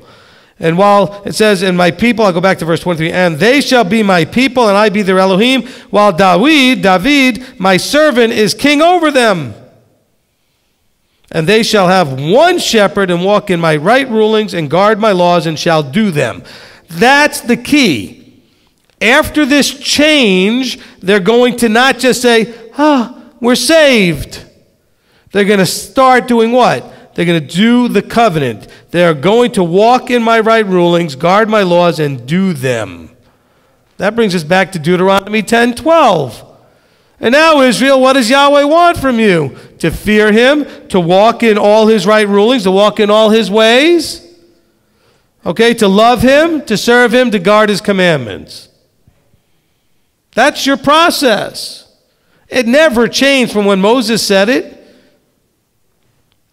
And while it says, and my people, I'll go back to verse 23, and they shall be my people, and I be their Elohim, while David, my servant, is king over them. And they shall have one shepherd, and walk in my right rulings, and guard my laws, and shall do them. That's the key. After this change, they're going to not just say, we're saved. They're going to start doing what? They're going to do the covenant. They're going to walk in my right rulings, guard my laws, and do them. That brings us back to Deuteronomy 10:12. And now, Israel, what does Yahweh want from you? To fear him, to walk in all his right rulings, to walk in all his ways. Okay, to love him, to serve him, to guard his commandments. That's your process. It never changed from when Moses said it.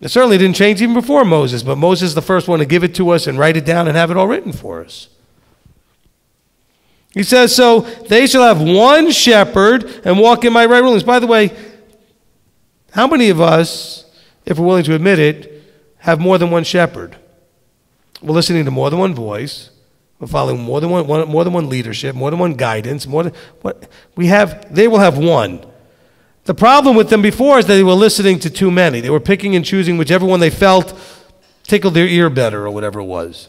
It certainly didn't change even before Moses, but Moses is the first one to give it to us and write it down and have it all written for us. He says, so they shall have one shepherd and walk in my right rulings. By the way, how many of us, if we're willing to admit it, have more than one shepherd? We're listening to more than one voice. We're following more than one leadership, more than one guidance. They will have one. The problem with them before is that they were listening to too many. They were picking and choosing whichever one they felt tickled their ear better or whatever it was.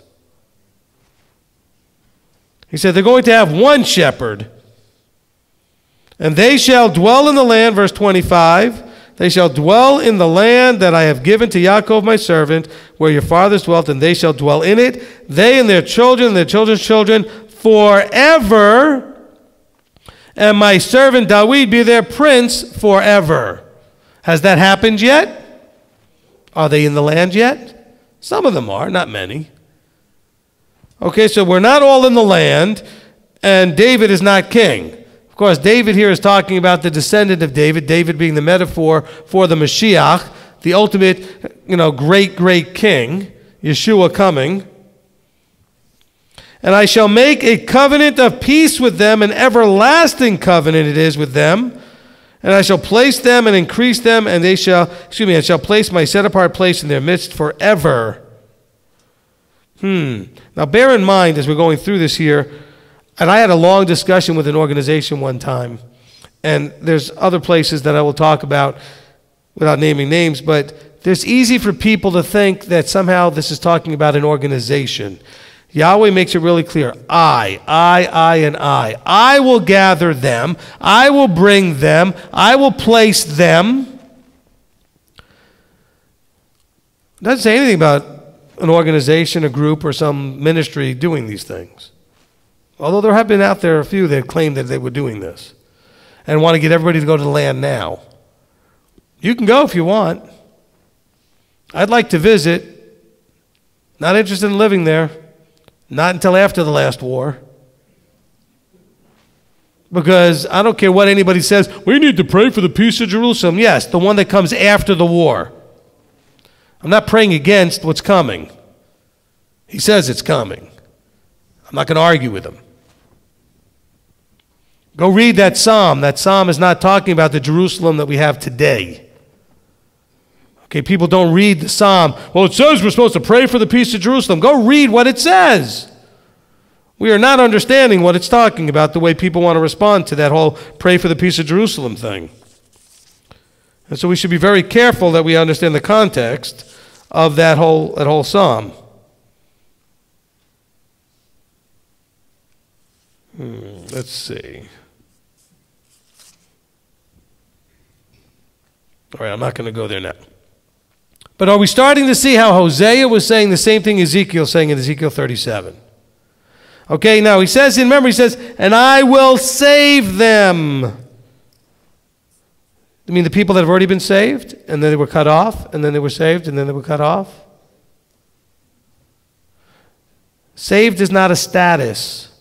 He said they're going to have one shepherd, and they shall dwell in the land, verse 25. They shall dwell in the land that I have given to Yaakov my servant, where your fathers dwelt, and they shall dwell in it, they and their children and their children's children, forever. And my servant David be their prince forever. Has that happened yet? Are they in the land yet? Some of them are, not many. Okay, so we're not all in the land, and David is not king. Of course, David here is talking about the descendant of David, David being the metaphor for the Mashiach, the ultimate, great king, Yeshua coming. And I shall make a covenant of peace with them, an everlasting covenant it is with them. And I shall place them and increase them, and I shall place my set-apart place in their midst forever. Now bear in mind as we're going through this here, and I had a long discussion with an organization one time, and there's other places that I will talk about without naming names, but it's easy for people to think that somehow this is talking about an organization. Yahweh makes it really clear. I, and I. I will gather them. I will bring them. I will place them. It doesn't say anything about an organization, a group, or some ministry doing these things. Although there have been out there a few that claimed that they were doing this and want to get everybody to go to the land now. You can go if you want. I'd like to visit. Not interested in living there. Not until after the last war. Because I don't care what anybody says, we need to pray for the peace of Jerusalem. Yes, the one that comes after the war. I'm not praying against what's coming. He says it's coming. I'm not going to argue with him. Go read that psalm. That psalm is not talking about the Jerusalem that we have today. Okay, people don't read the psalm. Well, it says we're supposed to pray for the peace of Jerusalem. Go read what it says. We are not understanding what it's talking about the way people want to respond to that whole pray for the peace of Jerusalem thing. And so we should be very careful that we understand the context of that whole psalm. Let's see. All right, I'm not going to go there now. But are we starting to see how Hosea was saying the same thing Ezekiel saying in Ezekiel 37? Okay, now he says, remember, he says, and I will save them. I mean the people that have already been saved, and then they were cut off, and then they were saved, and then they were cut off? Saved is not a status.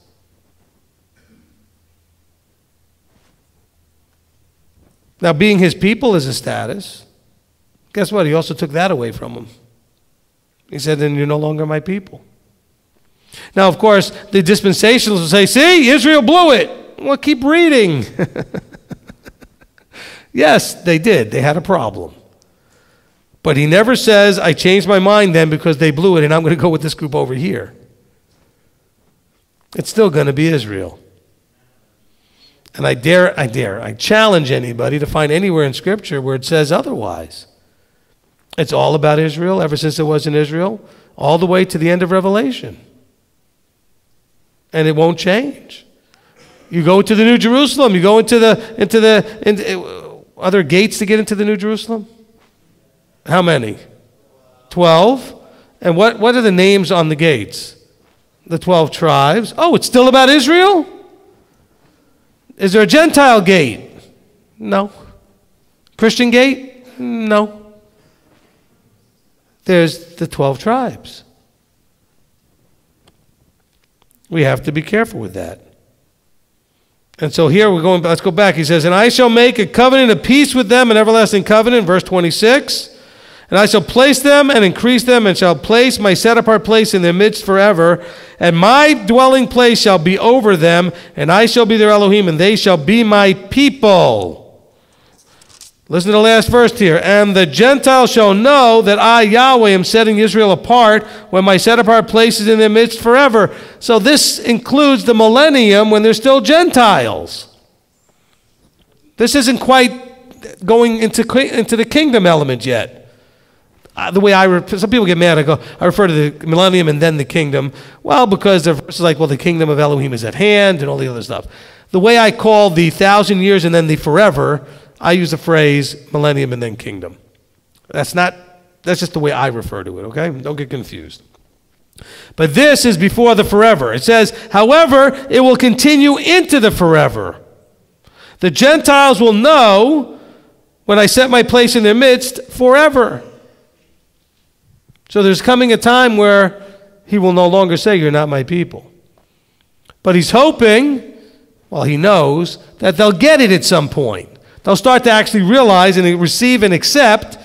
Now, being his people is a status. Guess what? He also took that away from them. He said, then you're no longer my people. Now, of course, the dispensationalists will say, see, Israel blew it. Well, keep reading. Yes, they did. They had a problem. But he never says, I changed my mind then because they blew it, and I'm going to go with this group over here. It's still going to be Israel. And I challenge anybody to find anywhere in Scripture where it says otherwise. It's all about Israel, ever since it was in Israel, all the way to the end of Revelation. And it won't change. You go to the New Jerusalem, you go into are there gates to get into the New Jerusalem? How many? 12. And what are the names on the gates? The 12 tribes. Oh, it's still about Israel? Is there a Gentile gate? No. Christian gate? No. There's the 12 tribes. We have to be careful with that. And so here let's go back. He says, and I shall make a covenant of peace with them, an everlasting covenant, verse 26. And I shall place them and increase them, and shall place my set-apart place in their midst forever. And my dwelling place shall be over them, and I shall be their Elohim, and they shall be my people. Listen to the last verse here. And the Gentiles shall know that I, Yahweh, am setting Israel apart when my set-apart place is in their midst forever. So this includes the millennium when they're still Gentiles. This isn't quite going into the kingdom element yet. The way some people get mad, I refer to the millennium and then the kingdom. Well, because the verse is like, well, the kingdom of Elohim is at hand and all the other stuff. The way I call the 1,000 years and then the forever, I use the phrase millennium and then kingdom. That's just the way I refer to it, okay? Don't get confused. But this is before the forever. It says, however, it will continue into the forever. The Gentiles will know when I set my place in their midst forever. So there's coming a time where he will no longer say, you're not my people. But he's hoping, well, he knows, that they'll get it at some point. They'll start to actually realize and receive and accept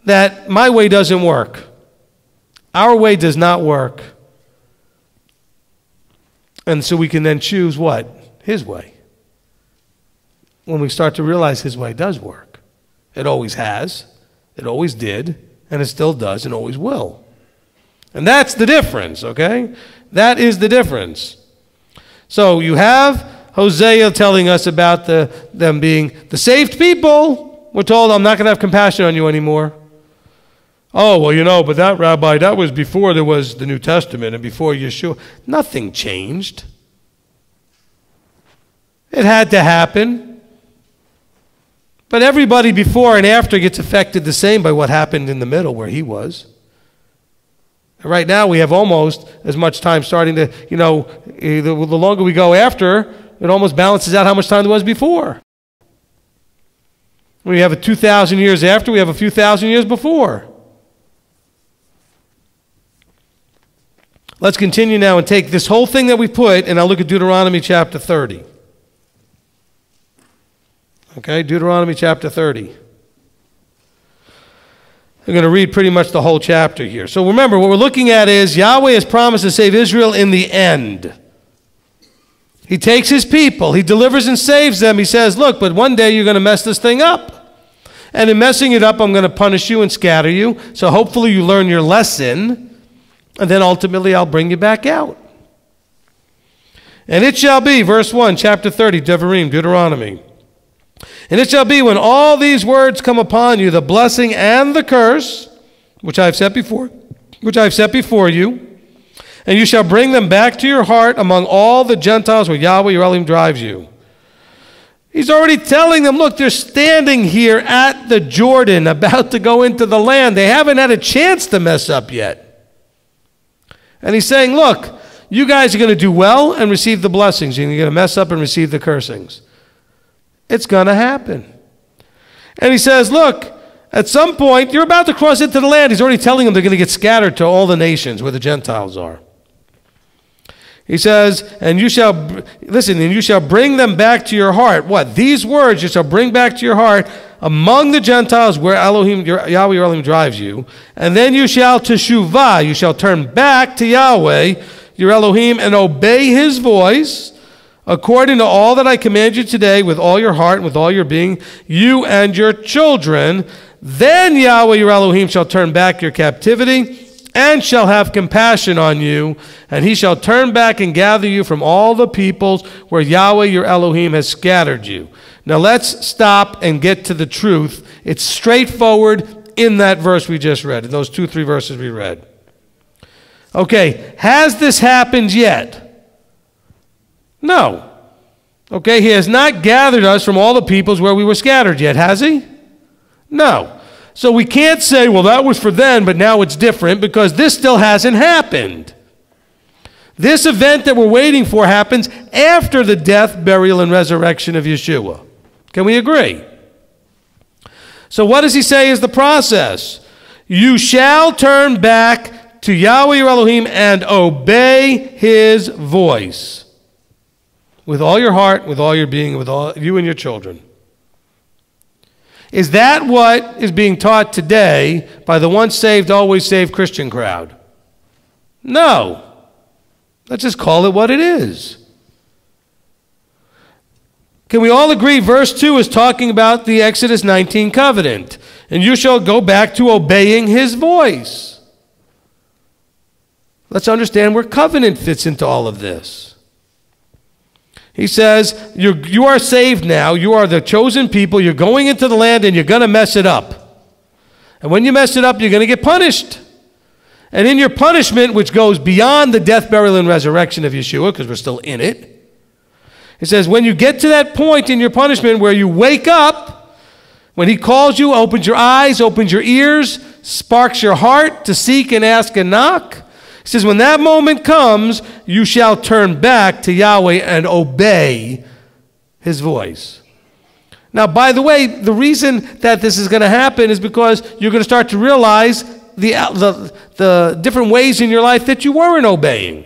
that my way doesn't work. Our way does not work. And so we can then choose what? His way. When we start to realize his way does work. It always has. It always did. And it still does and always will. And that's the difference, okay? That is the difference. So you have Hosea telling us about them being the saved people. We're told, I'm not going to have compassion on you anymore. Oh, well, but that, Rabbi, that was before there was the New Testament and before Yeshua. Nothing changed. It had to happen. But everybody before and after gets affected the same by what happened in the middle where he was. Right now we have almost as much time starting to, the longer we go after, it almost balances out how much time there was before. We have 2,000 years after, we have a few thousand years before. Let's continue now and take this whole thing that we put, and I'll look at Deuteronomy chapter 30. Okay, Deuteronomy chapter 30. I'm going to read pretty much the whole chapter here. So remember, what we're looking at is Yahweh has promised to save Israel in the end. He takes his people, he delivers and saves them. He says, look, but one day you're going to mess this thing up. And in messing it up, I'm going to punish you and scatter you. So hopefully you learn your lesson. And then ultimately I'll bring you back out. And it shall be, verse 1, chapter 30, Deuteronomy. And it shall be when all these words come upon you, the blessing and the curse, which I have set before you, and you shall bring them back to your heart among all the Gentiles where Yahweh your Elohim drives you. He's already telling them, look, they're standing here at the Jordan about to go into the land. They haven't had a chance to mess up yet. And he's saying, look, you guys are going to do well and receive the blessings. You're going to mess up and receive the cursings. It's going to happen. And he says, look, at some point, you're about to cross into the land. He's already telling them they're going to get scattered to all the nations where the Gentiles are. He says, and you shall bring them back to your heart. What? These words you shall bring back to your heart among the Gentiles where Yahweh your Elohim drives you. And then you shall teshuvah, you shall turn back to Yahweh your Elohim and obey his voice, according to all that I command you today, with all your heart and with all your being, you and your children. Then Yahweh your Elohim shall turn back your captivity and shall have compassion on you, and he shall turn back and gather you from all the peoples where Yahweh your Elohim has scattered you. Now let's stop and get to the truth. It's straightforward in that verse we just read, in those 2-3 verses we read. Okay, has this happened yet? No. Okay, he has not gathered us from all the peoples where we were scattered yet, has he? No. So we can't say, well, that was for then, but now it's different, because this still hasn't happened. This event that we're waiting for happens after the death, burial, and resurrection of Yeshua. Can we agree? So what does he say is the process? You shall turn back to Yahweh your Elohim and obey his voice with all your heart, with all your being, with all you and your children. Is that what is being taught today by the once saved, always saved Christian crowd? No. Let's just call it what it is. Can we all agree verse 2 is talking about the Exodus 19 covenant? And you shall go back to obeying his voice. Let's understand where covenant fits into all of this. He says, you are saved now. You are the chosen people. You're going into the land and you're going to mess it up. And when you mess it up, you're going to get punished. And in your punishment, which goes beyond the death, burial, and resurrection of Yeshua, because we're still in it, it says, when you get to that point in your punishment where you wake up, when he calls you, opens your eyes, opens your ears, sparks your heart to seek and ask and knock, he says, when that moment comes, you shall turn back to Yahweh and obey his voice. Now, by the way, the reason that this is going to happen is because you're going to start to realize the different ways in your life that you weren't obeying.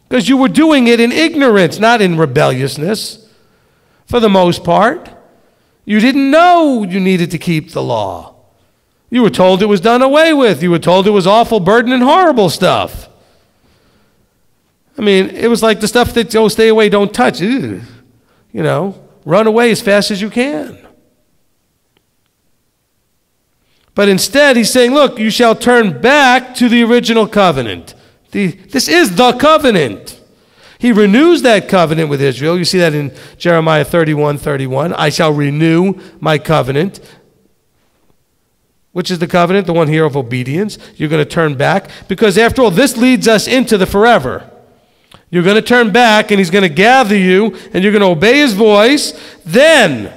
Because you were doing it in ignorance, not in rebelliousness, for the most part. You didn't know you needed to keep the law. You were told it was done away with. You were told it was awful, burden, and horrible stuff. I mean, it was like the stuff that, oh, stay away, don't touch. Ew. You know, run away as fast as you can. But instead, he's saying, look, you shall turn back to the original covenant. This is the covenant. He renews that covenant with Israel. You see that in Jeremiah 31:31. I shall renew my covenant. Which is the covenant? The one here of obedience. You're going to turn back. Because after all, this leads us into the forever. You're going to turn back, and he's going to gather you, and you're going to obey his voice. Then,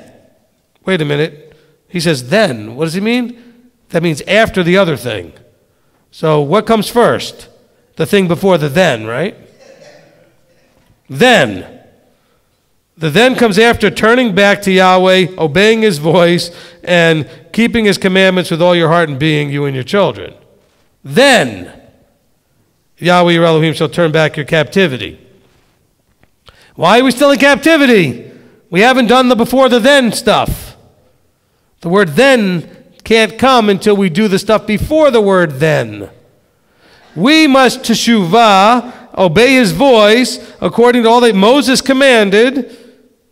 wait a minute. He says then. What does he mean? That means after the other thing. So what comes first? The thing before the then, right? Then. The then comes after turning back to Yahweh, obeying his voice, and keeping his commandments with all your heart and being, you and your children. Then, Yahweh your Elohim shall turn back your captivity. Why are we still in captivity? We haven't done the before the then stuff. The word then can't come until we do the stuff before the word then. We must teshuvah, obey his voice, according to all that Moses commanded.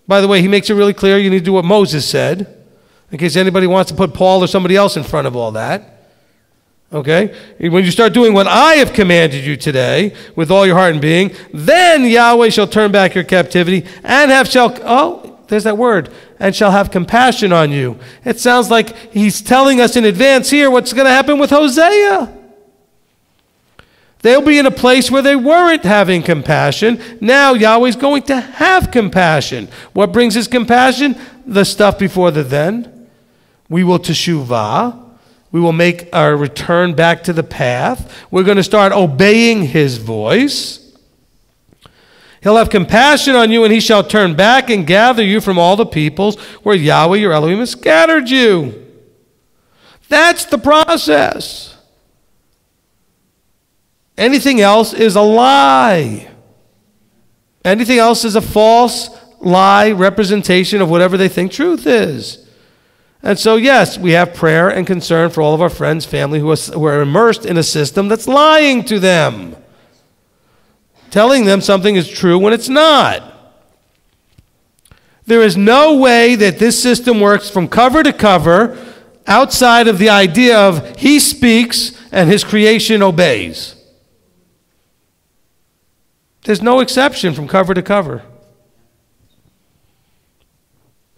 By the way, he makes it really clear you need to do what Moses said, in case anybody wants to put Paul or somebody else in front of all that. Okay? When you start doing what I have commanded you today, with all your heart and being, then Yahweh shall turn back your captivity, and there's that word, and shall have compassion on you. It sounds like he's telling us in advance here what's going to happen with Hosea. They'll be in a place where they weren't having compassion. Now Yahweh's going to have compassion. What brings his compassion? The stuff before the then. We will teshuvah. We will make our return back to the path. We're going to start obeying his voice. He'll have compassion on you, and he shall turn back and gather you from all the peoples where Yahweh your Elohim has scattered you. That's the process. Anything else is a lie. Anything else is a false lie representation of whatever they think truth is. And so, yes, we have prayer and concern for all of our friends, family who are immersed in a system that's lying to them, telling them something is true when it's not. There is no way that this system works from cover to cover outside of the idea of he speaks and his creation obeys. There's no exception from cover to cover.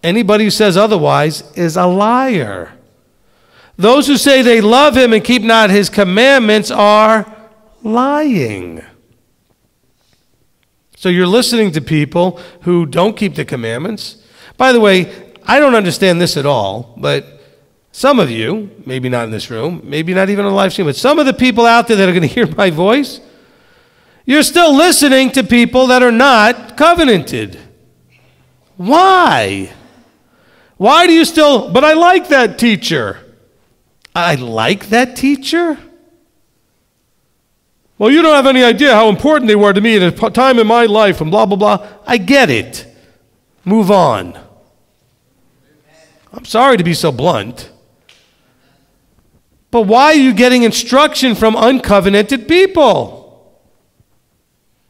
Anybody who says otherwise is a liar. Those who say they love him and keep not his commandments are lying. So you're listening to people who don't keep the commandments. By the way, I don't understand this at all, but some of you, maybe not in this room, maybe not even on the live stream, but some of the people out there that are going to hear my voice, you're still listening to people that are not covenanted. Why? Why do you still, but I like that teacher. I like that teacher? Well, you don't have any idea how important they were to me at a time in my life and blah, blah, blah. I get it. Move on. I'm sorry to be so blunt. But why are you getting instruction from uncovenanted people?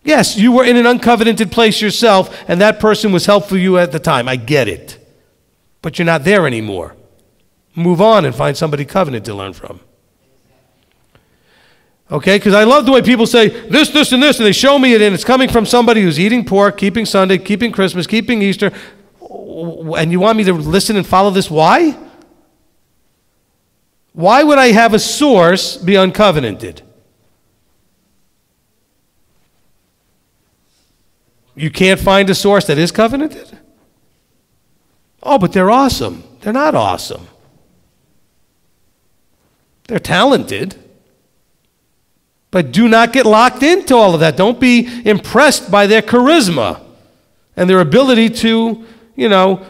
Yes, you were in an uncovenanted place yourself, and that person was helpful to you at the time. I get it. But you're not there anymore. Move on and find somebody covenant to learn from. Okay, because I love the way people say this, and this, and they show me it, and it's coming from somebody who's eating pork, keeping Sunday, keeping Christmas, keeping Easter, and you want me to listen and follow this? Why? Why would I have a source be uncovenanted? You can't find a source that is covenanted? Oh, but they're awesome. They're not awesome. They're talented. But do not get locked into all of that. Don't be impressed by their charisma and their ability to,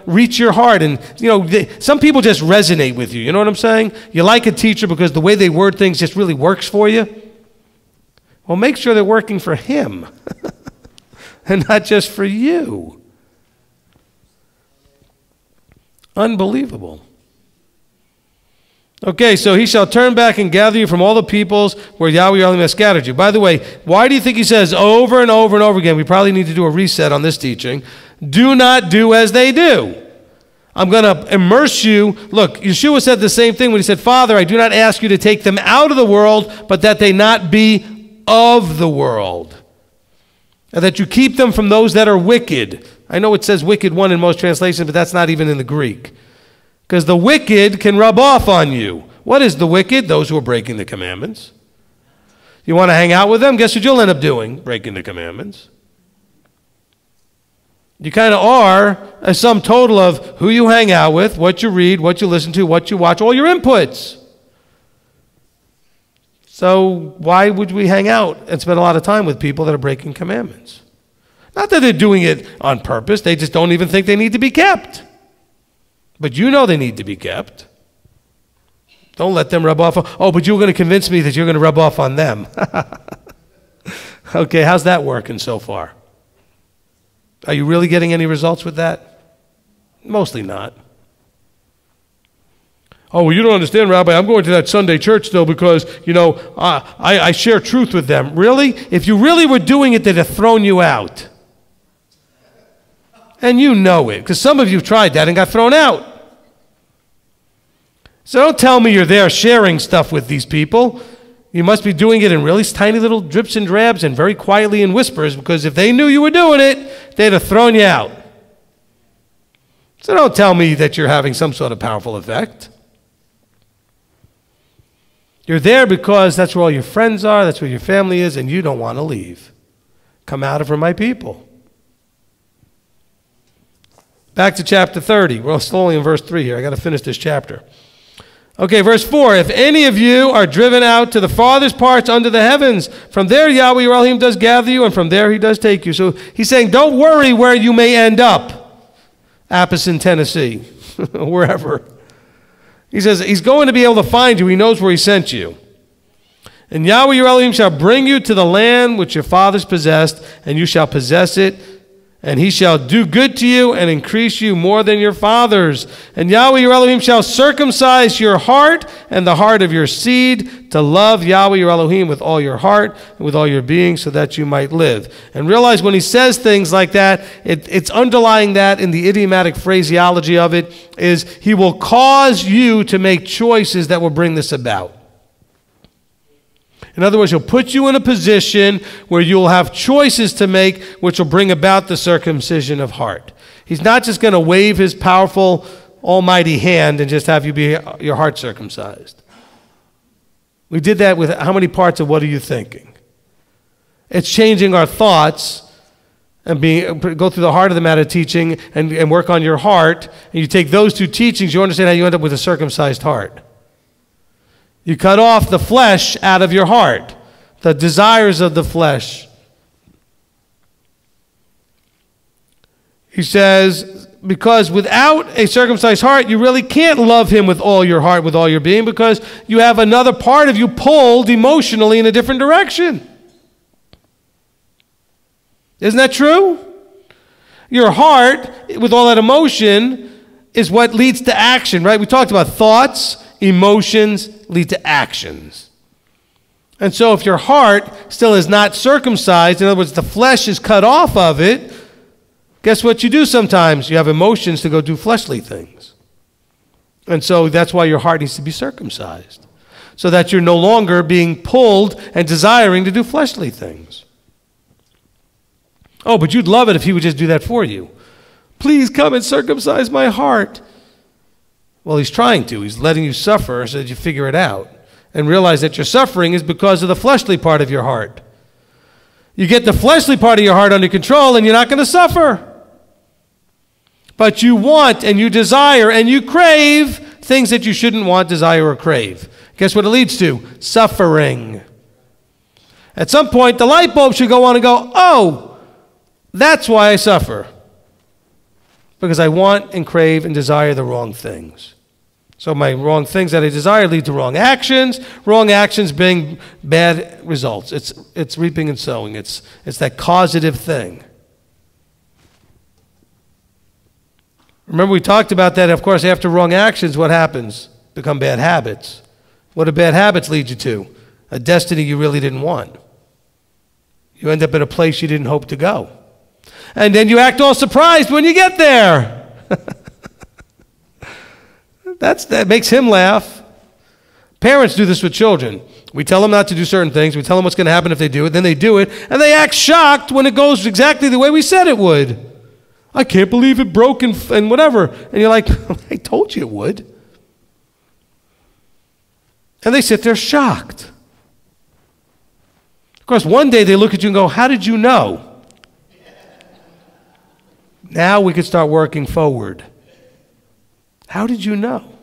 reach your heart. And, some people just resonate with you. You know what I'm saying? You like a teacher because the way they word things just really works for you. Well, make sure they're working for him and not just for you. Unbelievable. Okay, so he shall turn back and gather you from all the peoples where Yahweh your Elohim has scattered you. By the way, why do you think he says over and over and over again? We probably need to do a reset on this teaching. Do not do as they do. I'm going to immerse you. Look, Yeshua said the same thing when he said, Father, I do not ask you to take them out of the world, but that they not be of the world. And that you keep them from those that are wicked. I know it says wicked one in most translations, but that's not even in the Greek. Because the wicked can rub off on you. What is the wicked? Those who are breaking the commandments. You want to hang out with them? Guess what you'll end up doing? Breaking the commandments. You kind of are a sum total of who you hang out with, what you read, what you listen to, what you watch, all your inputs. So why would we hang out and spend a lot of time with people that are breaking commandments? Not that they're doing it on purpose. They just don't even think they need to be kept. But you know they need to be kept. Don't let them rub off. Oh, but you're going to convince me that you're going to rub off on them. Okay, how's that working so far? Are you really getting any results with that? Mostly not. Oh, well, you don't understand, Rabbi. I'm going to that Sunday church still because, I share truth with them. Really? If you really were doing it, they'd have thrown you out. And you know it, because some of you tried that and got thrown out. So don't tell me you're there sharing stuff with these people. You must be doing it in really tiny little drips and drabs and very quietly in whispers, because if they knew you were doing it, they'd have thrown you out. So don't tell me that you're having some sort of powerful effect. You're there because that's where all your friends are, that's where your family is, and you don't want to leave. Come out of her, my people. Back to chapter 30. We're still only in verse 3 here. I got to finish this chapter. Okay, verse 4. If any of you are driven out to the farthest parts under the heavens, from there Yahweh your Elohim does gather you, and from there he does take you. So he's saying, don't worry where you may end up. Appleton, Tennessee, wherever. He says he's going to be able to find you. He knows where he sent you. And Yahweh your Elohim shall bring you to the land which your fathers possessed, and you shall possess it. And he shall do good to you and increase you more than your fathers. And Yahweh your Elohim shall circumcise your heart and the heart of your seed to love Yahweh your Elohim with all your heart and with all your being, so that you might live. And realize when he says things like that, it's underlying that in the idiomatic phraseology of it is he will cause you to make choices that will bring this about. In other words, he'll put you in a position where you'll have choices to make which will bring about the circumcision of heart. He's not just going to wave his powerful, almighty hand and just have you be your heart circumcised. We did that with how many parts of What Are You Thinking? It's changing our thoughts and go through the heart of the matter teaching and work on your heart. And you take those two teachings, you understand how you end up with a circumcised heart. You cut off the flesh out of your heart, the desires of the flesh. He says, because without a circumcised heart, you really can't love him with all your heart, with all your being, because you have another part of you pulled emotionally in a different direction. Isn't that true? Your heart, with all that emotion, is what leads to action, right? We talked about thoughts, emotions lead to actions. And so if your heart still is not circumcised, in other words, the flesh is cut off of it, guess what you do sometimes? You have emotions to go do fleshly things. And so that's why your heart needs to be circumcised, so that you're no longer being pulled and desiring to do fleshly things. Oh, but you'd love it if he would just do that for you. Please come and circumcise my heart. Well, he's trying to. He's letting you suffer so that you figure it out and realize that your suffering is because of the fleshly part of your heart. You get the fleshly part of your heart under control and you're not going to suffer. But you want and you desire and you crave things that you shouldn't want, desire, or crave. Guess what it leads to? Suffering. At some point, the light bulb should go on and go, oh, that's why I suffer. Because I want and crave and desire the wrong things. So my wrong things that I desire lead to wrong actions being bad results. It's reaping and sowing. It's that causative thing. Remember we talked about that, of course, after wrong actions, what happens? Become bad habits. What do bad habits lead you to? A destiny you really didn't want. You end up in a place you didn't hope to go. And then you act all surprised when you get there. That makes him laugh. Parents do this with children. We tell them not to do certain things. We tell them what's going to happen if they do it. Then they do it. And they act shocked when it goes exactly the way we said it would. I can't believe it broke and whatever. And you're like, I told you it would. And they sit there shocked. Of course, one day they look at you and go, how did you know? Now we could start working forward. How did you know?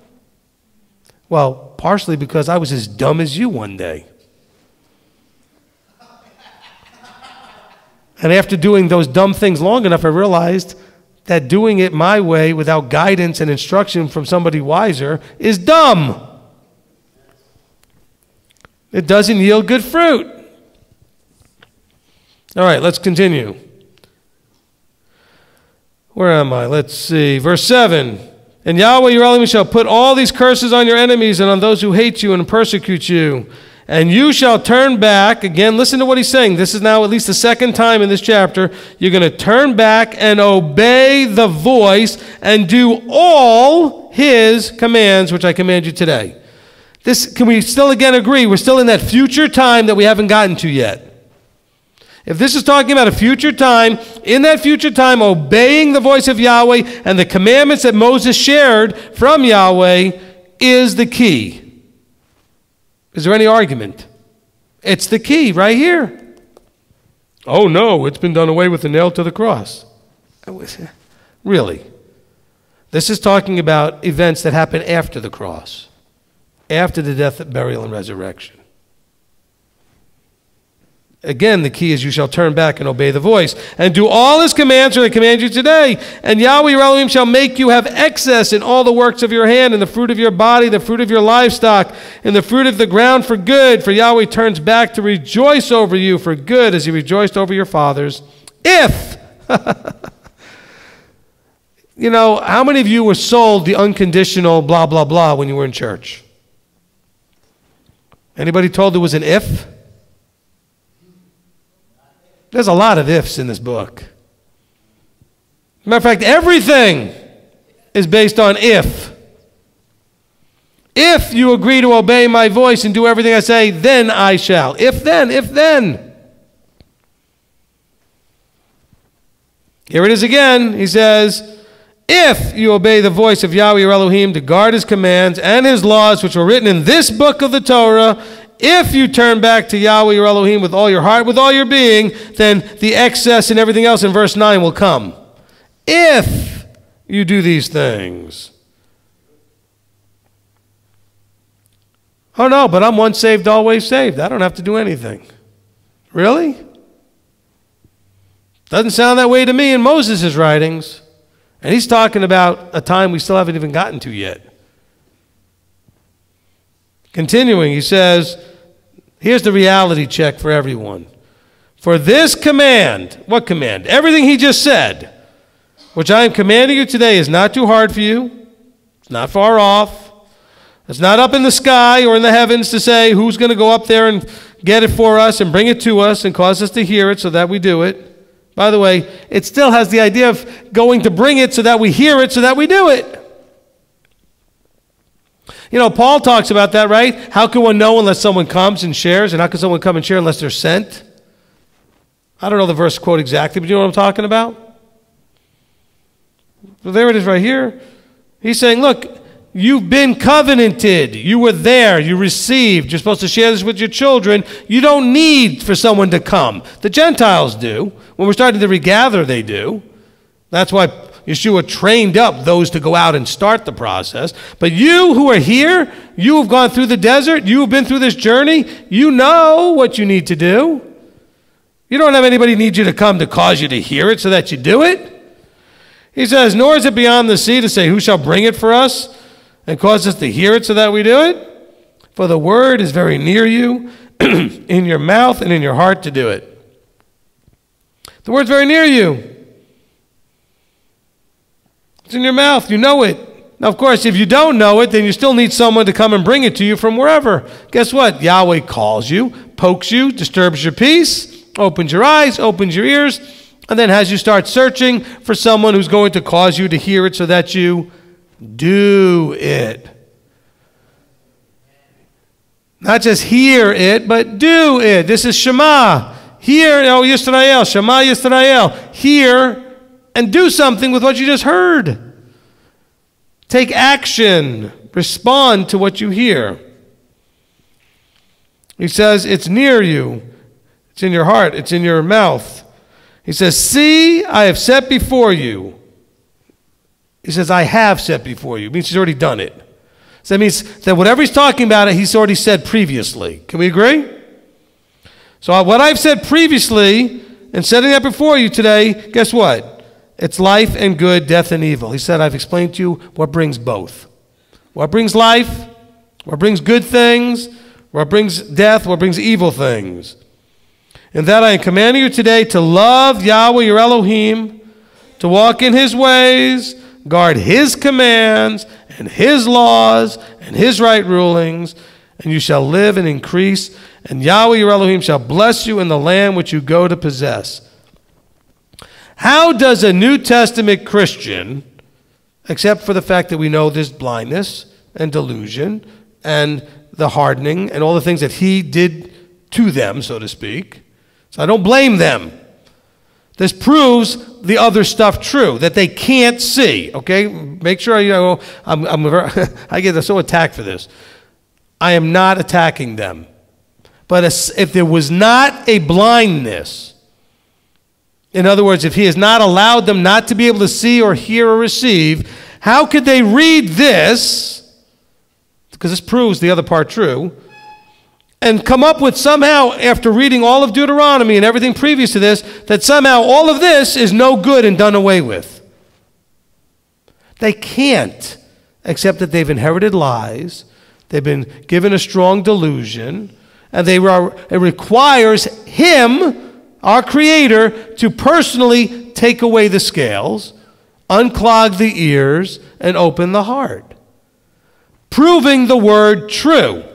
Well, partially because I was as dumb as you one day. And after doing those dumb things long enough, I realized that doing it my way without guidance and instruction from somebody wiser is dumb. It doesn't yield good fruit. All right, let's continue. Where am I? Let's see. Verse 7. And Yahweh your Elohim shall put all these curses on your enemies and on those who hate you and persecute you. And you shall turn back. Again, listen to what he's saying. This is now at least the second time in this chapter. You're going to turn back and obey the voice and do all his commands, which I command you today. Can we still again agree? We're still in that future time that we haven't gotten to yet. If this is talking about a future time, in that future time, obeying the voice of Yahweh and the commandments that Moses shared from Yahweh is the key. Is there any argument? It's the key right here. Oh no, it's been done away with and nailed to the cross. Really? This is talking about events that happen after the cross, after the death, burial, and resurrection. Again, the key is you shall turn back and obey the voice and do all his commands that I command you today. And Yahweh your Elohim shall make you have excess in all the works of your hand, in the fruit of your body, the fruit of your livestock, in the fruit of the ground for good. For Yahweh turns back to rejoice over you for good as he rejoiced over your fathers. If, you know, how many of you were sold the unconditional blah, blah, blah when you were in church? Anybody told there was an if? There's a lot of ifs in this book. Matter of fact, everything is based on if. If you agree to obey my voice and do everything I say, then I shall. If then, if then. Here it is again. He says, if you obey the voice of Yahweh your Elohim to guard his commands and his laws, which were written in this book of the Torah, if you turn back to Yahweh your Elohim with all your heart, with all your being, then the excess and everything else in verse 9 will come. If you do these things. Oh no, but I'm once saved, always saved. I don't have to do anything. Really? Doesn't sound that way to me in Moses' writings. And he's talking about a time we still haven't even gotten to yet. Continuing, he says, here's the reality check for everyone. For this command, what command? Everything he just said, which I am commanding you today is not too hard for you. It's not far off. It's not up in the sky or in the heavens to say who's going to go up there and get it for us and bring it to us and cause us to hear it so that we do it. By the way, it still has the idea of going to bring it so that we hear it so that we do it. You know, Paul talks about that, right? How can one know unless someone comes and shares? And how can someone come and share unless they're sent? I don't know the verse quote exactly, but you know what I'm talking about? Well, there it is right here. He's saying, look, you've been covenanted. You were there. You received. You're supposed to share this with your children. You don't need for someone to come. The Gentiles do. When we're starting to regather, they do. That's why Yeshua trained up those to go out and start the process. But you who are here, you have gone through the desert. You have been through this journey. You know what you need to do. You don't have anybody need you to come to cause you to hear it so that you do it. He says, nor is it beyond the sea to say, who shall bring it for us and cause us to hear it so that we do it? For the word is very near you, in your mouth and in your heart to do it. The word's very near you. It's in your mouth. You know it. Now, of course, if you don't know it, then you still need someone to come and bring it to you from wherever. Guess what? Yahweh calls you, pokes you, disturbs your peace, opens your eyes, opens your ears, and then has you start searching for someone who's going to cause you to hear it so that you do it. Not just hear it, but do it. This is Shema. Hear, O Yisrael, Shema Yisrael. Hear and do something with what you just heard. Take action. Respond to what you hear. He says, it's near you. It's in your heart. It's in your mouth. He says, see, I have set before you. He says, I have set before you. It means he's already done it. So that means that whatever he's talking about, he's already said previously. Can we agree? So what I've said previously and setting that before you today, guess what? It's life and good, death and evil. He said, I've explained to you what brings both. What brings life, what brings good things, what brings death, what brings evil things. And that I am commanding you today to love Yahweh your Elohim, to walk in his ways, guard his commands and his laws and his right rulings, and you shall live and increase, and Yahweh your Elohim shall bless you in the land which you go to possess. How does a New Testament Christian, except for the fact that we know there's blindness and delusion and the hardening and all the things that he did to them, so to speak, so I don't blame them. This proves the other stuff true, that they can't see, okay? Make sure, you know, I get so attacked for this. I am not attacking them. But if there was not a blindness, in other words, if he has not allowed them not to be able to see or hear or receive, how could they read this, because this proves the other part true, and come up with somehow, after reading all of Deuteronomy and everything previous to this, that somehow all of this is no good and done away with? They can't, except that they've inherited lies, they've been given a strong delusion, and it requires him, our Creator, to personally take away the scales, unclog the ears, and open the heart, proving the word true.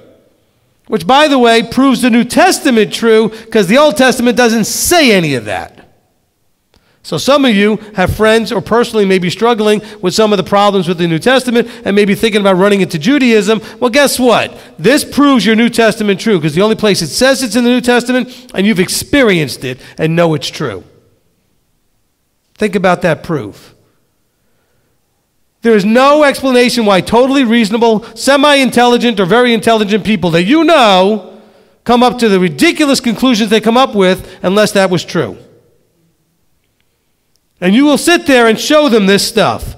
Which, by the way, proves the New Testament true, because the Old Testament doesn't say any of that. So some of you have friends or personally may be struggling with some of the problems with the New Testament and maybe thinking about running into Judaism. Well, guess what? This proves your New Testament true, because the only place it says it's in the New Testament, and you've experienced it and know it's true. Think about that proof. There is no explanation why totally reasonable, semi-intelligent, or very intelligent people that you know come up to the ridiculous conclusions they come up with unless that was true. And you will sit there and show them this stuff.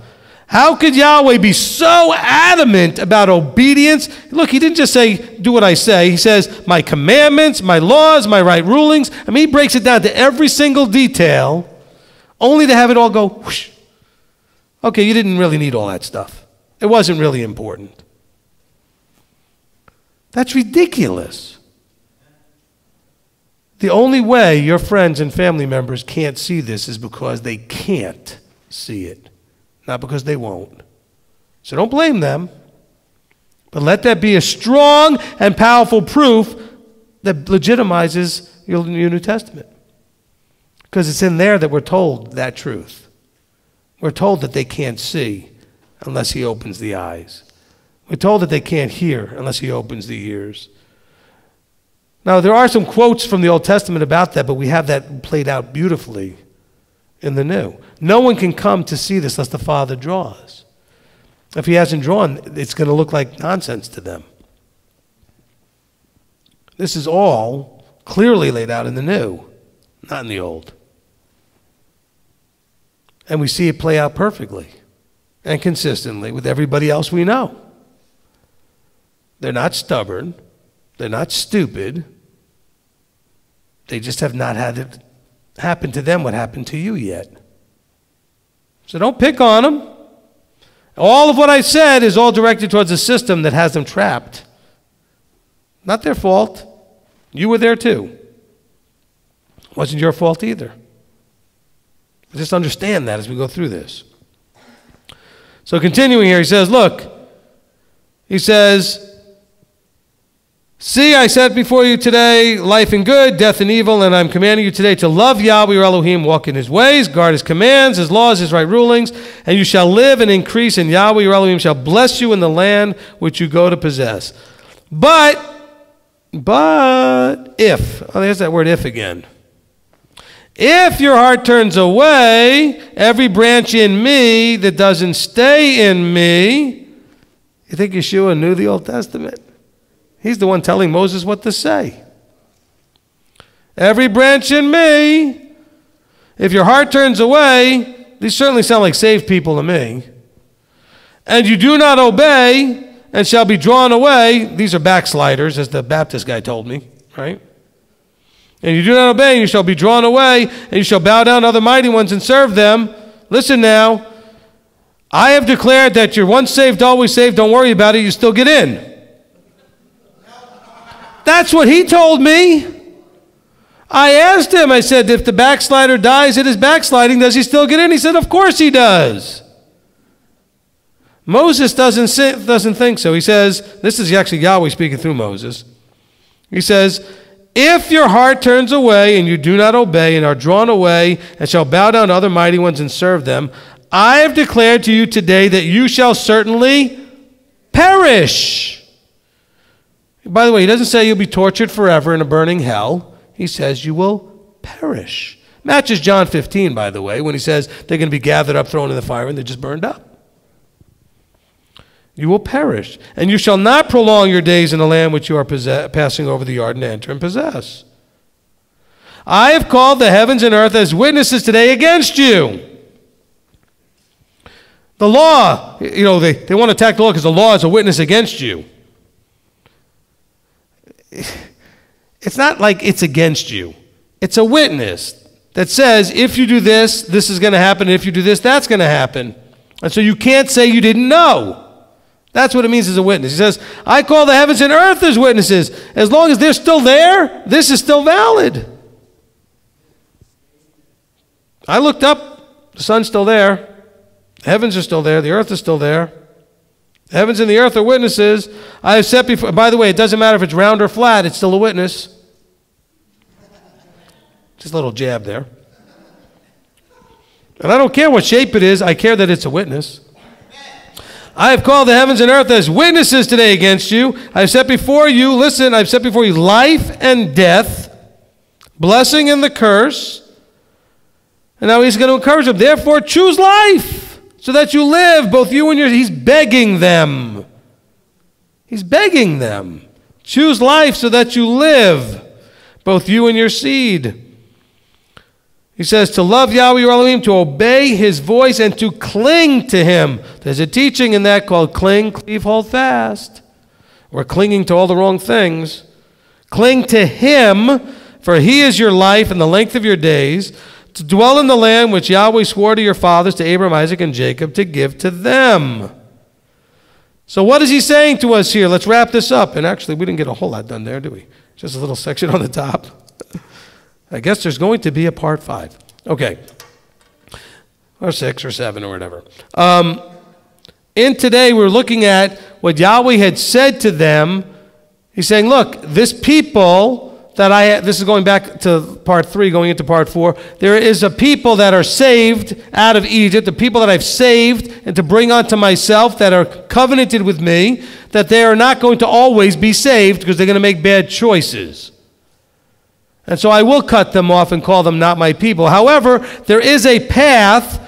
How could Yahweh be so adamant about obedience? Look, he didn't just say, do what I say. He says, my commandments, my laws, my right rulings. I mean, he breaks it down to every single detail, only to have it all go whoosh. Okay, you didn't really need all that stuff. It wasn't really important. That's ridiculous. The only way your friends and family members can't see this is because they can't see it, not because they won't. So don't blame them. But let that be a strong and powerful proof that legitimizes your New Testament. Because it's in there that we're told that truth. We're told that they can't see unless he opens the eyes. We're told that they can't hear unless he opens the ears. Now, there are some quotes from the Old Testament about that, but we have that played out beautifully in the New. No one can come to see this unless the Father draws. If he hasn't drawn, it's going to look like nonsense to them. This is all clearly laid out in the New, not in the Old. And we see it play out perfectly and consistently with everybody else we know. They're not stubborn. They're not stupid. They just have not had it happen to them what happened to you yet. So don't pick on them. All of what I said is all directed towards a system that has them trapped. Not their fault. You were there too. It wasn't your fault either. Just understand that as we go through this. So continuing here, he says, look, he says, see, I set before you today life and good, death and evil, and I'm commanding you today to love Yahweh your Elohim, walk in his ways, guard his commands, his laws, his right rulings, and you shall live and increase, and Yahweh your Elohim shall bless you in the land which you go to possess. But if, oh, there's that word if again. If your heart turns away, every branch in me that doesn't stay in me, you think Yeshua knew the Old Testament? He's the one telling Moses what to say. Every branch in me, if your heart turns away, these certainly sound like saved people to me, and you do not obey and shall be drawn away, these are backsliders, as the Baptist guy told me, right? And you do not obey, and you shall be drawn away, and you shall bow down to other mighty ones and serve them. Listen now, I have declared that you're once saved, always saved. Don't worry about it, you still get in. That's what he told me. I asked him, I said, if the backslider dies in his backsliding, does he still get in? He said, of course he does. Moses doesn't think so. He says, this is actually Yahweh speaking through Moses. He says, if your heart turns away and you do not obey and are drawn away and shall bow down to other mighty ones and serve them, I have declared to you today that you shall certainly perish. By the way, he doesn't say you'll be tortured forever in a burning hell. He says you will perish. Matches John 15, by the way, when he says they're going to be gathered up, thrown in the fire, and they're just burned up. You will perish, and you shall not prolong your days in the land which you are passing over the Jordan to enter and possess. I have called the heavens and earth as witnesses today against you. The law, they want to attack the law because the law is a witness against you. It's not like it's against you. It's a witness that says, if you do this, this is going to happen, and if you do this, that's going to happen. And so you can't say you didn't know. That's what it means as a witness. He says, I call the heavens and earth as witnesses. As long as they're still there, this is still valid. I looked up, the sun's still there, the heavens are still there, the earth is still there. The heavens and the earth are witnesses. I have set before, by the way, it doesn't matter if it's round or flat, it's still a witness. Just a little jab there. And I don't care what shape it is, I care that it's a witness. I have called the heavens and earth as witnesses today against you. I have set before you, listen, I have set before you life and death, blessing and the curse. And now he's going to encourage them. Therefore, choose life so that you live, both you and your... He's begging them. He's begging them. Choose life so that you live, both you and your seed. He says to love Yahweh your Elohim, to obey his voice, and to cling to him. There's a teaching in that called cling, cleave, hold fast. We're clinging to all the wrong things. Cling to him, for he is your life and the length of your days, to dwell in the land which Yahweh swore to your fathers, to Abraham, Isaac, and Jacob, to give to them. So what is he saying to us here? Let's wrap this up. And actually, we didn't get a whole lot done there, do we? Just a little section on the top. I guess there's going to be a part 5. Okay. Or 6 or 7 or whatever. In today, we're looking at what Yahweh had said to them. He's saying, look, this people that this is going back to part 3, going into part 4. There is a people that are saved out of Egypt, the people that I've saved and to bring unto myself, that are covenanted with me, that they are not going to always be saved because they're going to make bad choices. And so I will cut them off and call them not my people. However, there is a path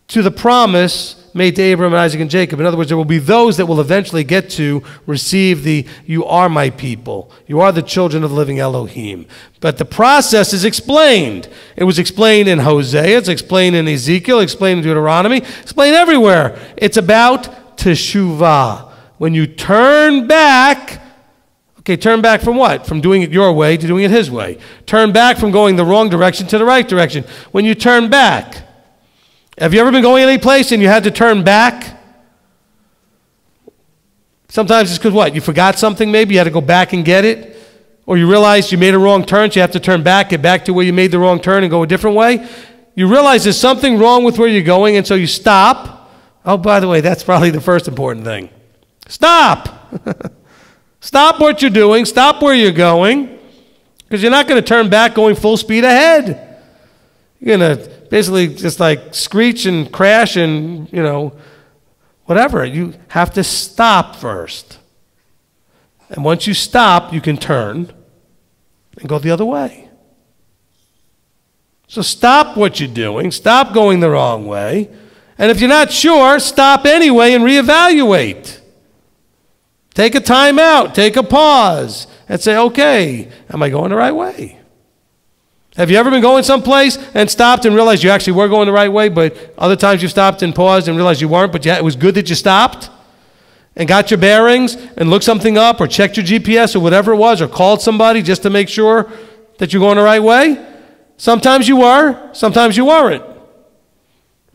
to the promise made to Abraham, Isaac, and Jacob. In other words, there will be those that will eventually get to receive you are my people. You are the children of the living Elohim. But the process is explained. It was explained in Hosea, it's explained in Ezekiel, explained in Deuteronomy, explained everywhere. It's about teshuvah. When you turn back, okay, turn back from what? From doing it your way to doing it his way. Turn back from going the wrong direction to the right direction. When you turn back, have you ever been going any place and you had to turn back? Sometimes it's because what? You forgot something maybe, you had to go back and get it? Or you realized you made a wrong turn, so you have to turn back, get back to where you made the wrong turn and go a different way? You realize there's something wrong with where you're going, and so you stop. Oh, by the way, that's probably the first important thing. Stop! Stop what you're doing, stop where you're going, because you're not going to turn back going full speed ahead. You're going to basically just like screech and crash and, whatever. You have to stop first. And once you stop, you can turn and go the other way. So stop what you're doing. Stop going the wrong way. And if you're not sure, stop anyway and reevaluate. Take a time out. Take a pause. And say, okay, am I going the right way? Have you ever been going someplace and stopped and realized you actually were going the right way, but other times you stopped and paused and realized you weren't, but it was good that you stopped and got your bearings and looked something up or checked your GPS or whatever it was or called somebody just to make sure that you're going the right way? Sometimes you were, sometimes you weren't.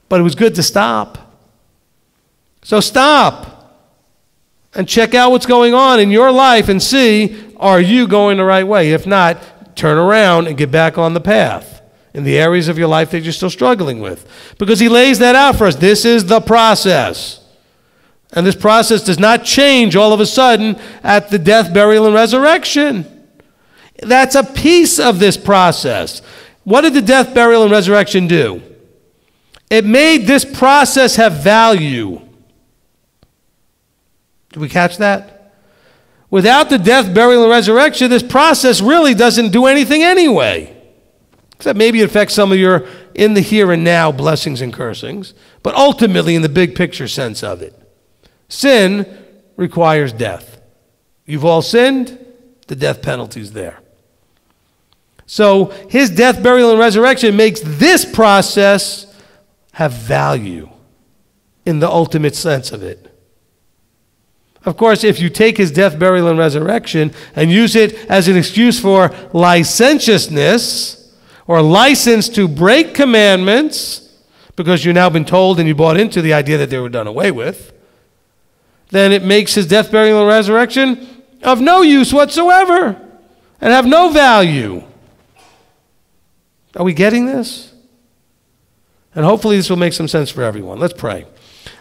But it was good to stop. So stop and check out what's going on in your life and see, are you going the right way? If not, turn around and get back on the path in the areas of your life that you're still struggling with. Because he lays that out for us. This is the process. And this process does not change all of a sudden at the death, burial, and resurrection. That's a piece of this process. What did the death, burial, and resurrection do? It made this process have value. Did we catch that? Without the death, burial, and resurrection, this process really doesn't do anything anyway. Except maybe it affects some of your in the here and now blessings and cursings. But ultimately, in the big picture sense of it, sin requires death. You've all sinned, the death penalty's there. So his death, burial, and resurrection makes this process have value in the ultimate sense of it. Of course, if you take his death, burial, and resurrection and use it as an excuse for licentiousness or license to break commandments because you've now been told and you bought into the idea that they were done away with, then it makes his death, burial, and resurrection of no use whatsoever and have no value. Are we getting this? And hopefully this will make some sense for everyone. Let's pray.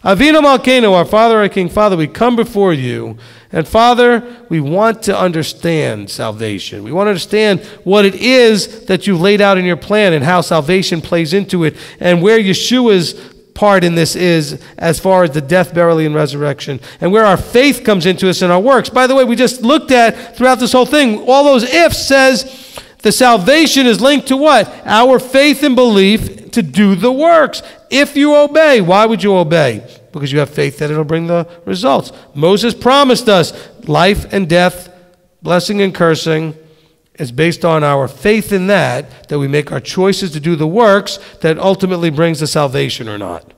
Avinu Malkeinu, our Father, our King, Father, we come before you. And Father, we want to understand salvation. We want to understand what it is that you've laid out in your plan and how salvation plays into it and where Yeshua's part in this is as far as the death, burial, and resurrection and where our faith comes into us in our works. By the way, we just looked at throughout this whole thing, all those ifs says the salvation is linked to what? Our faith and belief to do the works. If you obey, why would you obey? Because you have faith that it'll bring the results. Moses promised us life and death, blessing and cursing is based on our faith in that we make our choices to do the works that ultimately brings the salvation or not.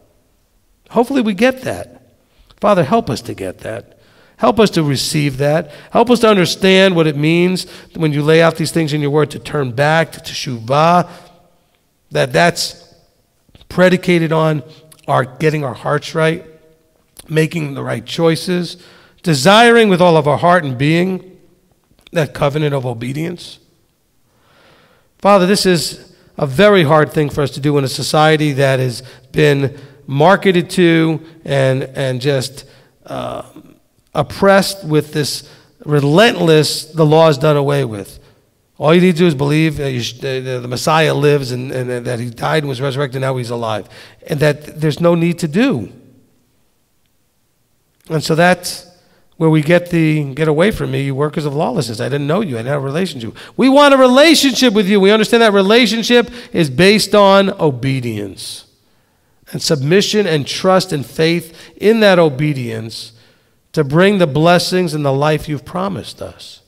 Hopefully we get that. Father, help us to get that. Help us to receive that. Help us to understand what it means when you lay out these things in your word to turn back, to teshuvah, that's predicated on our getting our hearts right, making the right choices, desiring with all of our heart and being that covenant of obedience. Father, this is a very hard thing for us to do in a society that has been marketed to and just oppressed with this relentless, the law is done away with. All you need to do is believe the Messiah lives and that he died and was resurrected and now he's alive. And that there's no need to do. And so that's where we get away from me, you workers of lawlessness. I didn't know you. I didn't have a relationship. We want a relationship with you. We understand that relationship is based on obedience and submission and trust and faith in that obedience to bring the blessings and the life you've promised us.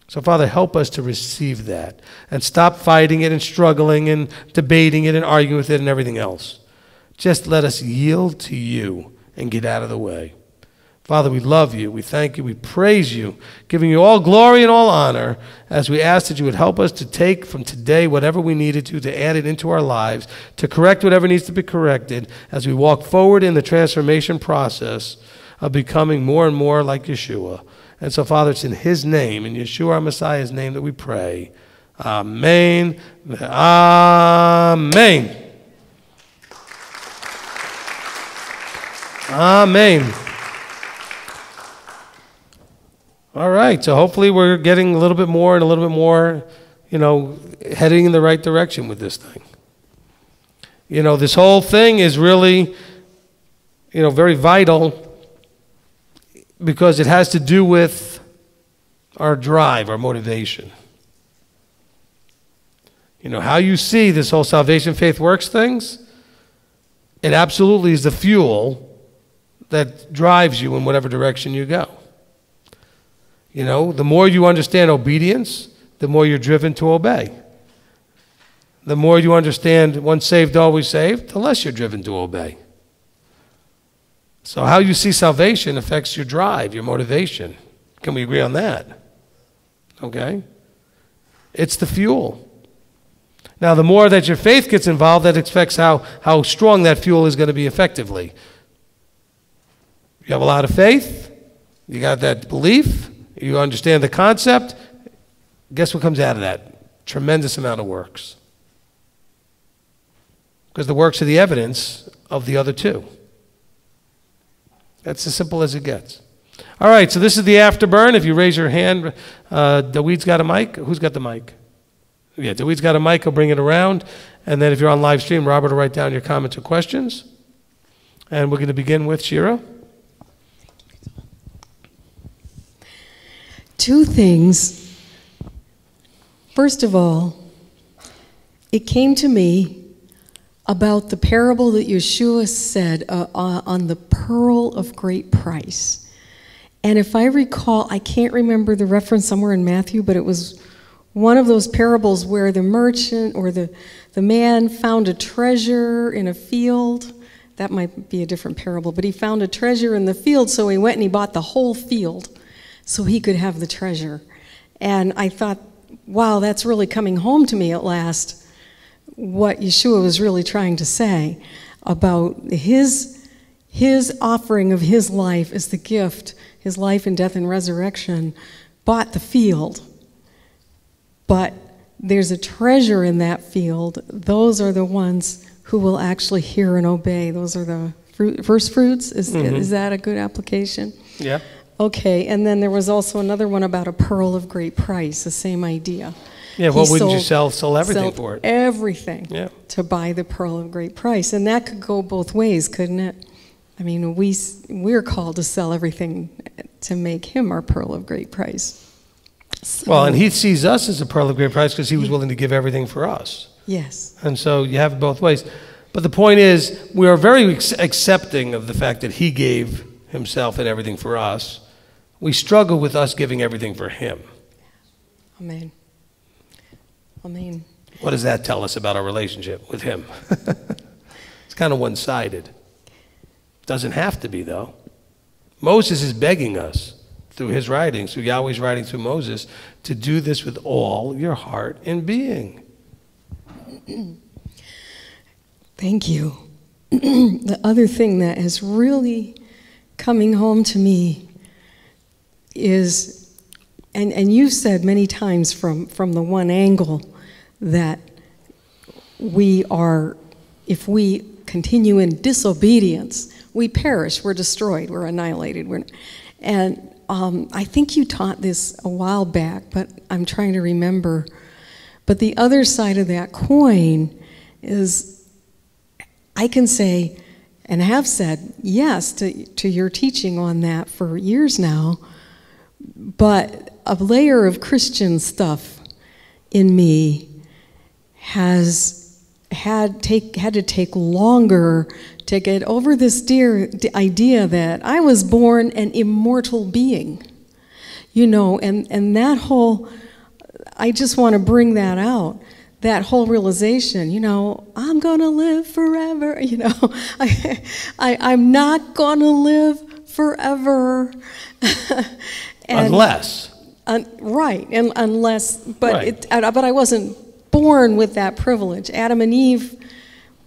So, Father, help us to receive that and stop fighting it and struggling and debating it and arguing with it and everything else. Just let us yield to you and get out of the way. Father, we love you, we thank you, we praise you, giving you all glory and all honor as we ask that you would help us to take from today whatever we needed to add it into our lives, to correct whatever needs to be corrected as we walk forward in the transformation process of becoming more and more like Yeshua. And so, Father, it's in his name, in Yeshua our Messiah's name, that we pray. Amen. Amen. Amen. All right, so hopefully we're getting a little bit more and a little bit more, heading in the right direction with this thing. This whole thing is really, very vital because it has to do with our drive, our motivation. How you see this whole salvation, faith, works things, it absolutely is the fuel that drives you in whatever direction you go. The more you understand obedience, the more you're driven to obey. The more you understand once saved, always saved, the less you're driven to obey. So how you see salvation affects your drive, your motivation. Can we agree on that? Okay? It's the fuel. Now, the more that your faith gets involved, that affects how strong that fuel is going to be effectively. You have a lot of faith, you got that belief, you understand the concept, guess what comes out of that? Tremendous amount of works. Because the works are the evidence of the other two. That's as simple as it gets. All right, so this is the afterburn. If you raise your hand, Daweed's got a mic. Who's got the mic? Yeah, Daweed's got a mic. He'll bring it around. And then if you're on live stream, Robert will write down your comments or questions. And we're going to begin with Shira. Two things. First of all, it came to me about the parable that Yeshua said on the pearl of great price. And if I recall, I can't remember the reference somewhere in Matthew, but it was one of those parables where the merchant or the man found a treasure in a field. That might be a different parable, but he found a treasure in the field, so he went and he bought the whole field so he could have the treasure. And I thought, wow, that's really coming home to me at last, what Yeshua was really trying to say about his offering of his life as the gift, his life and death and resurrection, bought the field. But there's a treasure in that field. Those are the ones who will actually hear and obey. Those are the first fruits. Is that a good application? Yeah. Okay, and then there was also another one about a pearl of great price, the same idea. Yeah, what wouldn't you sell everything for it? Everything to buy the pearl of great price. And that could go both ways, couldn't it? I mean, we're called to sell everything to make him our pearl of great price. So, well, and he sees us as a pearl of great price because he was willing to give everything for us. Yes. And so you have it both ways. But the point is, we are very accepting of the fact that he gave himself and everything for us. We struggle with us giving everything for him. Amen. Amen. What does that tell us about our relationship with him? It's kind of one-sided. Doesn't have to be, though. Moses is begging us through his writings, through Yahweh's writing through Moses, to do this with all your heart and being. Thank you. The other thing that is really coming home to me is, and you've said many times from the one angle, that we are, if we continue in disobedience, we perish, we're destroyed, we're annihilated. I think you taught this a while back, but I'm trying to remember. But the other side of that coin is, I can say, and have said yes to your teaching on that for years now, but a layer of Christian stuff in me has had to take longer to get over this idea that I was born an immortal being, and that whole, I just want to bring that out, that whole realization, I'm going to live forever, I'm not going to live forever. Unless. Right, and unless, but Right. But I wasn't born with that privilege. Adam and Eve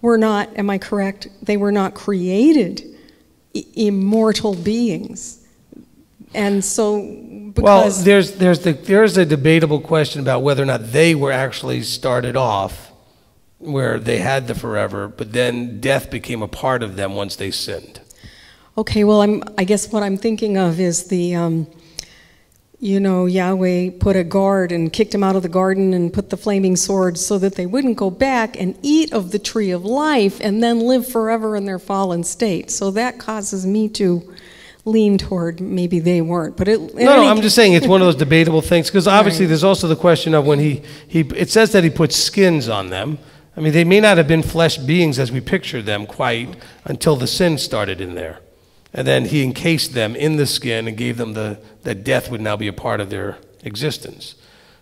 were not, am I correct? They were not created immortal beings. And so, because... Well, there's a debatable question about whether or not they were actually started off where they had the forever, but then death became a part of them once they sinned. Okay, well, I guess what I'm thinking of is the, Yahweh put a guard and kicked him out of the garden and put the flaming sword so that they wouldn't go back and eat of the tree of life and then live forever in their fallen state. So that causes me to lean toward maybe they weren't. But I'm just saying it's one of those debatable things, because obviously there's also the question of when it says that he put skins on them. I mean, they may not have been flesh beings as we picture them quite until the sin started in there. And then he encased them in the skin and gave them that death would now be a part of their existence.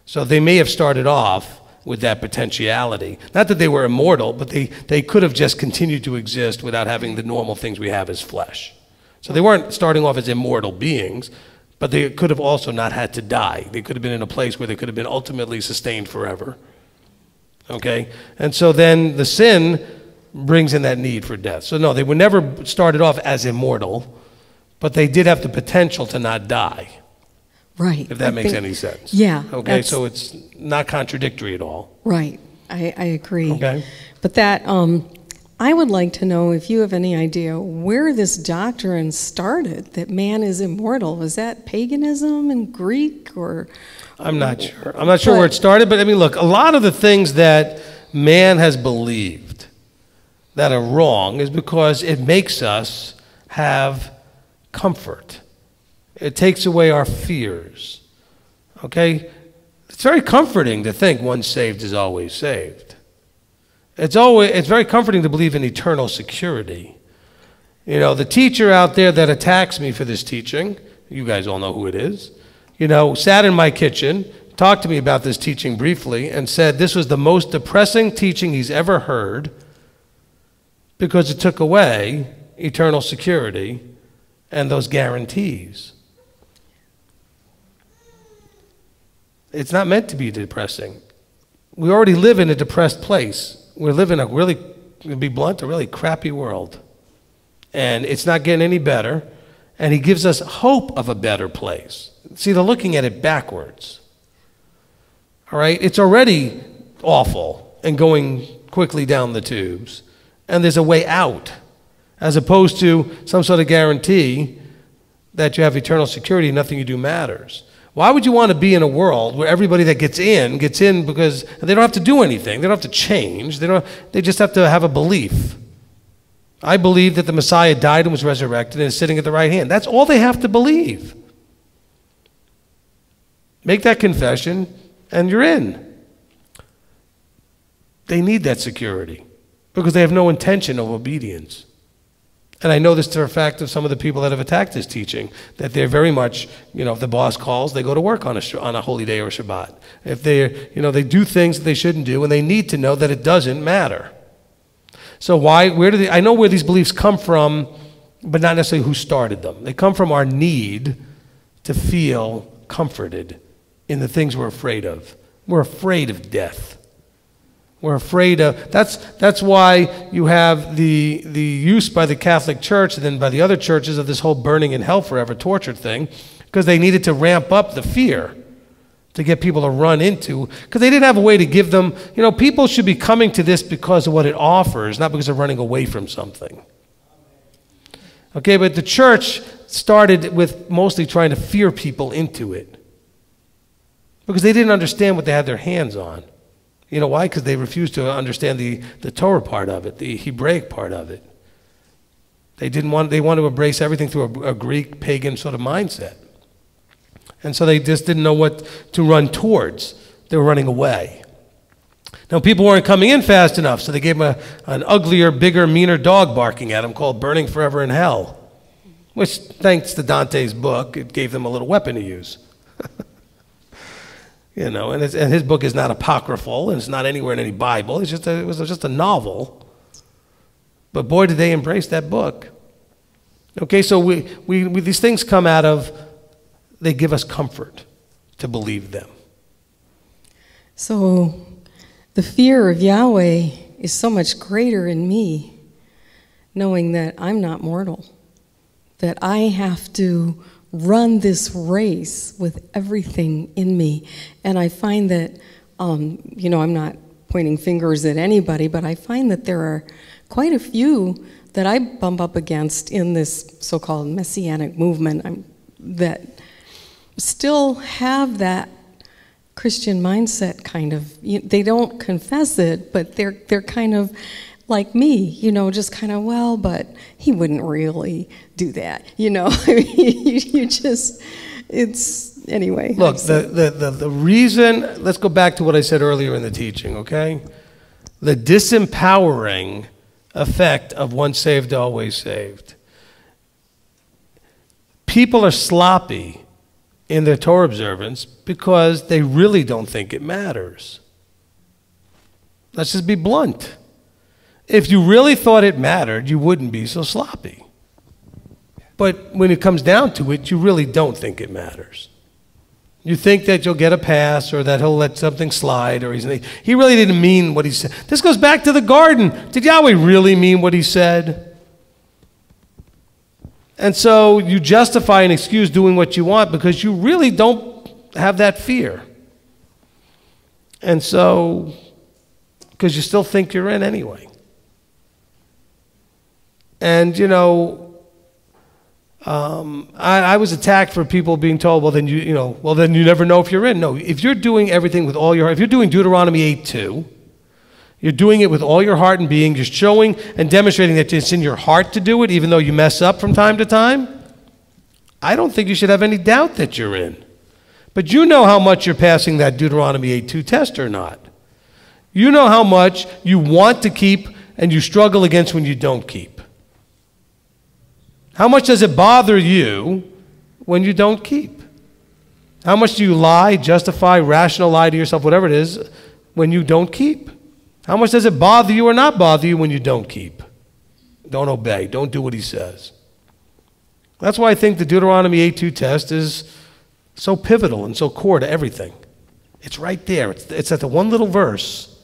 So they may have started off with that potentiality. Not that they were immortal, but they could have just continued to exist without having the normal things we have as flesh. So they weren't starting off as immortal beings, but they could have also not had to die. They could have been in a place where they could have been ultimately sustained forever. Okay? And so then the sin brings in that need for death. So no, they were never started off as immortal, but they did have the potential to not die. Right. If that makes any sense. Yeah. Okay, so it's not contradictory at all. Right. I agree. Okay. But that, I would like to know if you have any idea where this doctrine started, that man is immortal. Was that paganism in Greek, or? I'm not sure. I'm not sure where it started, but I mean, look, a lot of the things that man has believed that are wrong is because it makes us have comfort. It takes away our fears. Okay? It's very comforting to think once saved is always saved. It's very comforting to believe in eternal security. The teacher out there that attacks me for this teaching, you guys all know who it is, sat in my kitchen, talked to me about this teaching briefly, and said this was the most depressing teaching he's ever heard because it took away eternal security and those guarantees. It's not meant to be depressing. We already live in a depressed place. We live in a really, to be blunt, a really crappy world. And it's not getting any better. And he gives us hope of a better place. See, they're looking at it backwards. All right? It's already awful and going quickly down the tubes. And there's a way out, as opposed to some sort of guarantee that you have eternal security and nothing you do matters. Why would you want to be in a world where everybody that gets in because they don't have to do anything, they don't have to change, they just have to have a belief. I believe that the Messiah died and was resurrected and is sitting at the right hand. That's all they have to believe. Make that confession and you're in. They need that security because they have no intention of obedience. And I know this to a fact of some of the people that have attacked this teaching, that they're very much, if the boss calls, they go to work on a holy day or Shabbat. If they do things that they shouldn't do, and they need to know that it doesn't matter. So I know where these beliefs come from, but not necessarily who started them. They come from our need to feel comforted in the things we're afraid of. We're afraid of death. We're afraid of, that's why you have the use by the Catholic Church and then by the other churches of this whole burning in hell forever torture thing, because they needed to ramp up the fear. to get people to run into, because they didn't have a way to give them, people should be coming to this because of what it offers, not because they're running away from something. Okay, but the church started with mostly trying to fear people into it because they didn't understand what they had their hands on. You know why? Because they refused to understand the Torah part of it, the Hebraic part of it. They want to embrace everything through a Greek pagan sort of mindset. And so they just didn't know what to run towards. They were running away. Now, people weren't coming in fast enough, so they gave them an uglier, bigger, meaner dog barking at them called Burning Forever in Hell, which, thanks to Dante's book, it gave them a little weapon to use. And his book is not apocryphal, and it's not anywhere in any Bible. It was just a novel. But boy, did they embrace that book. Okay, so we these things come out of, they give us comfort to believe them. So the fear of Yahweh is so much greater in me, knowing that I'm not mortal, that I have to run this race with everything in me. And I find that, I'm not pointing fingers at anybody, but I find that there are quite a few that I bump up against in this so-called Messianic movement that still have that Christian mindset kind of. They don't confess it, but they're kind of like me, just kind of, well, but he wouldn't really do that, anyway. Look, the reason, let's go back to what I said earlier in the teaching, okay? The disempowering effect of once saved, always saved. People are sloppy in their Torah observance because they really don't think it matters. Let's just be blunt. If you really thought it mattered, you wouldn't be so sloppy. But when it comes down to it, you really don't think it matters. You think that you'll get a pass or that he'll let something slide or he really didn't mean what he said. This goes back to the garden. Did Yahweh really mean what he said? And so you justify and excuse doing what you want because you really don't have that fear. And so, because you still think you're in anyway. And, I was attacked for people being told, well, then you never know if you're in. No, if you're doing everything with all your heart, if you're doing Deuteronomy 8:2, you're doing it with all your heart and being, you're showing and demonstrating that it's in your heart to do it, even though you mess up from time to time, I don't think you should have any doubt that you're in. But you know how much you're passing that Deuteronomy 8:2 test or not. You know how much you want to keep and you struggle against when you don't keep. How much does it bother you when you don't keep? How much do you lie, justify, rational lie to yourself, whatever it is, when you don't keep? How much does it bother you or not bother you when you don't keep? Don't obey. Don't do what he says. That's why I think the Deuteronomy 8:2 test is so pivotal and so core to everything. It's right there. It's at the one little verse.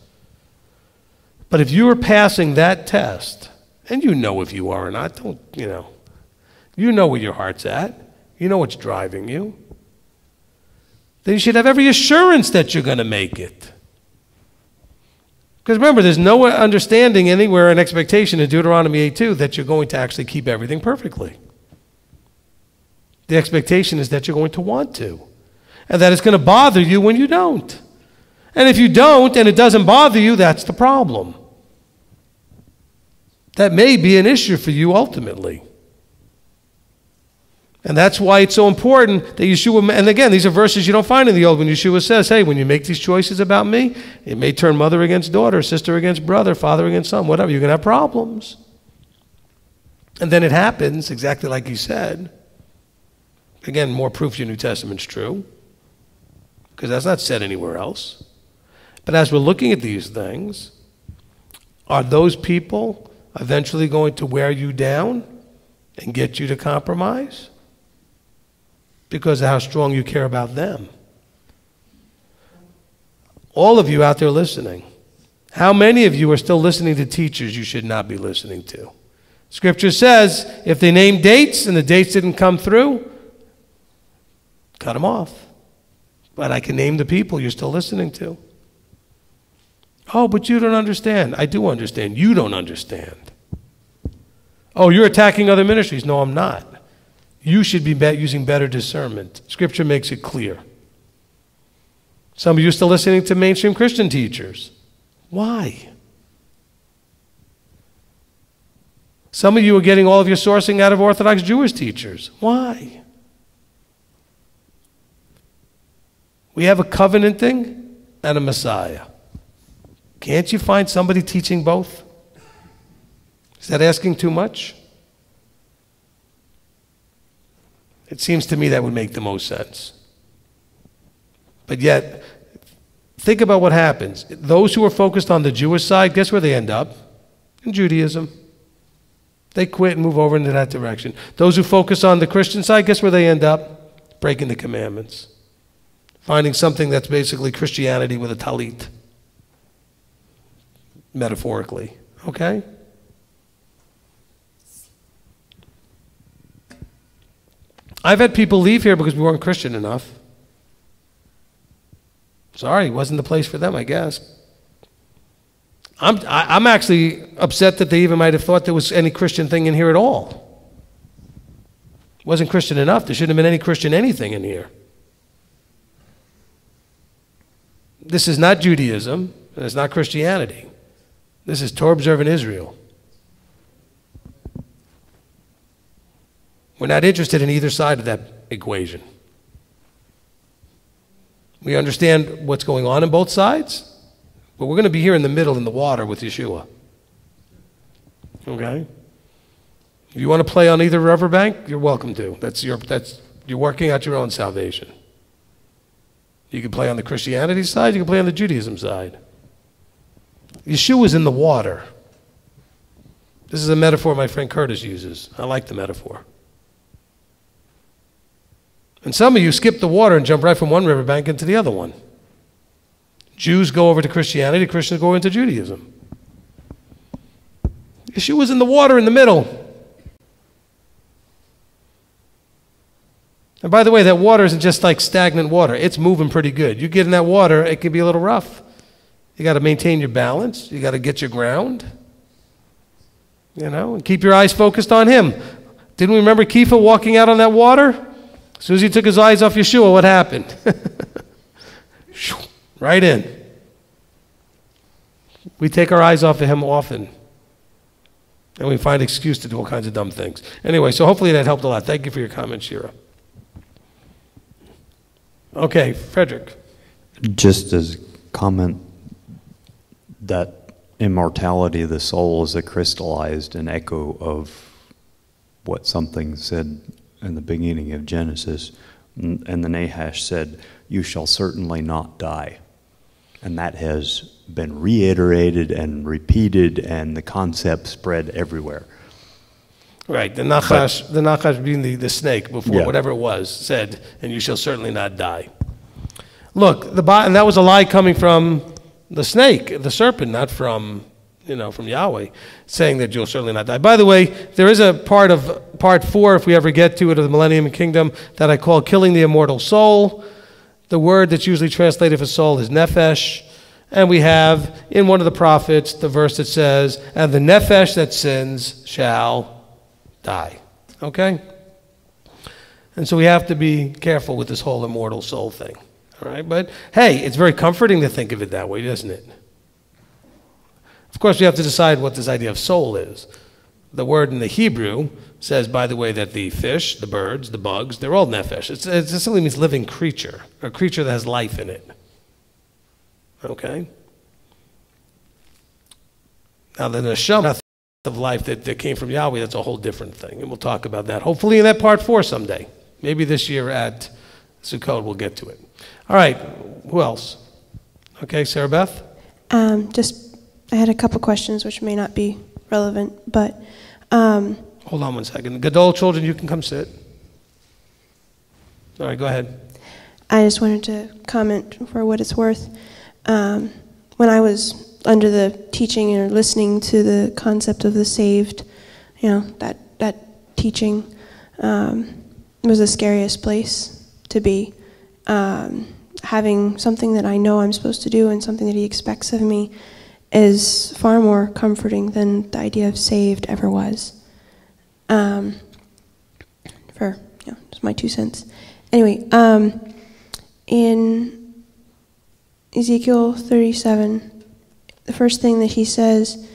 But if you are passing that test, and you know if you are or not, you know where your heart's at. You know what's driving you. Then you should have every assurance that you're going to make it. Because remember, there's no understanding anywhere and expectation in Deuteronomy 8:2 that you're going to actually keep everything perfectly. The expectation is that you're going to want to. And that it's going to bother you when you don't. And if you don't and it doesn't bother you, that's the problem. That may be an issue for you ultimately. And that's why it's so important that Yeshua, and again, these are verses you don't find in the Old, when Yeshua says, hey, when you make these choices about me, it may turn mother against daughter, sister against brother, father against son, whatever. You're going to have problems. And then it happens exactly like he said. Again, more proof your New Testament's true, because that's not said anywhere else. But as we're looking at these things, are those people eventually going to wear you down and get you to compromise? Because of how strong you care about them. All of you out there listening, how many of you are still listening to teachers you should not be listening to? Scripture says, if they name dates and the dates didn't come through, cut them off. But I can name the people you're still listening to. Oh, but you don't understand. I do understand. You don't understand. Oh, you're attacking other ministries. No, I'm not. You should be using better discernment. Scripture makes it clear. Some of you are still listening to mainstream Christian teachers. Why? Some of you are getting all of your sourcing out of Orthodox Jewish teachers. Why? We have a covenanting and a Messiah. Can't you find somebody teaching both? Is that asking too much? It seems to me that would make the most sense. But yet, think about what happens. Those who are focused on the Jewish side, guess where they end up? In Judaism. They quit and move over into that direction. Those who focus on the Christian side, guess where they end up? Breaking the commandments. Finding something that's basically Christianity with a talit. Metaphorically. Okay? I've had people leave here because we weren't Christian enough. Sorry, it wasn't the place for them, I guess. I'm actually upset that they even might have thought there was any Christian thing in here at all. It wasn't Christian enough. There shouldn't have been any Christian anything in here. This is not Judaism, and it's not Christianity. This is Torah observant Israel. We're not interested in either side of that equation. We understand what's going on both sides, but we're going to be here in the middle in the water with Yeshua. Okay? If you want to play on either riverbank, you're welcome to. You're working out your own salvation. You can play on the Christianity side, you can play on the Judaism side. Yeshua's in the water. This is a metaphor my friend Curtis uses. I like the metaphor. And some of you skip the water and jump right from one riverbank into the other one. Jews go over to Christianity, Christians go into Judaism. Yeshua's in the water in the middle. And by the way, that water isn't just like stagnant water. It's moving pretty good. You get in that water, it can be a little rough. You got to maintain your balance. You got to get your ground. And keep your eyes focused on him. Didn't we remember Kepha walking out on that water? As soon as he took his eyes off Yeshua, what happened? Right in. We take our eyes off of him often. And we find excuse to do all kinds of dumb things. Anyway, so hopefully that helped a lot. Thank you for your comment, Shira. Okay, Frederick. Just as a comment, that immortality of the soul is a crystallized an echo of what something said in the beginning of Genesis, and the Nahash said, "You shall certainly not die." And that has been reiterated and repeated, and the concept spread everywhere. Right, the Nachash being the snake before, whatever it was, said, "And you shall certainly not die." Look, and that was a lie coming from the snake, the serpent, not from Yahweh, saying that you'll certainly not die. By the way, there is a part 4, if we ever get to it, of the Millennium Kingdom, that I call killing the immortal soul. The word that's usually translated for soul is nephesh. And we have, in one of the prophets, the verse that says, "And the nephesh that sins shall die." Okay? And so we have to be careful with this whole immortal soul thing. All right? But, hey, it's very comforting to think of it that way, doesn't it? Of course, we have to decide what this idea of soul is. The word in the Hebrew says, by the way, that the fish, the birds, the bugs, they're all nephesh. It simply means living creature, or a creature that has life in it. Okay? Now, the neshama of life that came from Yahweh, that's a whole different thing. And we'll talk about that, hopefully in that part 4 someday. Maybe this year at Sukkot we'll get to it. All right, who else? Okay, Sarah Beth? I had a couple questions which may not be relevant, but... Hold on one second. Gadol children, you can come sit. All right, go ahead. I just wanted to comment for what it's worth. When I was under the teaching or listening to the concept of the saved, that teaching was the scariest place to be. having something that I know I'm supposed to do and something that he expects of me is far more comforting than the idea of saved ever was. Just my 2 cents. Anyway, in Ezekiel 37, the first thing that he says,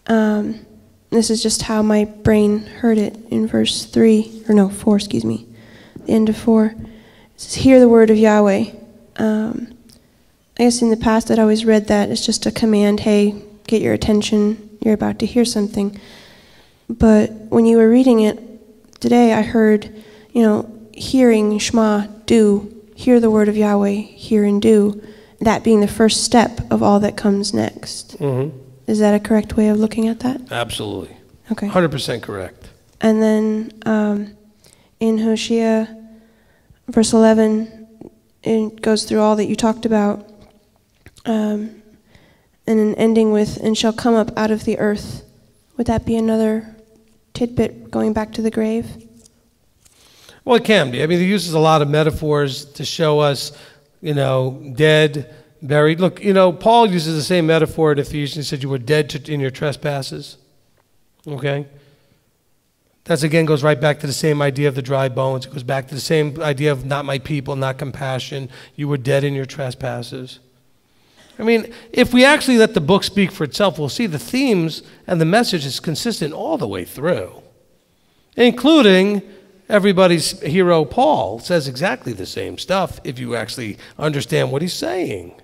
this is just how my brain heard it in verse 4, the end of 4. It says, hear the word of Yahweh. I guess in the past I'd always read that as just a command, hey, get your attention, you're about to hear something. But when you were reading it today, I heard, hearing, Shema, do, hear the word of Yahweh, hear and do, that being the first step of all that comes next. Mm-hmm. Is that a correct way of looking at that? Absolutely. Okay. 100% correct. And then in Hosea, verse 11, it goes through all that you talked about, and then ending with, and shall come up out of the earth. Would that be another tidbit going back to the grave? Well, it can be. I mean, he uses a lot of metaphors to show us, dead, buried. Look, Paul uses the same metaphor in Ephesians. He said you were dead in your trespasses. Okay? That again goes right back to the same idea of the dry bones. It goes back to the same idea of not my people, not compassion. You were dead in your trespasses. I mean, if we actually let the book speak for itself, we'll see the themes and the message is consistent all the way through, including everybody's hero Paul says exactly the same stuff if you actually understand what he's saying.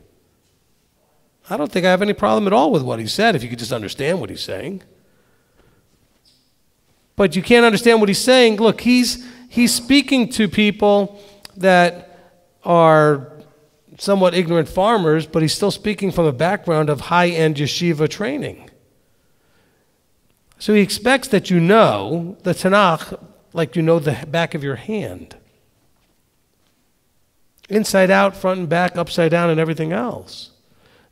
I don't think I have any problem at all with what he said if you could just understand what he's saying. But you can't understand what he's saying. Look, he's speaking to people that are somewhat ignorant farmers, but he's still speaking from a background of high-end yeshiva training. So he expects that you know the Tanakh like you know the back of your hand. Inside out, front and back, upside down, and everything else.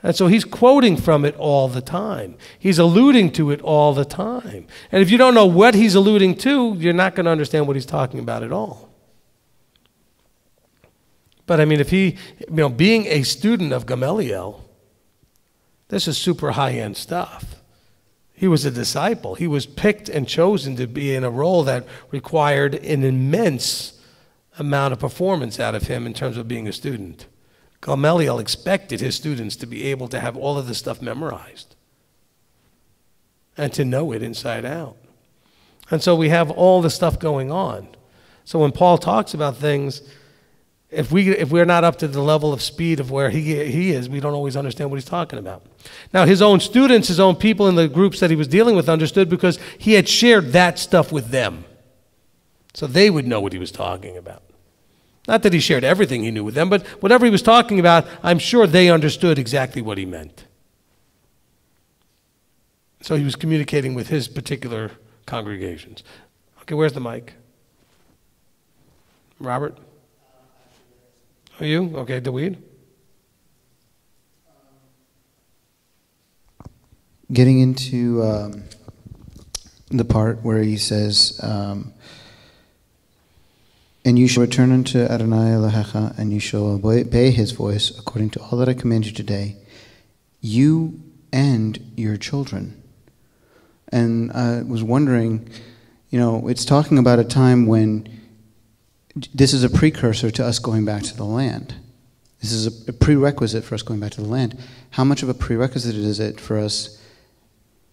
And so he's quoting from it all the time. He's alluding to it all the time. And if you don't know what he's alluding to, you're not going to understand what he's talking about at all. But I mean, if he, being a student of Gamaliel, this is super high-end stuff. He was a disciple. He was picked and chosen to be in a role that required an immense amount of performance out of him in terms of being a student. Gamaliel expected his students to be able to have all of this stuff memorized and to know it inside out. And so we have all this stuff going on. So when Paul talks about things, if we're not up to the level of speed of where he is, we don't always understand what he's talking about. Now, his own students, his own people in the groups that he was dealing with understood because he had shared that stuff with them. So they would know what he was talking about. Not that he shared everything he knew with them, but whatever he was talking about, I'm sure they understood exactly what he meant. So he was communicating with his particular congregations. Okay, where's the mic? Robert? Are you? Okay, Daweed? Getting into the part where he says, and you shall return unto Adonai Elohecha, and you shall obey his voice according to all that I command you today, you and your children. And I was wondering, it's talking about a time when this is a precursor to us going back to the land. This is a prerequisite for us going back to the land. How much of a prerequisite is it for us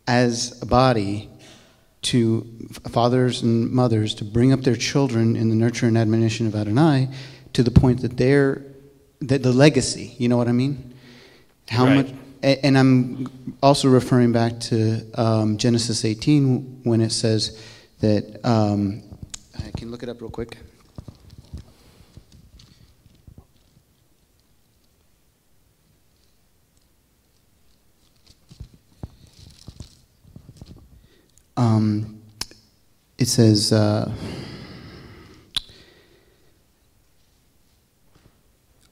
as a body to fathers and mothers to bring up their children in the nurture and admonition of Adonai to the point that that the legacy, you know what I mean? How right. much? And I'm also referring back to Genesis 18 when it says that, I can look it up real quick. It says,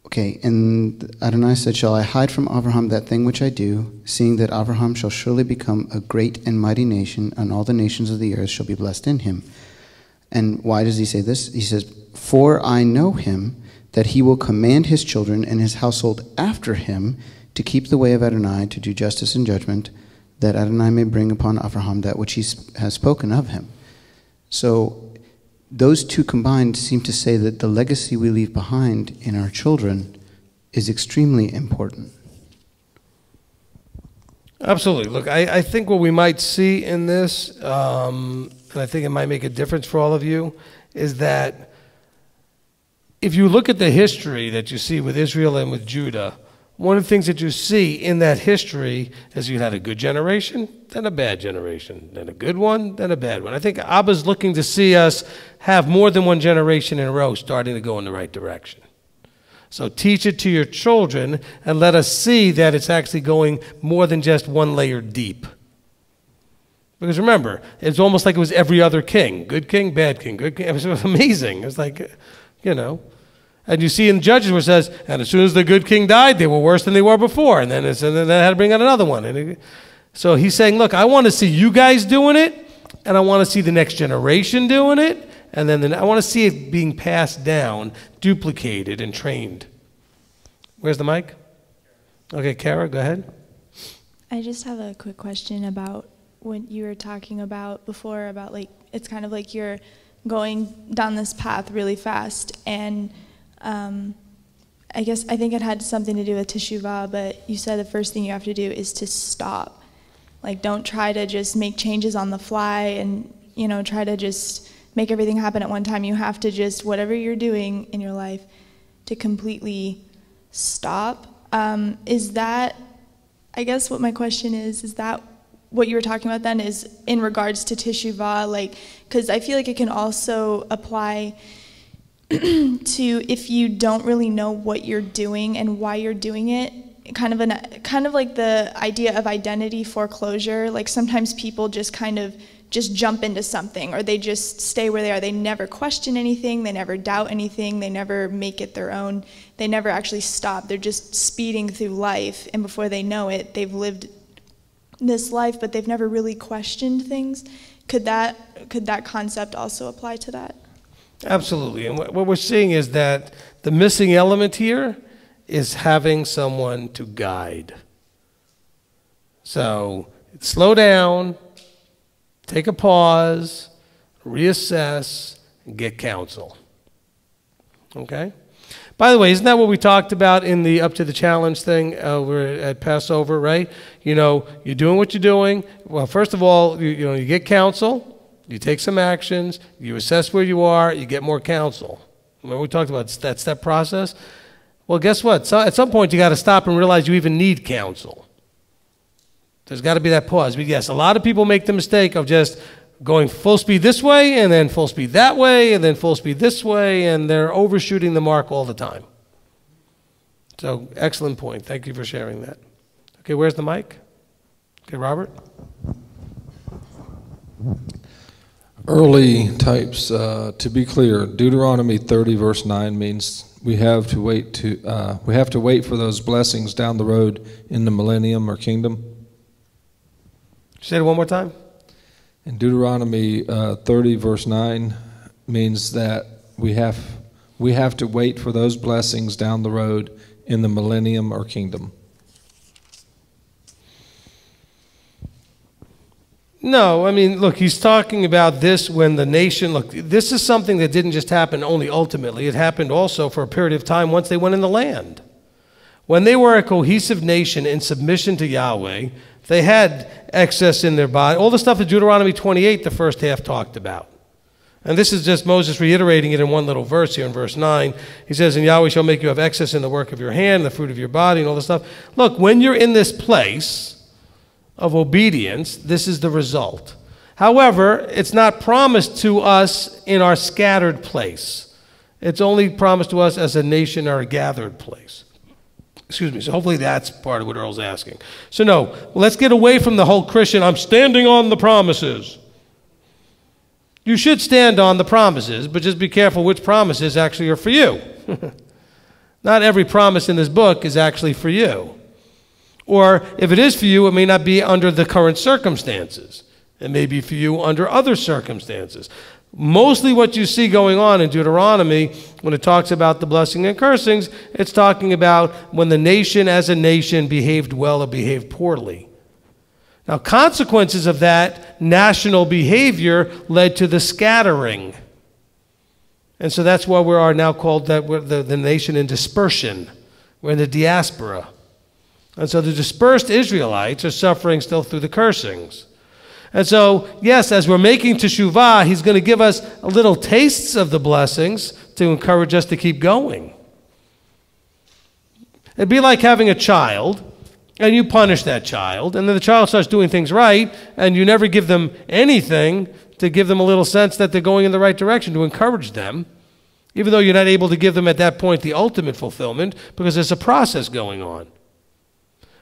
okay, and Adonai said, shall I hide from Abraham that thing which I do, seeing that Abraham shall surely become a great and mighty nation, and all the nations of the earth shall be blessed in him. And why does he say this? He says, for I know him, that he will command his children and his household after him to keep the way of Adonai, to do justice and judgment, that Adonai may bring upon Abraham that which he has spoken of him. So those two combined seem to say that the legacy we leave behind in our children is extremely important. Absolutely. Look, I think what we might see in this, and I think it might make a difference for all of you, is that if you look at the history that you see with Israel and with Judah, one of the things that you see in that history is you had a good generation, then a bad generation, then a good one, then a bad one. I think Abba's looking to see us have more than one generation in a row starting to go in the right direction. So teach it to your children and let us see that it's actually going more than just one layer deep. Because remember, it's almost like it was every other king. Good king, bad king, good king. It was amazing. It was like, you know. And you see in Judges where it says, and as soon as the good king died, they were worse than they were before. And then they had to bring out another one. So he's saying, look, I want to see you guys doing it, and I want to see the next generation doing it, and then I want to see it being passed down, duplicated, and trained. Where's the mic? Okay, Kara, go ahead. I just have a quick question about what you were talking about before, about like, it's kind of like you're going down this path really fast, and I think it had something to do with teshuvah, but you said the first thing you have to do is to stop. Like, don't try to just make changes on the fly and, you know, try to just make everything happen at one time. You have to just, whatever you're doing in your life, to completely stop. Is that, I guess what my question is that what you were talking about then is in regards to teshuvah? Like, because I feel like it can also apply to if you don't really know what you're doing and why you're doing it, kind of like the idea of identity foreclosure. Like sometimes people just kind of just jump into something, or they just stay where they are. They never question anything, they never doubt anything, they never make it their own, they never actually stop. They're just speeding through life, and before they know it, they've lived this life, but they've never really questioned things. Could that concept also apply to that? Absolutely. And what we're seeing is that the missing element here is having someone to guide. So slow down, take a pause, reassess, and get counsel. Okay? By the way, isn't that what we talked about in the Up to the Challenge thing over at Passover, right? You know, you're doing what you're doing. Well, first of all, you get counsel. You take some actions, you assess where you are, you get more counsel. Remember we talked about that step process? Well, guess what? So at some point you got to stop and realize you even need counsel. There's got to be that pause. But yes, a lot of people make the mistake of just going full speed this way and then full speed that way and then full speed this way, and they're overshooting the mark all the time. So excellent point. Thank you for sharing that. Okay, where's the mic? Okay, Robert? Early types, to be clear, Deuteronomy 30 verse 9 means we have to wait for those blessings down the road in the millennium or kingdom. Say it one more time. In Deuteronomy 30 verse 9 means that we have to wait for those blessings down the road in the millennium or kingdom. No, I mean, look, he's talking about this when the nation, look, this is something that didn't just happen only ultimately. It happened also for a period of time once they went in the land. When they were a cohesive nation in submission to Yahweh, they had excess in their body. All the stuff that Deuteronomy 28, the first half, talked about. And this is just Moses reiterating it in one little verse here in verse 9. He says, and Yahweh shall make you have excess in the work of your hand, the fruit of your body, and all this stuff. Look, when you're in this place of obedience, this is the result. However, it's not promised to us in our scattered place. It's only promised to us as a nation or a gathered place. Excuse me. So hopefully that's part of what Earl's asking. So no, let's get away from the whole Christian, I'm standing on the promises. You should stand on the promises, but just be careful which promises actually are for you. Not every promise in this book is actually for you. Or if it is for you, it may not be under the current circumstances. It may be for you under other circumstances. Mostly what you see going on in Deuteronomy, when it talks about the blessing and cursings, it's talking about when the nation as a nation behaved well or behaved poorly. Now, consequences of that national behavior led to the scattering. And so that's why we are now called that we're the nation in dispersion. We're in the diaspora. And so the dispersed Israelites are suffering still through the cursings. And so, yes, as we're making teshuvah, he's going to give us a little tastes of the blessings to encourage us to keep going. It'd be like having a child, and you punish that child, and then the child starts doing things right, and you never give them anything to give them a little sense that they're going in the right direction, to encourage them, even though you're not able to give them at that point the ultimate fulfillment, because there's a process going on.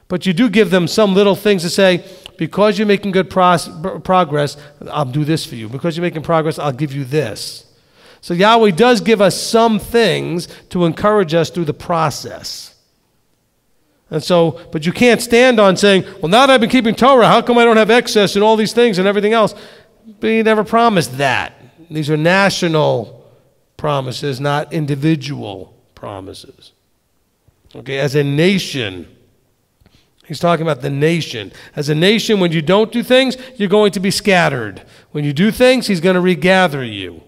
But you do give them some little things to say, because you're making good progress, I'll do this for you. Because you're making progress, I'll give you this. So Yahweh does give us some things to encourage us through the process. And so, but you can't stand on saying, well, now that I've been keeping Torah, how come I don't have excess and all these things and everything else? But he never promised that. These are national promises, not individual promises. Okay, as a nation, he's talking about the nation. As a nation, when you don't do things, you're going to be scattered. When you do things, he's going to regather you.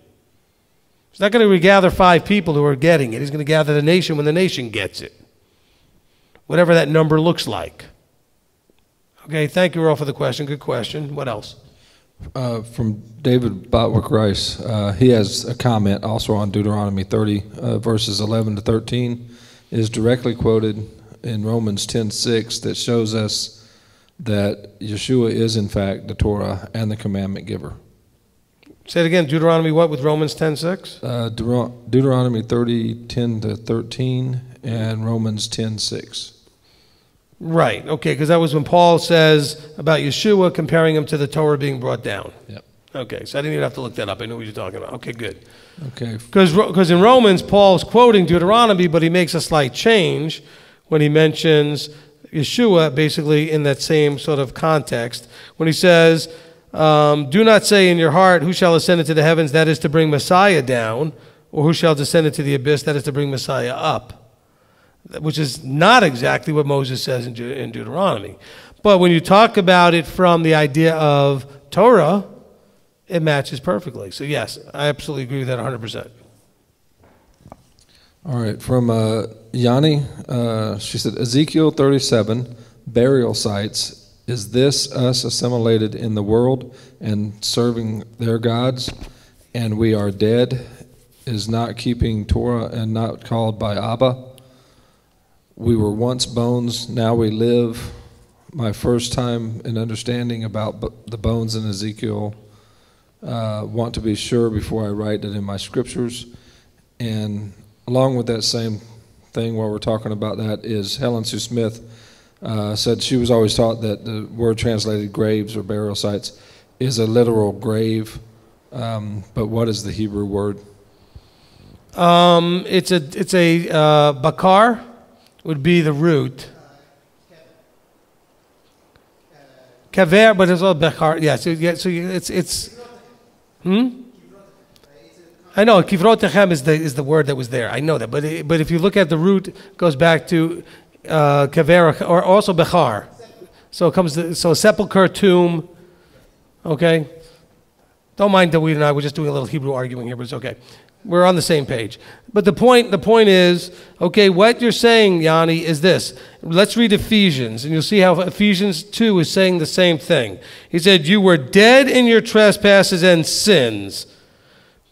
He's not going to regather 5 people who are getting it. He's going to gather the nation when the nation gets it. Whatever that number looks like. Okay, thank you, Earl, for the question. Good question. What else? From David Botwick Rice. He has a comment also on Deuteronomy 30, verses 11 to 13. It is directly quoted in Romans 10:6 that shows us that Yeshua is, in fact, the Torah and the commandment giver. Say it again. Deuteronomy what with Romans 10:6? Deuteronomy 30:10 to 13 and Romans 10:6. Right. Okay, because that was when Paul says about Yeshua, comparing him to the Torah being brought down. Yep. Okay, so I didn't even have to look that up. I knew what you're talking about. Okay, good. Okay. Because in Romans, Paul's quoting Deuteronomy, but he makes a slight change when he mentions Yeshua, basically in that same sort of context. When he says, do not say in your heart, who shall ascend into the heavens, that is to bring Messiah down, or who shall descend into the abyss, that is to bring Messiah up. Which is not exactly what Moses says in Deuteronomy. But when you talk about it from the idea of Torah, it matches perfectly. So yes, I absolutely agree with that 100%. All right, from Yanni, she said, Ezekiel 37, burial sites, is this us assimilated in the world and serving their gods, and we are dead, is not keeping Torah and not called by Abba? We were once bones, now we live. My first time in understanding about the bones in Ezekiel, want to be sure before I write it in my scriptures. And along with that same thing while we're talking about that is Helen Sue Smith said she was always taught that the word translated graves or burial sites is a literal grave. But what is the Hebrew word? It's a bakar. Would be the root. Kaver, but it's all bechar. Yeah, so it's. I know kivrot techem is the word that was there. I know that, but if you look at the root, it goes back to kaver or also bechar. So it comes to, so sepulcher, tomb. Okay, don't mind that we and I were just doing a little Hebrew arguing here, but it's okay. We're on the same page. But the point is, okay, what you're saying, Yanni, is this. Let's read Ephesians, and you'll see how Ephesians 2 is saying the same thing. He said, you were dead in your trespasses and sins,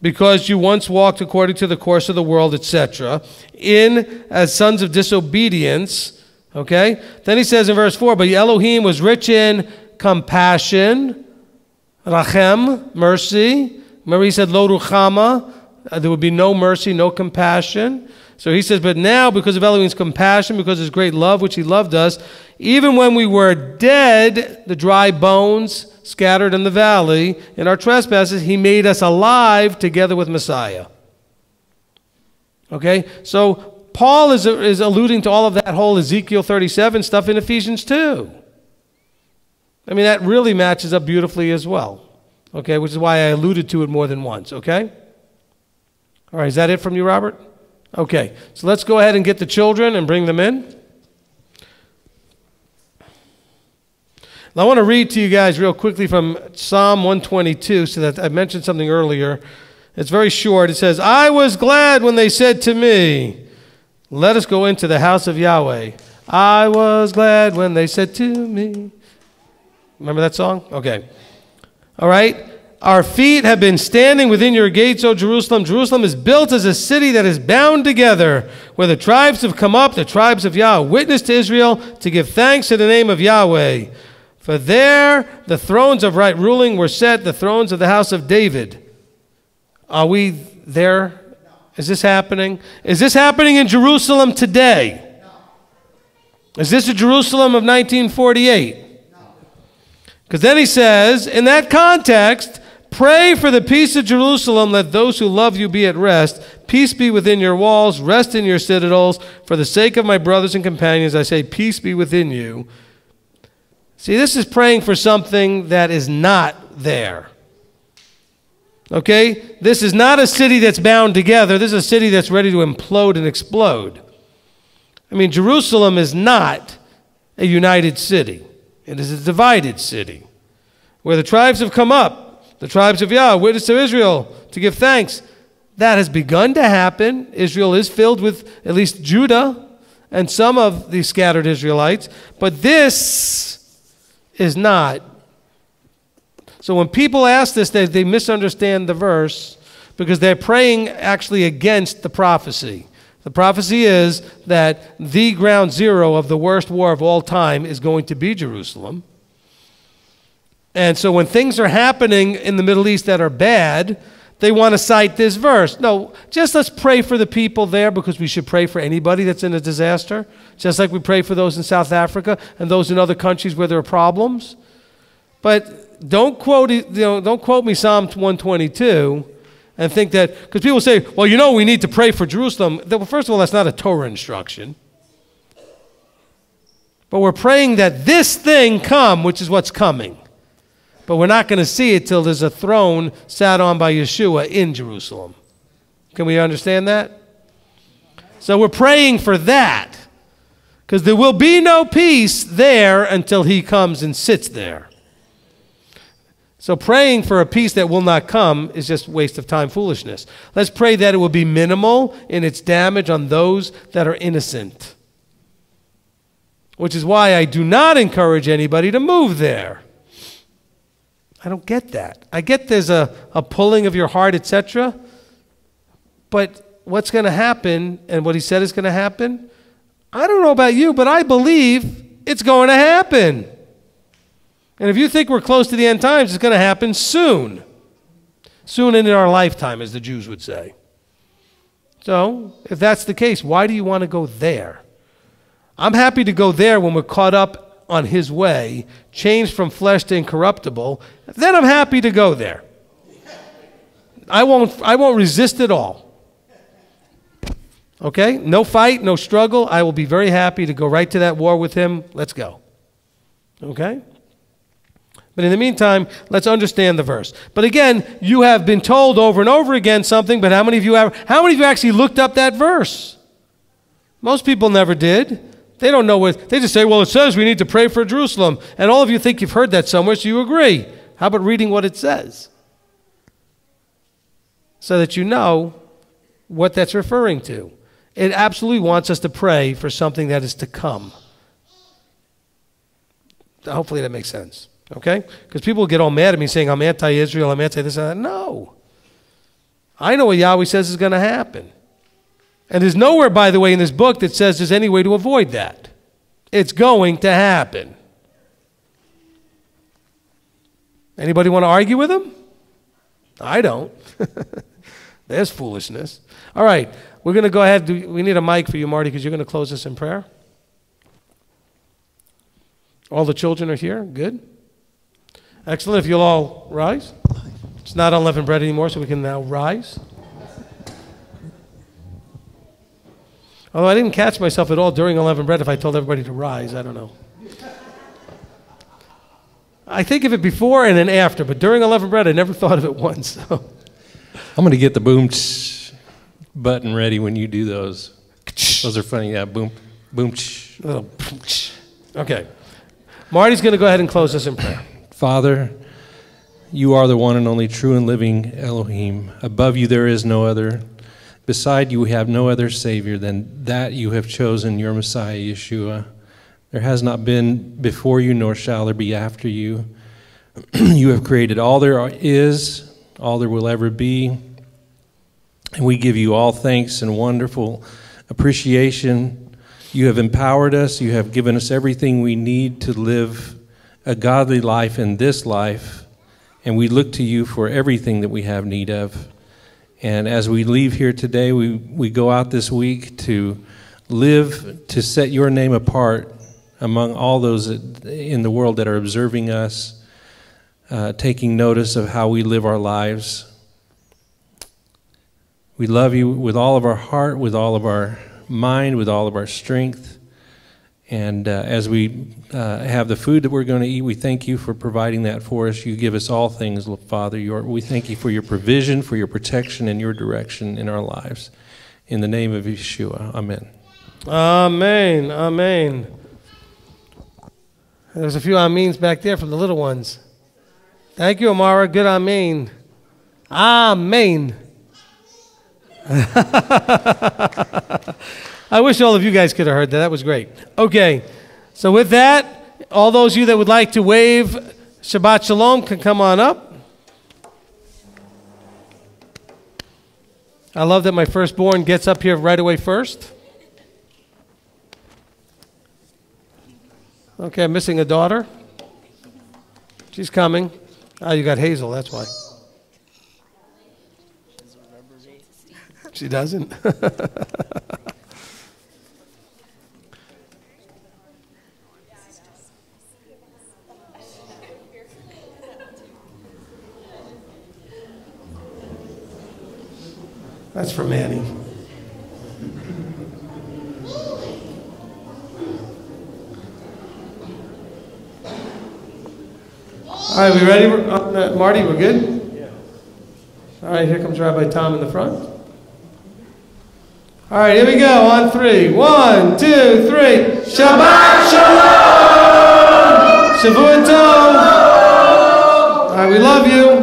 because you once walked according to the course of the world, etc., as sons of disobedience. Okay? Then he says in verse 4, but Elohim was rich in compassion, rachem, mercy. Remember he said, lo ruchama, there would be no mercy, no compassion. So he says, but now, because of Elohim's compassion, because of his great love, which he loved us, even when we were dead, the dry bones scattered in the valley, in our trespasses, he made us alive together with Messiah. Okay? So Paul is alluding to all of that whole Ezekiel 37 stuff in Ephesians 2. I mean, that really matches up beautifully as well. Okay, which is why I alluded to it more than once, okay? All right, is that it from you, Robert? Okay, so let's go ahead and get the children and bring them in. Now, I want to read to you guys real quickly from Psalm 122, so that I mentioned something earlier. It's very short. It says, I was glad when they said to me, let us go into the house of Yahweh. I was glad when they said to me. Remember that song? Okay. All right. Our feet have been standing within your gates, O Jerusalem. Jerusalem is built as a city that is bound together, where the tribes have come up, the tribes of Yahweh, witness to Israel, to give thanks to the name of Yahweh. For there the thrones of right ruling were set, the thrones of the house of David. Are we there? Is this happening? Is this happening in Jerusalem today? Is this a Jerusalem of 1948? Because then he says, in that context, pray for the peace of Jerusalem. Let those who love you be at rest. Peace be within your walls. Rest in your citadels. For the sake of my brothers and companions, I say, peace be within you. See, this is praying for something that is not there. Okay? This is not a city that's bound together. This is a city that's ready to implode and explode. I mean, Jerusalem is not a united city. It is a divided city where the tribes have come up, the tribes of Yah, witness to Israel, to give thanks. That has begun to happen. Israel is filled with at least Judah and some of the scattered Israelites, but this is not. So when people ask this, they misunderstand the verse because they're praying actually against the prophecy. The prophecy is that the ground zero of the worst war of all time is going to be Jerusalem. And so when things are happening in the Middle East that are bad, they want to cite this verse. No, just let's pray for the people there, because we should pray for anybody that's in a disaster, just like we pray for those in South Africa and those in other countries where there are problems. But don't quote me Psalm 122 and think that, because people say, well, you know, we need to pray for Jerusalem. Well, first of all, that's not a Torah instruction. But we're praying that this thing come, which is what's coming. But we're not going to see it till there's a throne sat on by Yeshua in Jerusalem. Can we understand that? So we're praying for that, because there will be no peace there until he comes and sits there. So praying for a peace that will not come is just waste of time, foolishness. Let's pray that it will be minimal in its damage on those that are innocent. Which is why I do not encourage anybody to move there. I don't get that. I get there's a pulling of your heart, etc. But what's going to happen, and what he said is going to happen, I don't know about you, but I believe it's going to happen. And if you think we're close to the end times, it's going to happen soon. Soon in our lifetime, as the Jews would say. So, if that's the case, why do you want to go there? I'm happy to go there when we're caught up on his way, changed from flesh to incorruptible. Then I'm happy to go there. I won't resist at all. Okay? No fight, no struggle. I will be very happy to go right to that war with him. Let's go. Okay? But in the meantime, let's understand the verse. But again, you have been told over and over again something, but how many of you actually looked up that verse? Most people never did. They don't know what, they just say, well, it says we need to pray for Jerusalem. And all of you think you've heard that somewhere, so you agree. How about reading what it says? So that you know what that's referring to. It absolutely wants us to pray for something that is to come. Hopefully that makes sense. Okay? Because people get all mad at me saying I'm anti-Israel, I'm anti-this and that. No. I know what Yahweh says is going to happen. And there's nowhere, by the way, in this book that says there's any way to avoid that. It's going to happen. Anybody want to argue with him? I don't. There's foolishness. All right. We're going to go ahead. We need a mic for you, Marty, because you're going to close us in prayer. All the children are here. Good. Excellent. If you'll all rise. It's not unleavened bread anymore, so we can now rise. Although I didn't catch myself at all during unleavened bread if I told everybody to rise. I don't know. I think of it before and then after, but during Unleavened Bread, I never thought of it once. So. I'm going to get the boom button ready when you do those. Those are funny, yeah, boom, boom. Okay. Marty's going to go ahead and close us in prayer. Father, you are the one and only true and living Elohim. Above you there is no other. Beside you we have no other Savior than that you have chosen, your Messiah, Yeshua. There has not been before you, nor shall there be after you. You have created all there is, all there will ever be. And we give you all thanks and wonderful appreciation. You have empowered us. You have given us everything we need to live a godly life in this life. And we look to you for everything that we have need of. And as we leave here today, we go out this week to live, to set your name apart among all those in the world that are observing us, taking notice of how we live our lives. We love you with all of our heart, with all of our mind, with all of our strength. And as we have the food that we're going to eat, we thank you for providing that for us. You give us all things, Father. We thank you for your provision, for your protection, and your direction in our lives. In the name of Yeshua, amen. Amen, amen. There's a few amens back there from the little ones. Thank you, Amara. Good amen. Amen. I wish all of you guys could have heard that. That was great. Okay, so with that, all those of you that would like to wave Shabbat Shalom can come on up. I love that my firstborn gets up here right away first. Okay, I'm missing a daughter. She's coming. Oh, you got Hazel, that's why. She doesn't? That's for Manny. All right, we ready? Marty, we're good? Yeah. All right, here comes Rabbi Tom in the front. All right, here we go on 3. 1, 2, 3. Shabbat Shalom! Shavua Tov! All right, we love you.